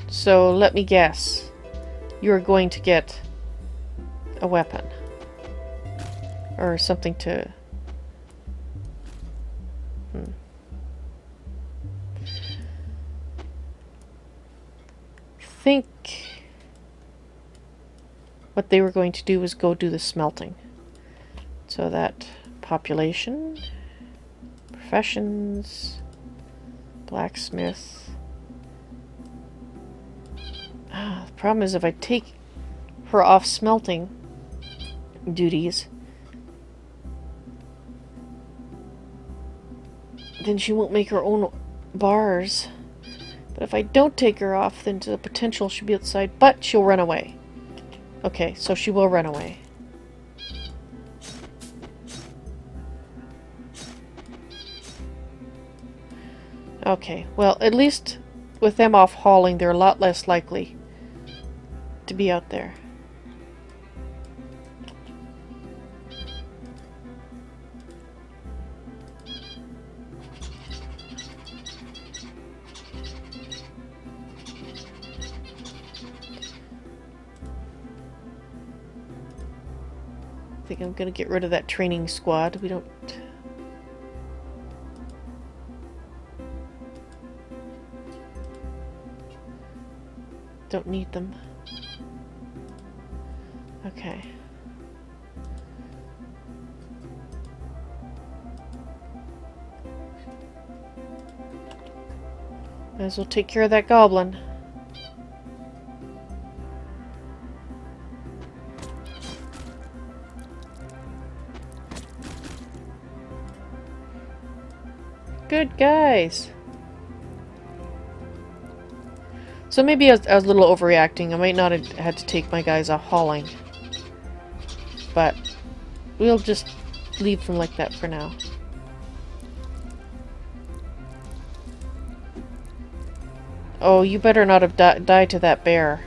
So let me guess. You're going to get a weapon. Or something to... think what they were going to do was go do the smelting. So that population, professions, blacksmith. The problem is if I take her off smelting duties, then she won't make her own bars. But if I don't take her off, then the potential should be outside, but she'll run away. Okay, so she will run away. Okay, well, at least with them off hauling, they're a lot less likely to be out there. I think I'm gonna get rid of that training squad. We don't need them. Okay. Might as well take care of that goblin. Good guys. So maybe I was a little overreacting. I might not have had to take my guys off hauling. But we'll just leave them like that for now. Oh, you better not have died to that bear.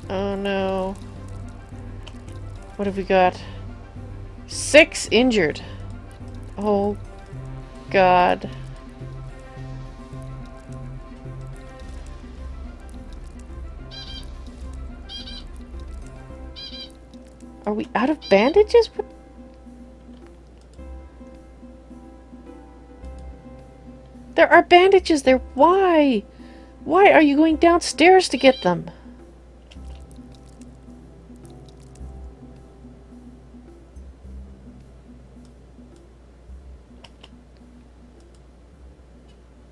Oh no. What have we got? 6 injured. Oh God. Are we out of bandages? What? There are bandages there. Why? Why are you going downstairs to get them?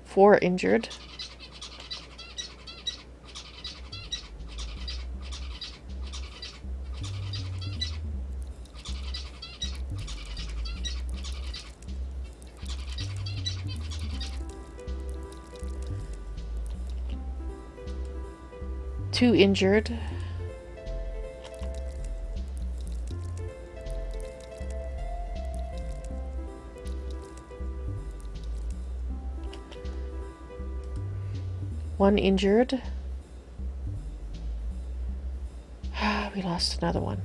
Four injured. Two injured. One injured. We lost another one.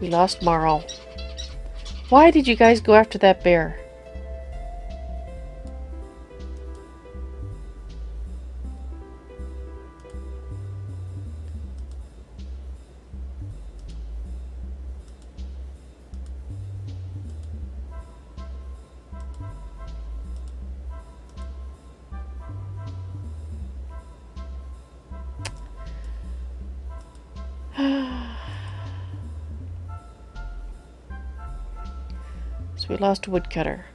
We lost Marl. Why did you guys go after that bear? So we lost a woodcutter.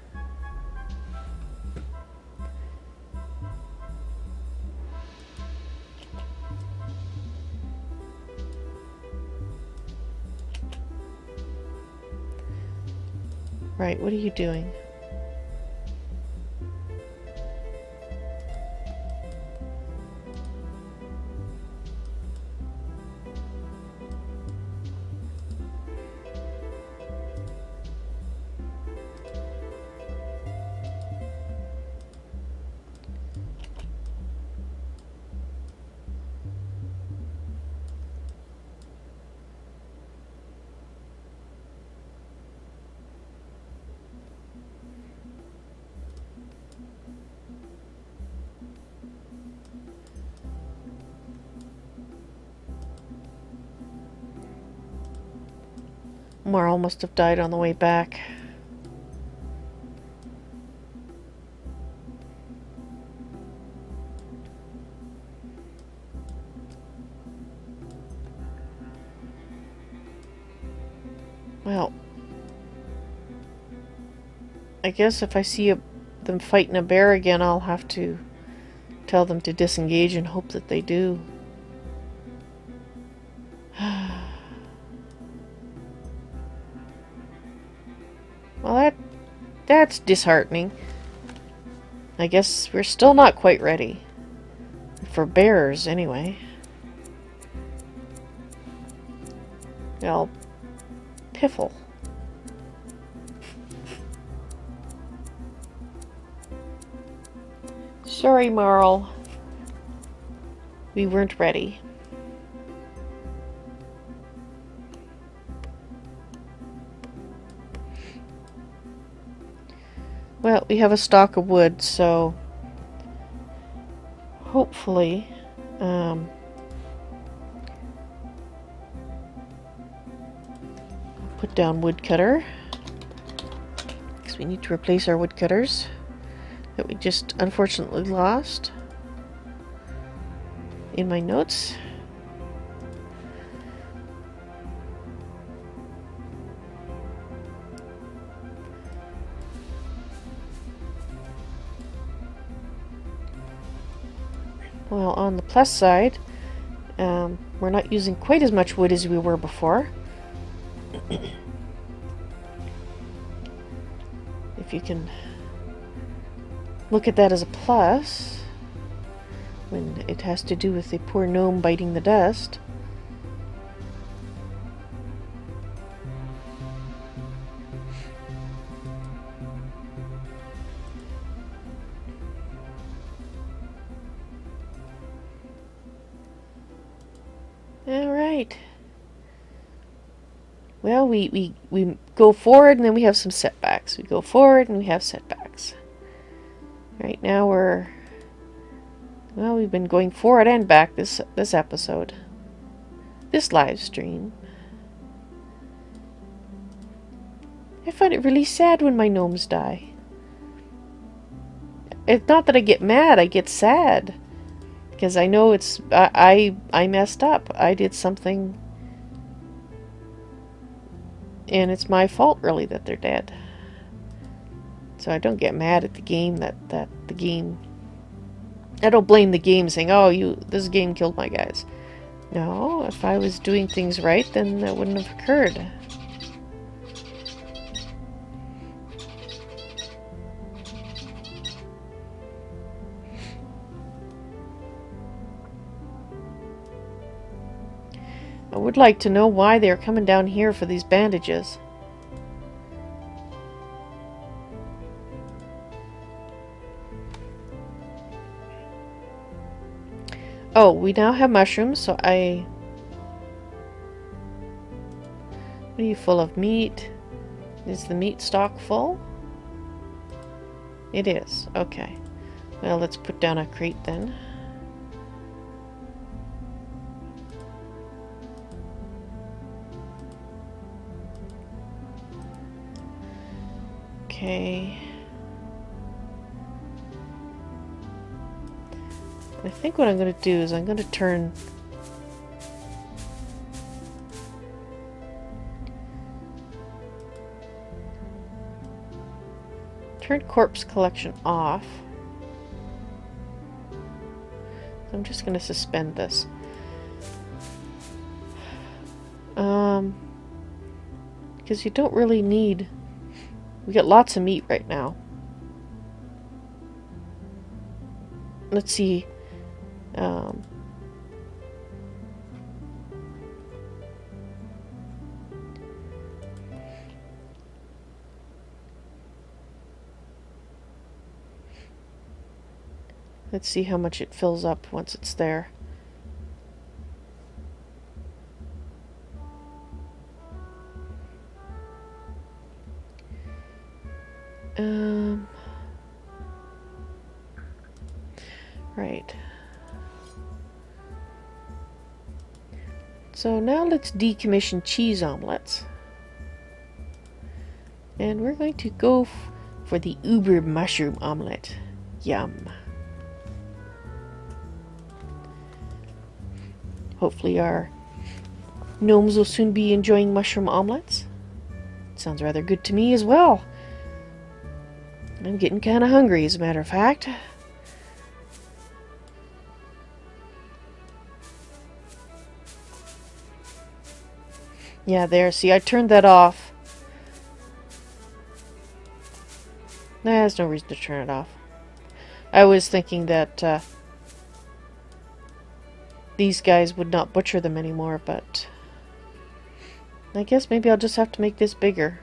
Right, what are you doing? Marl must have died on the way back. Well, I guess if I see them fighting a bear again, I'll have to tell them to disengage and hope that they do. Well, that's disheartening. I guess we're still not quite ready. For bears, anyway. Well, piffle. Sorry, Marl. We weren't ready. Well, we have a stock of wood, so hopefully put down woodcutter, because we need to replace our woodcutters that we just unfortunately lost in my notes. Well, on the plus side, we're not using quite as much wood as we were before. If you can look at that as a plus, when it has to do with the poor gnome biting the dust. Alright. Well, we go forward and then we have some setbacks. We go forward and we have setbacks. Right now we've been going forward and back this episode. This live stream. I find it really sad when my gnomes die. It's not that I get mad, I get sad. Because I know I messed up. I did something, and it's my fault really that they're dead. So I don't get mad at the game that the game. I don't blame the game saying, "Oh, this game killed my guys." No, if I was doing things right, then that wouldn't have occurred. I would like to know why they're coming down here for these bandages. Oh, we now have mushrooms, so What are you full of? Meat? Is the meat stock full? It is. Okay. Well, let's put down a crate then. Okay. I think what I'm going to do is I'm going to turn corpse collection off. I'm just going to suspend this. Because you don't really need... We got lots of meat right now. Let's see. Let's see how much it fills up once it's there. Right. So now let's decommission cheese omelettes. And we're going to go for the uber mushroom omelette. Yum. Hopefully our gnomes will soon be enjoying mushroom omelettes. Sounds rather good to me as well. I'm getting kind of hungry, as a matter of fact. Yeah, there. See, I turned that off. Nah, there's no reason to turn it off. I was thinking that these guys would not butcher them anymore, but I guess maybe I'll just have to make this bigger.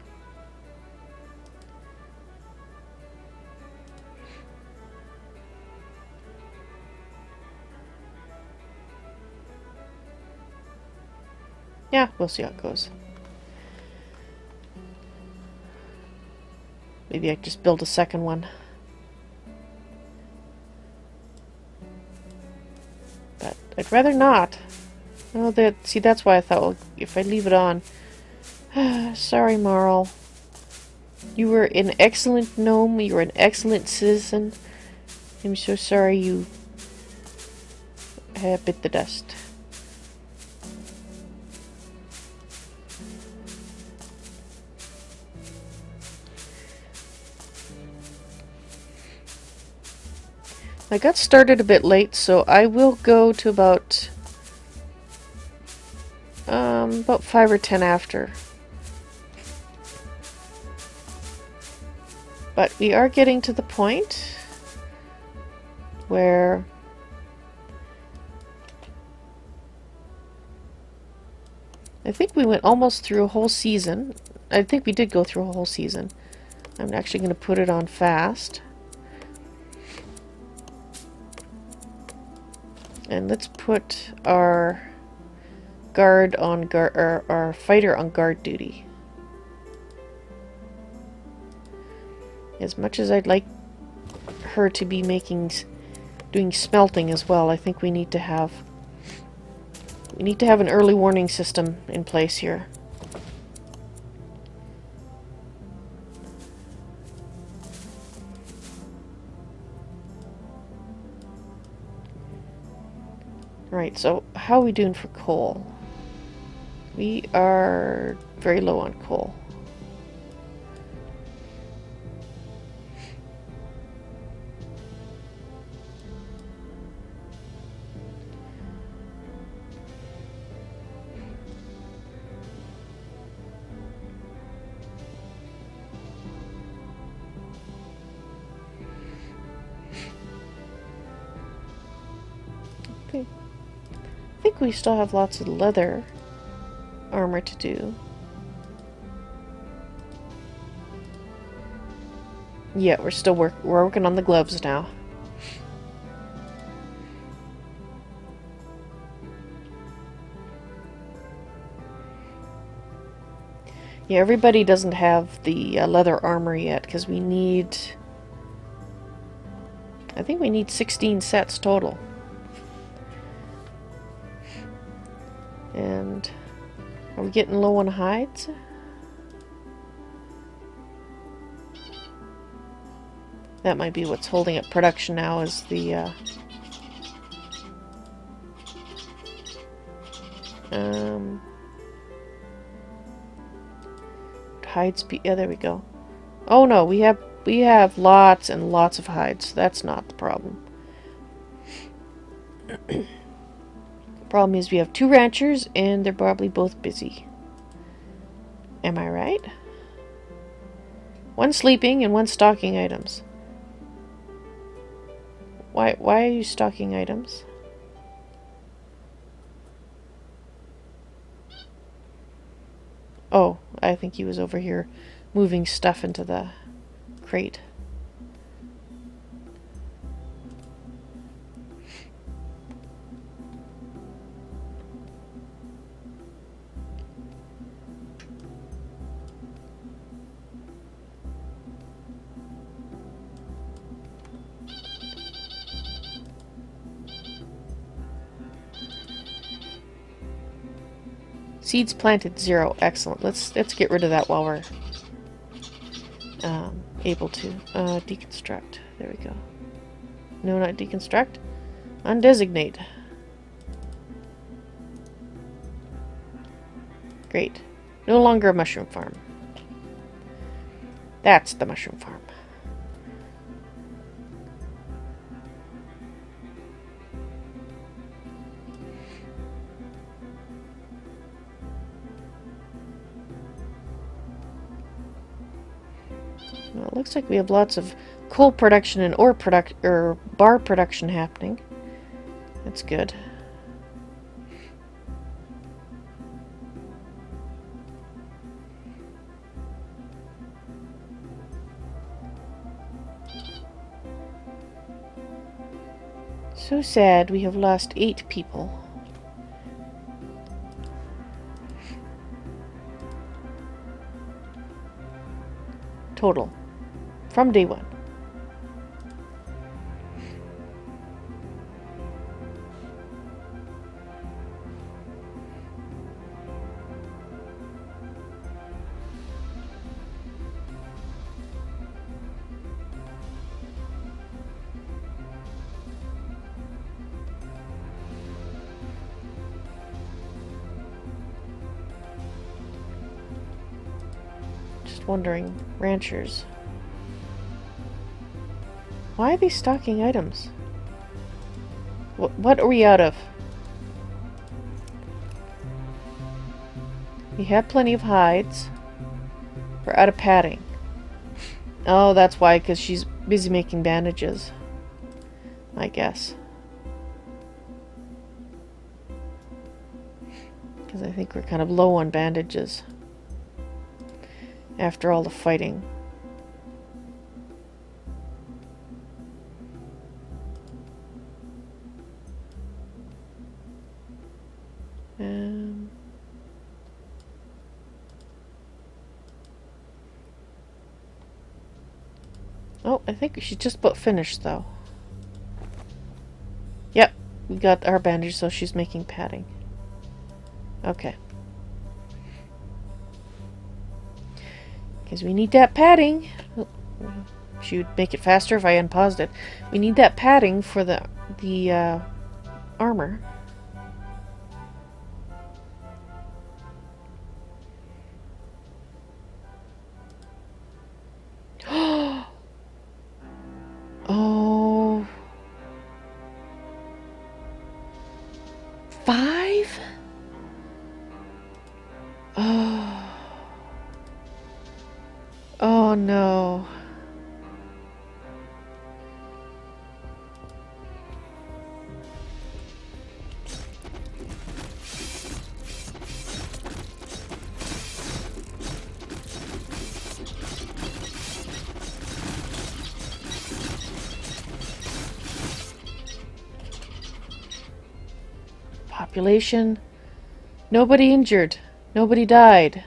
Yeah, we'll see how it goes. Maybe I just build a second one. But I'd rather not. Oh, see, that's why I thought, well, if I leave it on... Sorry, Marl. You were an excellent gnome. You were an excellent citizen. I'm so sorry you bit the dust. I got started a bit late, so I will go to about 5 or 10 after. But we are getting to the point where I think we went almost through a whole season. I think we did go through a whole season. I'm actually going to put it on fast. And let's put our guard on our fighter on guard duty. As much as I'd like her to be doing smelting as well, I think we need to have an early warning system in place here. Right, so how are we doing for coal? We are very low on coal. Okay. I think we still have lots of leather armor to do. Yeah, we're working on the gloves now. Yeah, everybody doesn't have the leather armor yet because we need... I think we need 16 sets total. And are we getting low on hides? That might be what's holding up production now, is the hides. Yeah, there we go. Oh no, we have lots and lots of hides. That's not the problem. Problem is we have 2 ranchers and they're probably both busy. Am I right? One sleeping and one stocking items. Why are you stocking items? Oh, I think he was over here moving stuff into the crate. Seeds planted 0. Excellent. Let's get rid of that while we're... able to. Deconstruct. There we go. No, not deconstruct. Undesignate. Great. No longer a mushroom farm. That's the mushroom farm. Well, it looks like we have lots of coal production and bar production happening. That's good. So sad, we have lost 8 people. Total. From day 1. Just wondering, ranchers. Why are they stocking items? What are we out of? We had plenty of hides. We're out of padding. Oh, that's why, because she's busy making bandages. I guess. Because I think we're kind of low on bandages. After all the fighting. Oh, I think she's just about finished, though. Yep, we got our bandage, so she's making padding. Okay. Because we need that padding. Oh, she would make it faster if I unpaused it. We need that padding for the armor. Oh. 5? Oh. Oh no. Population. Nobody injured. Nobody died.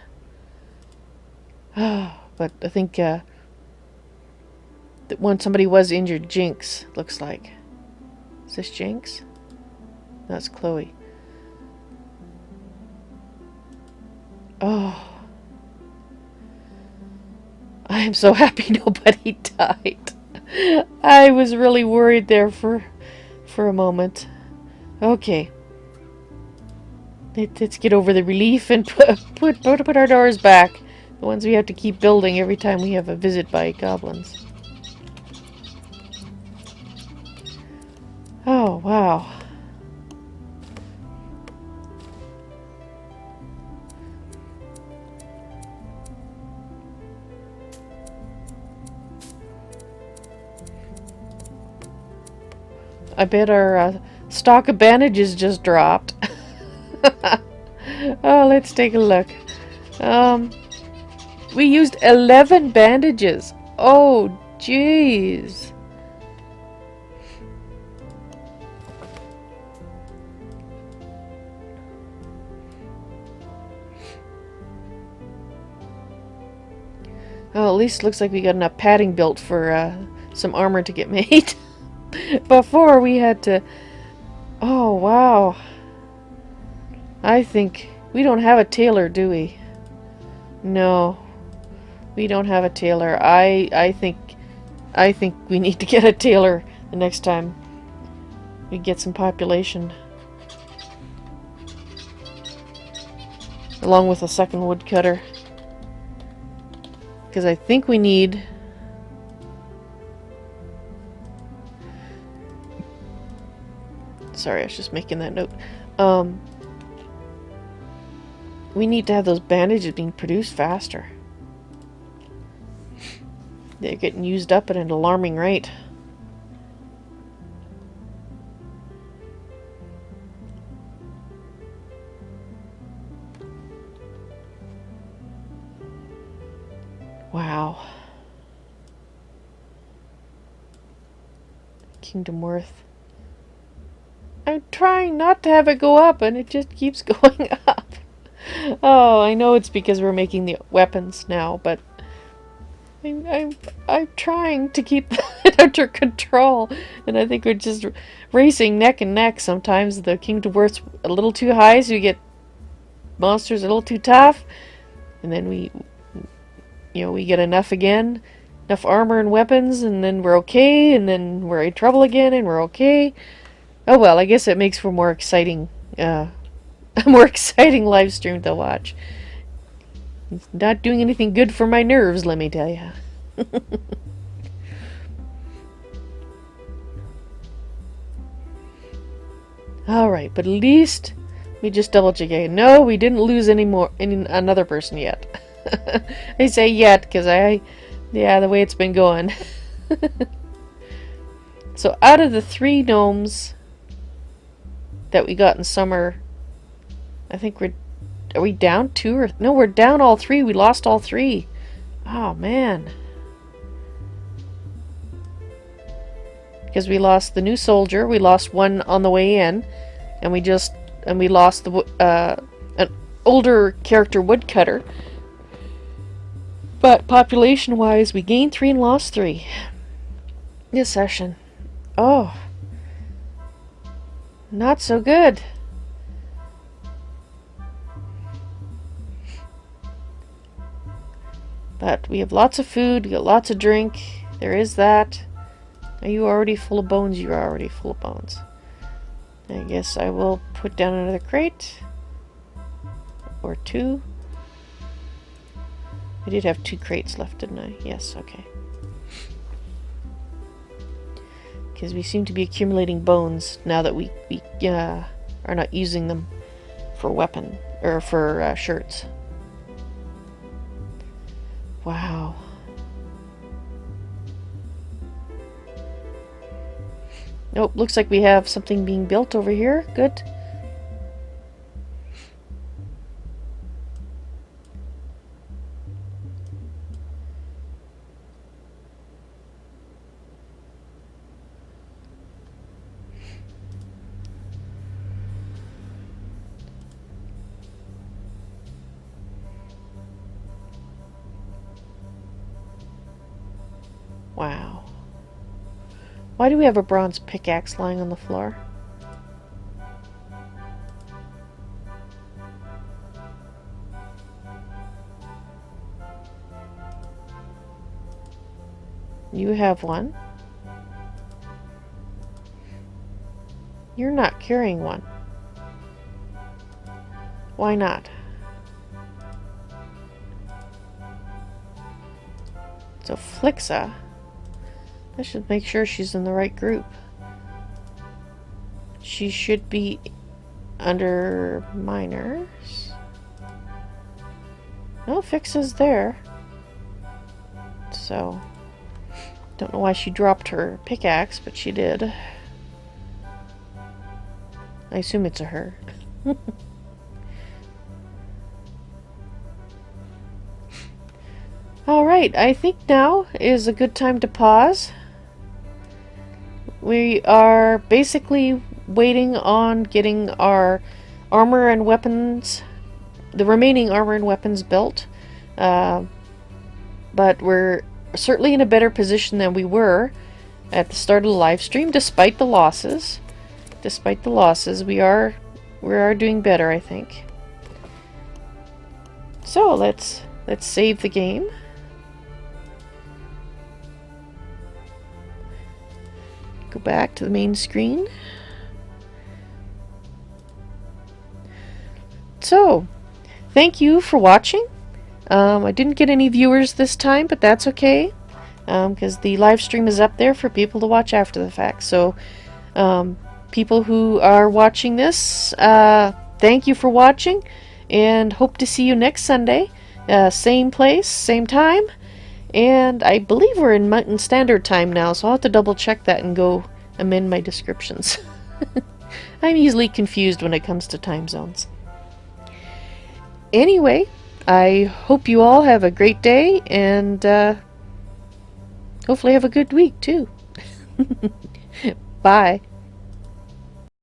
But I think that when somebody was injured, Jinx, looks like. Is this Jinx? No, it's Chloe. Oh. I am so happy nobody died. I was really worried there for a moment. Okay. Let's get over the relief and put our doors back. The ones we have to keep building every time we have a visit by goblins. Oh, wow. I bet our stock of bandages just dropped. Oh, let's take a look. We used 11 bandages. Oh, jeez. Oh, at least it looks like we got enough padding built for some armor to get made. Before we had to... Oh, wow. I think... We don't have a tailor, do we? No. We don't have a tailor. I think we need to get a tailor the next time we get some population. Along with a second woodcutter. Because I think we need... Sorry, I was just making that note. We need to have those bandages being produced faster. They're getting used up at an alarming rate. Wow. Kingdom Worth. I'm trying not to have it go up and it just keeps going up. Oh, I know it's because we're making the weapons now, but I'm trying to keep it under control, and I think we're just racing neck and neck. Sometimes the Kingdom Worth's a little too high, so you get monsters a little too tough, and then we get enough again, enough armor and weapons, and then we're okay, and then we're in trouble again, and we're okay. Oh well, I guess it makes for more exciting, a more exciting live stream to watch. It's not doing anything good for my nerves, let me tell you. Alright, but at least we just double check again. No, we didn't lose another person yet. I say yet because the way it's been going. So out of the 3 gnomes that we got in summer, I think are we down 2 or... No, we're down all 3. We lost all 3. Oh, man. Because we lost the new soldier. We lost one on the way in. And we lost an older character woodcutter. But population-wise, we gained 3 and lost 3. This session. Oh. Not so good. But we have lots of food, we got lots of drink. There is that. Are you already full of bones? You are already full of bones. I guess I will put down another crate. Or 2. I did have 2 crates left, didn't I? Yes, okay. Because we seem to be accumulating bones now that we are not using them for weapon, or for shirts. Wow. Nope, looks like we have something being built over here. Good. Wow. Why do we have a bronze pickaxe lying on the floor? You have one. You're not carrying one. Why not? So Flixa... I should make sure she's in the right group. She should be under minors. No, Fixa's there. So, don't know why she dropped her pickaxe, but she did. I assume it's a her. Alright, I think now is a good time to pause. We are basically waiting on getting our armor and weapons, the remaining armor and weapons built. But we're certainly in a better position than we were at the start of the live stream, despite the losses. Despite the losses, we are doing better, I think. So let's save the game. back to the main screen. So, thank you for watching. I didn't get any viewers this time, but that's okay, because the live stream is up there for people to watch after the fact. So, people who are watching this, thank you for watching, and hope to see you next Sunday. Same place, same time, and I believe we're in Mountain Standard Time now, so I'll have to double check that and go amend my descriptions. I'm easily confused when it comes to time zones. Anyway, I hope you all have a great day, and hopefully have a good week too. Bye.